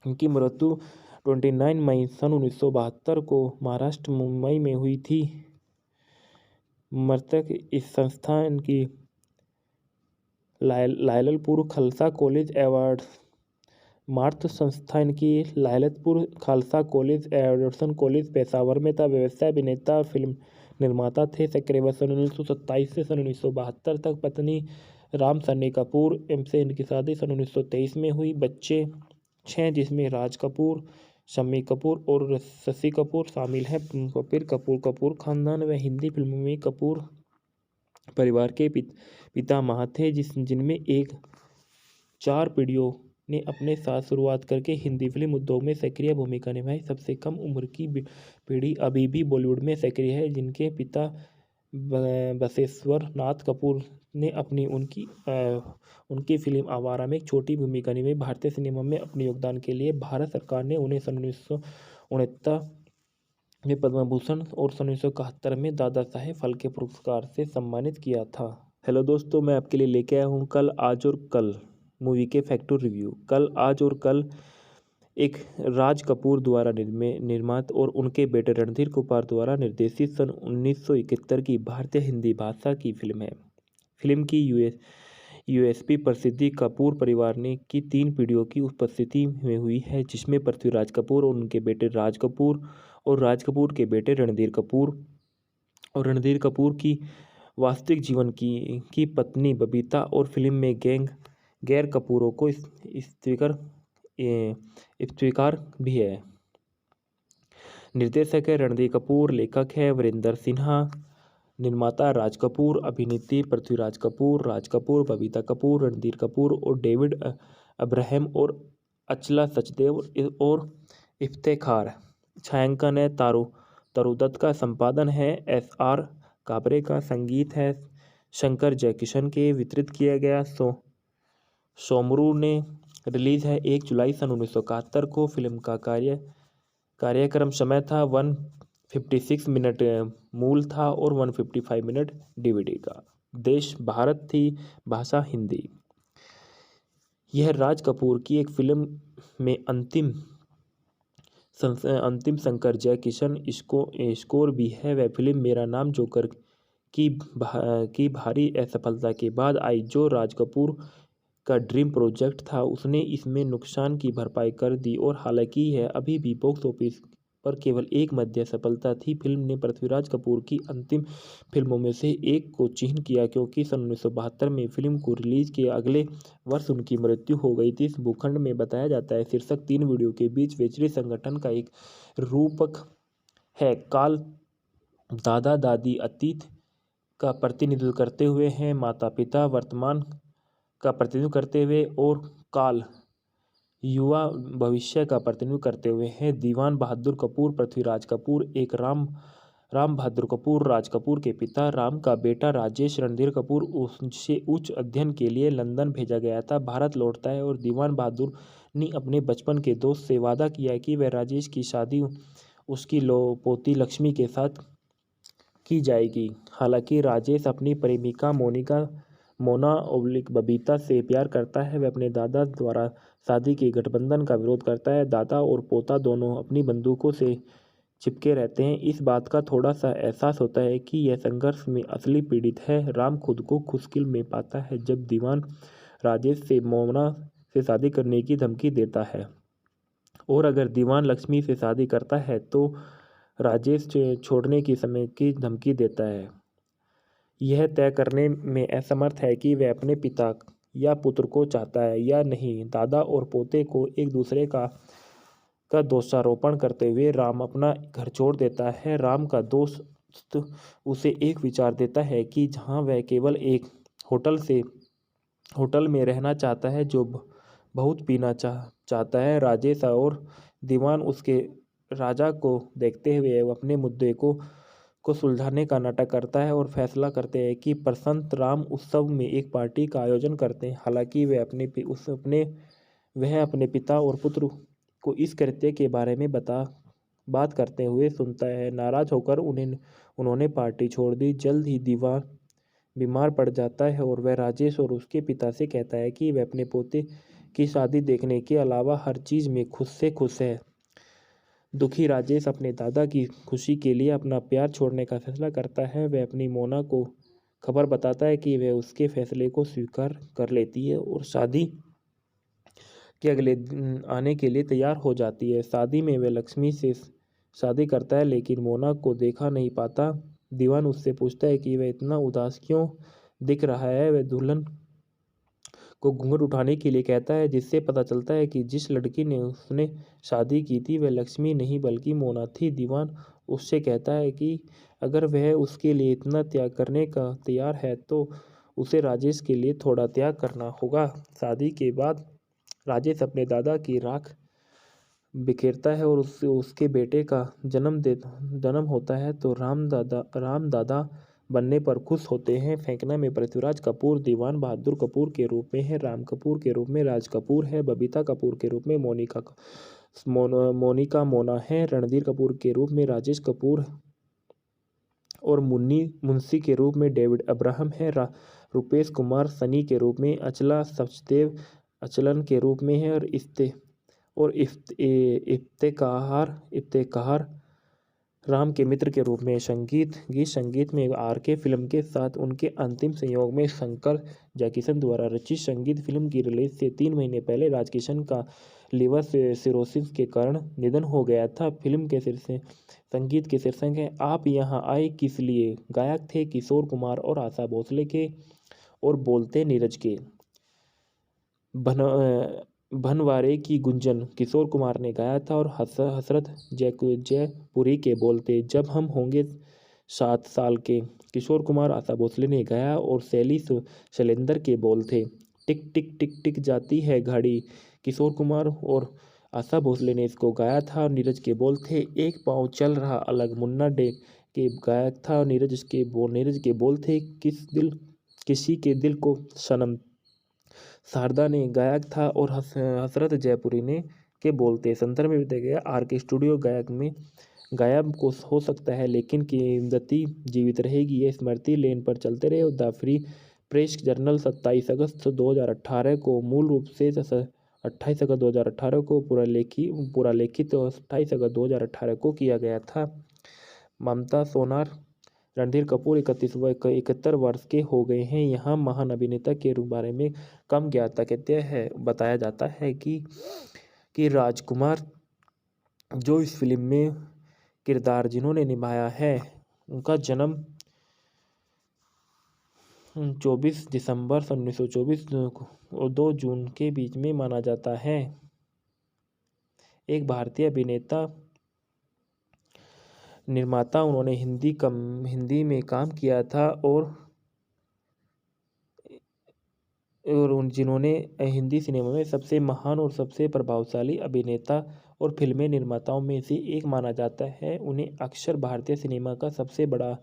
उनकी मृत्यु 29 मई सन 1972 को महाराष्ट्र मुंबई में हुई थी। मृतक इस संस्थान की Lyallpur Khalsa college award math संस्था इनकी Lyallpur Khalsa college Anderson college Peshawar में था। व्यवसाय अभिनेता और फिल्म निर्माता थे। सक्रिय वर्ष सन 1927 से सन 1972 तक पत्नी राम सन्नी कपूर से इनकी शादी सन 1923 में हुई। बच्चे 6 जिसमें राज कपूर, शम्मी कपूर और शशि कपूर शामिल हैं। फिर कपूर खानदान व हिंदी फिल्मों में कपूर परिवार के पितामह थे जिनमें एक 4 पीढ़ियों ने अपने साथ शुरुआत करके हिंदी फिल्म उद्योग में सक्रिय भूमिका निभाई। सबसे कम उम्र की पीढ़ी अभी भी बॉलीवुड में सक्रिय है जिनके पिता बसेश्वर नाथ कपूर ने उनकी फिल्म आवारा में एक छोटी भूमिका निभाई। भारतीय सिनेमा में अपने योगदान के लिए भारत सरकार ने उन्हें सन 1969 में पद्म भूषण और सन 1971 में दादा साहेब फाल्के पुरस्कार से सम्मानित किया था। हेलो दोस्तों, मैं आपके लिए लेके आया हूँ कल आज और कल मूवी के फैक्ट और रिव्यू। कल आज और कल एक राज कपूर द्वारा निर्मित और उनके बेटे रणधीर कपूर द्वारा निर्देशित सन 1971 की भारतीय हिंदी भाषा की फिल्म है। फिल्म की यूएसपी प्रसिद्धि कपूर परिवार ने की 3 पीढ़ियों की उपस्थिति में हुई है जिसमें पृथ्वीराज कपूर और उनके बेटे राज कपूर और राज कपूर के बेटे रणधीर कपूर और रणधीर कपूर की वास्तविक जीवन की पत्नी बबीता और फिल्म में गैर कपूरों को स्वीकार भी है। निर्देशक है रणधीर कपूर, लेखक है वीरेंद्र सिन्हा, निर्माता राज कपूर, अभिनेत्री पृथ्वीराज कपूर, राज कपूर, बबीता कपूर, रणधीर कपूर और डेविड अब्राहम और अचला सचदेव और इफ्तेखार। छायांकन है तरुदत्त का, संपादन है SR काबरे का, संगीत है शंकर जयकिशन के, वितरित किया गया सोमरू ने। रिलीज है 1 जुलाई सन 1971 को। फिल्म का कार्यक्रम समय था 156 मिनट मूल था और 155 मिनट DVD का। देश भारत थी, भाषा हिंदी। यह राज कपूर की एक फिल्म में अंतिम शंकर जयकिशन स्कोर भी है। वह फिल्म मेरा नाम जोकर की भारी असफलता के बाद आई जो राज कपूर का ड्रीम प्रोजेक्ट था। उसने इसमें नुकसान की भरपाई कर दी और हालांकि यह अभी भी बॉक्स ऑफिस पर केवल एक मध्य सफलता थी। फिल्म ने पृथ्वीराज कपूर की अंतिम फिल्मों में से एक को चिह्न किया क्योंकि सन 1972 में फिल्म को रिलीज के अगले वर्ष उनकी मृत्यु हो गई थी। इस भूखंड में बताया जाता है शीर्षक 3 वीडियो के बीच वैचारिक संगठन का एक रूपक है। काल दादा दादी अतीत का प्रतिनिधित्व करते हुए हैं, माता पिता वर्तमान का प्रतिनिधित्व करते हुए और काल युवा भविष्य का प्रतिनिधित्व करते हुए हैं। दीवान बहादुर कपूर पृथ्वीराज कपूर एक राम बहादुर कपूर राज कपूर के पिता। राम का बेटा राजेश रणधीर कपूर उसे उच्च अध्ययन के लिए लंदन भेजा गया था। भारत लौटता है और दीवान बहादुर ने अपने बचपन के दोस्त से वादा किया कि वह राजेश की शादी उसकी पोती लक्ष्मी के साथ की जाएगी। हालांकि राजेश अपनी प्रेमिका मोना बबीता से प्यार करता है। वह अपने दादा द्वारा शादी के गठबंधन का विरोध करता है। दादा और पोता दोनों अपनी बंदूकों से चिपके रहते हैं। इस बात का थोड़ा सा एहसास होता है कि यह संघर्ष में असली पीड़ित है। राम खुद को खुशकिल में पाता है जब दीवान राजेश से मोना से शादी करने की धमकी देता है और अगर दीवान लक्ष्मी से शादी करता है तो राजेश छोड़ने की समय की धमकी देता है। यह तय करने में असमर्थ है कि वह अपने पिता या पुत्र को चाहता है या नहीं। दादा और पोते को एक दूसरे का दोषारोपण करते हुए राम अपना घर छोड़ देता है। राम का दोस्त उसे एक विचार देता है कि जहाँ वह केवल एक होटल में रहना चाहता है जो बहुत पीना चाहता है। राजेश और दीवान उसके राजा को देखते हुए अपने मुद्दे को सुलझाने का नाटक करता है और फैसला करते हैं कि प्रसन्न राम उत्सव में एक पार्टी का आयोजन करते हैं। हालांकि वह अपने पिता और पुत्र को इस कृत्य के बारे में बात करते हुए सुनता है। नाराज होकर उन्होंने पार्टी छोड़ दी। जल्द ही दीवान बीमार पड़ जाता है और वह राजेश और उसके पिता से कहता है कि वह अपने पोते की शादी देखने के अलावा हर चीज़ में खुश है। दुखी राजेश अपने दादा की खुशी के लिए अपना प्यार छोड़ने का फैसला करता है। वह अपनी मोना को खबर बताता है कि वह उसके फैसले को स्वीकार कर लेती है और शादी के अगले दिन आने के लिए तैयार हो जाती है। शादी में वह लक्ष्मी से शादी करता है लेकिन मोना को देखा नहीं पाता। दीवान उससे पूछता है कि वह इतना उदास क्यों दिख रहा है। वह दुल्हन को घूंघट उठाने के लिए कहता है, जिससे पता चलता है कि जिस लड़की ने उसने शादी की थी वह लक्ष्मी नहीं बल्कि मोना थी। दीवान उससे कहता है कि अगर वह उसके लिए इतना त्याग करने का तैयार है तो उसे राजेश के लिए थोड़ा त्याग करना होगा। शादी के बाद राजेश अपने दादा की राख बिखेरता है और उसके बेटे का जन्म होता है तो राम दादा बनने पर खुश होते हैं। फेंकना में पृथ्वीराज कपूर दीवान बहादुर कपूर के रूप में है, राम कपूर के रूप में राज कपूर है, बबीता कपूर के रूप में मोनिका मोना है, रणधीर कपूर के रूप में राजेश कपूर और मुंशी के रूप में डेविड अब्राहम है, रुपेश कुमार सनी के रूप में, अचला सचदेव अचलन के रूप में है और इफ्तेखार राम के मित्र के रूप में। संगीत में आर.के. फिल्म के साथ उनके अंतिम संयोग में शंकर जयकिशन द्वारा रचित संगीत। फिल्म की रिलीज से 3 महीने पहले राजकिशन का लीवर सिरोसिस के कारण निधन हो गया था। फिल्म के संगीत के शीर्षक हैं आप यहाँ आए किस लिए। गायक थे किशोर कुमार और आशा भोसले के और बोलते नीरज के। भनवारे की गुंजन किशोर कुमार ने गाया था और हसरत जयपुरी के बोलते जब हम होंगे 7 साल के किशोर कुमार आशा भोसले ने गाया और शैली शैलेंद्र के बोल थे। टिक टिक टिक टिक जाती है घड़ी किशोर कुमार और आशा भोसले ने इसको गाया था और नीरज के बोल थे एक पाँव चल रहा अलग मुन्ना डे के गायक था और नीरज के बोल थे किसी के दिल को सनम शारदा ने गायक था और हसरत जयपुरी ने के बोलते। संदर्भ में दिया गया आर.के. स्टूडियो गायब को हो सकता है लेकिन कीमती जीवित रहेगी। ये स्मृति लेन पर चलते रहे। द फ्री प्रेस जर्नल 27 अगस्त 2018 को मूल रूप से 28 अगस्त 2018 को पूरा लिखित और 28 अगस्त 2018 को किया गया था। ममता सोनार रणधीर कपूर 71 वर्ष के हो गए हैं। यहाँ महान अभिनेता के बारे में कम ज्ञात तथ्य है। बताया जाता है कि राजकुमार जो इस फिल्म में किरदार जिन्होंने निभाया है उनका जन्म 24 दिसंबर 1924 और 2 जून के बीच में माना जाता है। एक भारतीय अभिनेता निर्माता उन्होंने हिंदी में काम किया था और जिन्होंने हिंदी सिनेमा में सबसे महान और सबसे प्रभावशाली अभिनेता और फिल्में निर्माताओं में से एक माना जाता है। उन्हें अक्सर भारतीय सिनेमा का सबसे बड़ा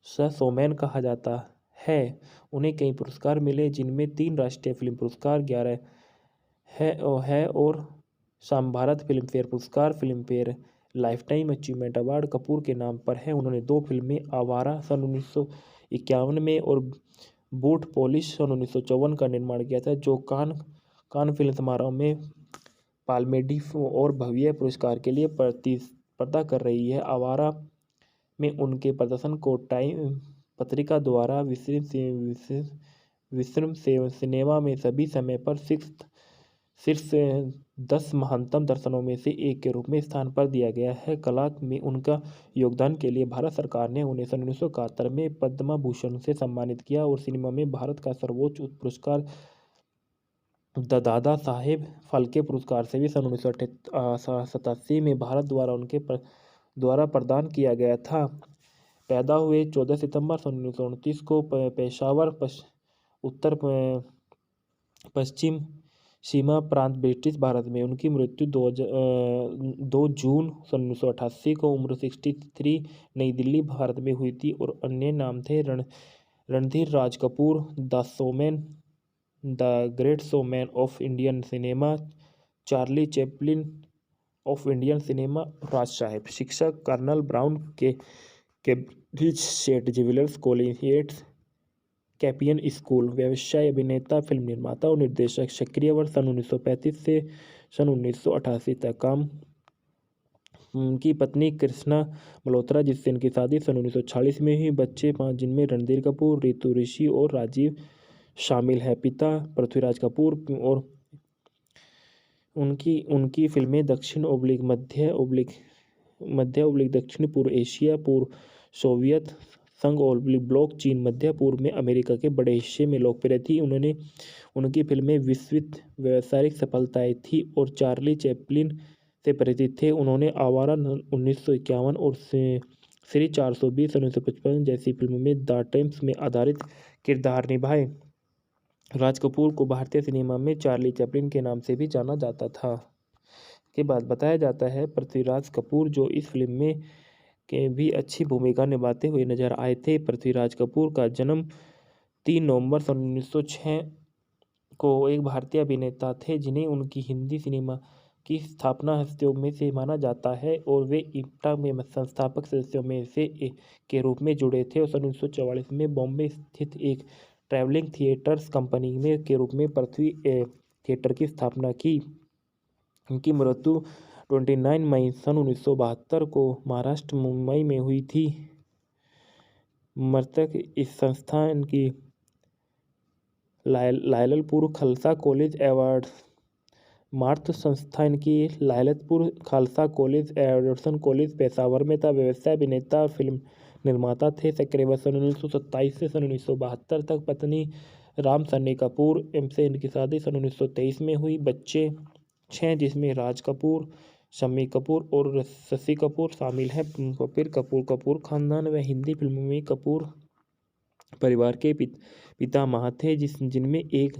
शोमैन कहा जाता है। उन्हें कई पुरस्कार मिले जिनमें 3 राष्ट्रीय फिल्म पुरस्कार 11 है और भारत फिल्म फेयर पुरस्कार film fair lifetime achievement award Kapoor के नाम पर है। उन्होंने 2 फिल्में आवारा सन 1951 में और बूट पॉलिश सन 1954 का निर्माण किया था जो कान फिल्म समारोह में पाल्मेडी और भव्य पुरस्कार के लिए प्रतिस्पर्धा कर रही है। आवारा में उनके प्रदर्शन को टाइम पत्रिका द्वारा विश्व सिनेमा में सभी समय पर शीर्ष 10 महानतम दर्शनों में से एक के रूप में स्थान पर दिया गया है। कला में उनका योगदान के लिए भारत सरकार ने उन्हें सन 1971 में पद्म भूषण से सम्मानित किया और सिनेमा में भारत का सर्वोच्च पुरस्कार दादा साहेब फाल्के पुरस्कार से भी सन 1987 में भारत द्वारा उनके द्वारा प्रदान किया गया था। पैदा हुए 14 सितंबर सन 1929 को पेशावर उत्तर पश्चिम सीमा प्रांत ब्रिटिश भारत में। उनकी मृत्यु 2 जून सन 1988 को उम्र 63 नई दिल्ली भारत में हुई थी और अन्य नाम थे Randhir Raj Kapoor, the showman, the great showman of Indian cinema, Charlie Chaplin of Indian cinema, Raj Sahab. शिक्षक कर्नल ब्राउन के Cambridge saint Xavier's college Campion school. व्यवसाय अभिनेता, फिल्म निर्माता और निर्देशक। सक्रिय वर्ष सन 1935 से सन 1988 तक। काम उनकी पत्नी कृष्णा मल्होत्रा, जिससे इनकी शादी सन 1946 में हुई। बच्चे 5, जिनमें रणधीर कपूर, रितु ऋषि और राजीव शामिल हैं। पिता पृथ्वीराज कपूर और उनकी फिल्में दक्षिण मध्य दक्षिण पूर्व एशिया, पूर्व सोवियत संघ ब्लॉक, चीन, मध्य पूर्व में अमेरिका के बड़े हिस्से में लोकप्रिय थी। उनकी फिल्में विस्तृत व्यावसायिक सफलताएं थी और चार्ली चैपलिन से परिचित थे। उन्होंने आवारा 1951 और श्री 420 1955 जैसी फिल्मों में द टाइम्स में आधारित किरदार निभाए। राज कपूर को भारतीय सिनेमा में चार्ली चैपलिन के नाम से भी जाना जाता था। के बाद बताया जाता है पृथ्वीराज कपूर, जो इस फिल्म में के भी अच्छी भूमिका निभाते हुए नजर आए थे। पृथ्वीराज कपूर का जन्म 3 नवंबर सन 1906 को एक भारतीय अभिनेता थे, जिन्हें उनकी हिंदी सिनेमा की स्थापना हस्तियों में से माना जाता है और वे इप्टा में संस्थापक सदस्यों में से एक के रूप में जुड़े थे और सन 1944 में बॉम्बे स्थित एक ट्रैवलिंग थिएटर्स कंपनी में के रूप में पृथ्वी थिएटर की स्थापना की। उनकी मृत्यु 29 मई सन 1972 को महाराष्ट्र मुंबई में हुई थी। मृतक इस संस्थान की Lyallpur Khalsa college awards math संस्था इनकी Lyallpur Khalsa college Anderson college Peshawar में था। व्यवसाय अभिनेता और फिल्म निर्माता थे। सक्रिय वर्ष सन 1927 से सन 1972 तक। पत्नी राम सन्नी कपूर से इनकी शादी सन 1923 में हुई। बच्चे 6, जिसमें राज कपूर, शम्मी कपूर और शशि कपूर शामिल हैं। फिर कपूर खानदान व हिंदी फिल्मों में कपूर परिवार के पितामह थे, जिनमें एक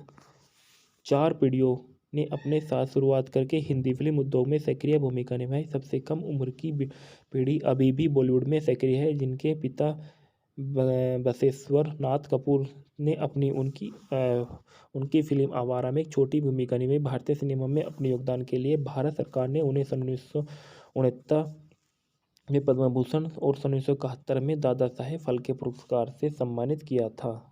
4 पीढ़ियों ने अपने साथ शुरुआत करके हिंदी फिल्म उद्योग में सक्रिय भूमिका निभाई। सबसे कम उम्र की पीढ़ी अभी भी बॉलीवुड में सक्रिय है, जिनके पिता बसेश्वर नाथ कपूर ने उनकी फिल्म आवारा में एक छोटी भूमिका निभाई। भारतीय सिनेमा में अपने योगदान के लिए भारत सरकार ने उन्हें सन 1969 में पद्म भूषण और सन 1971 में दादा साहेब फाल्के पुरस्कार से सम्मानित किया था।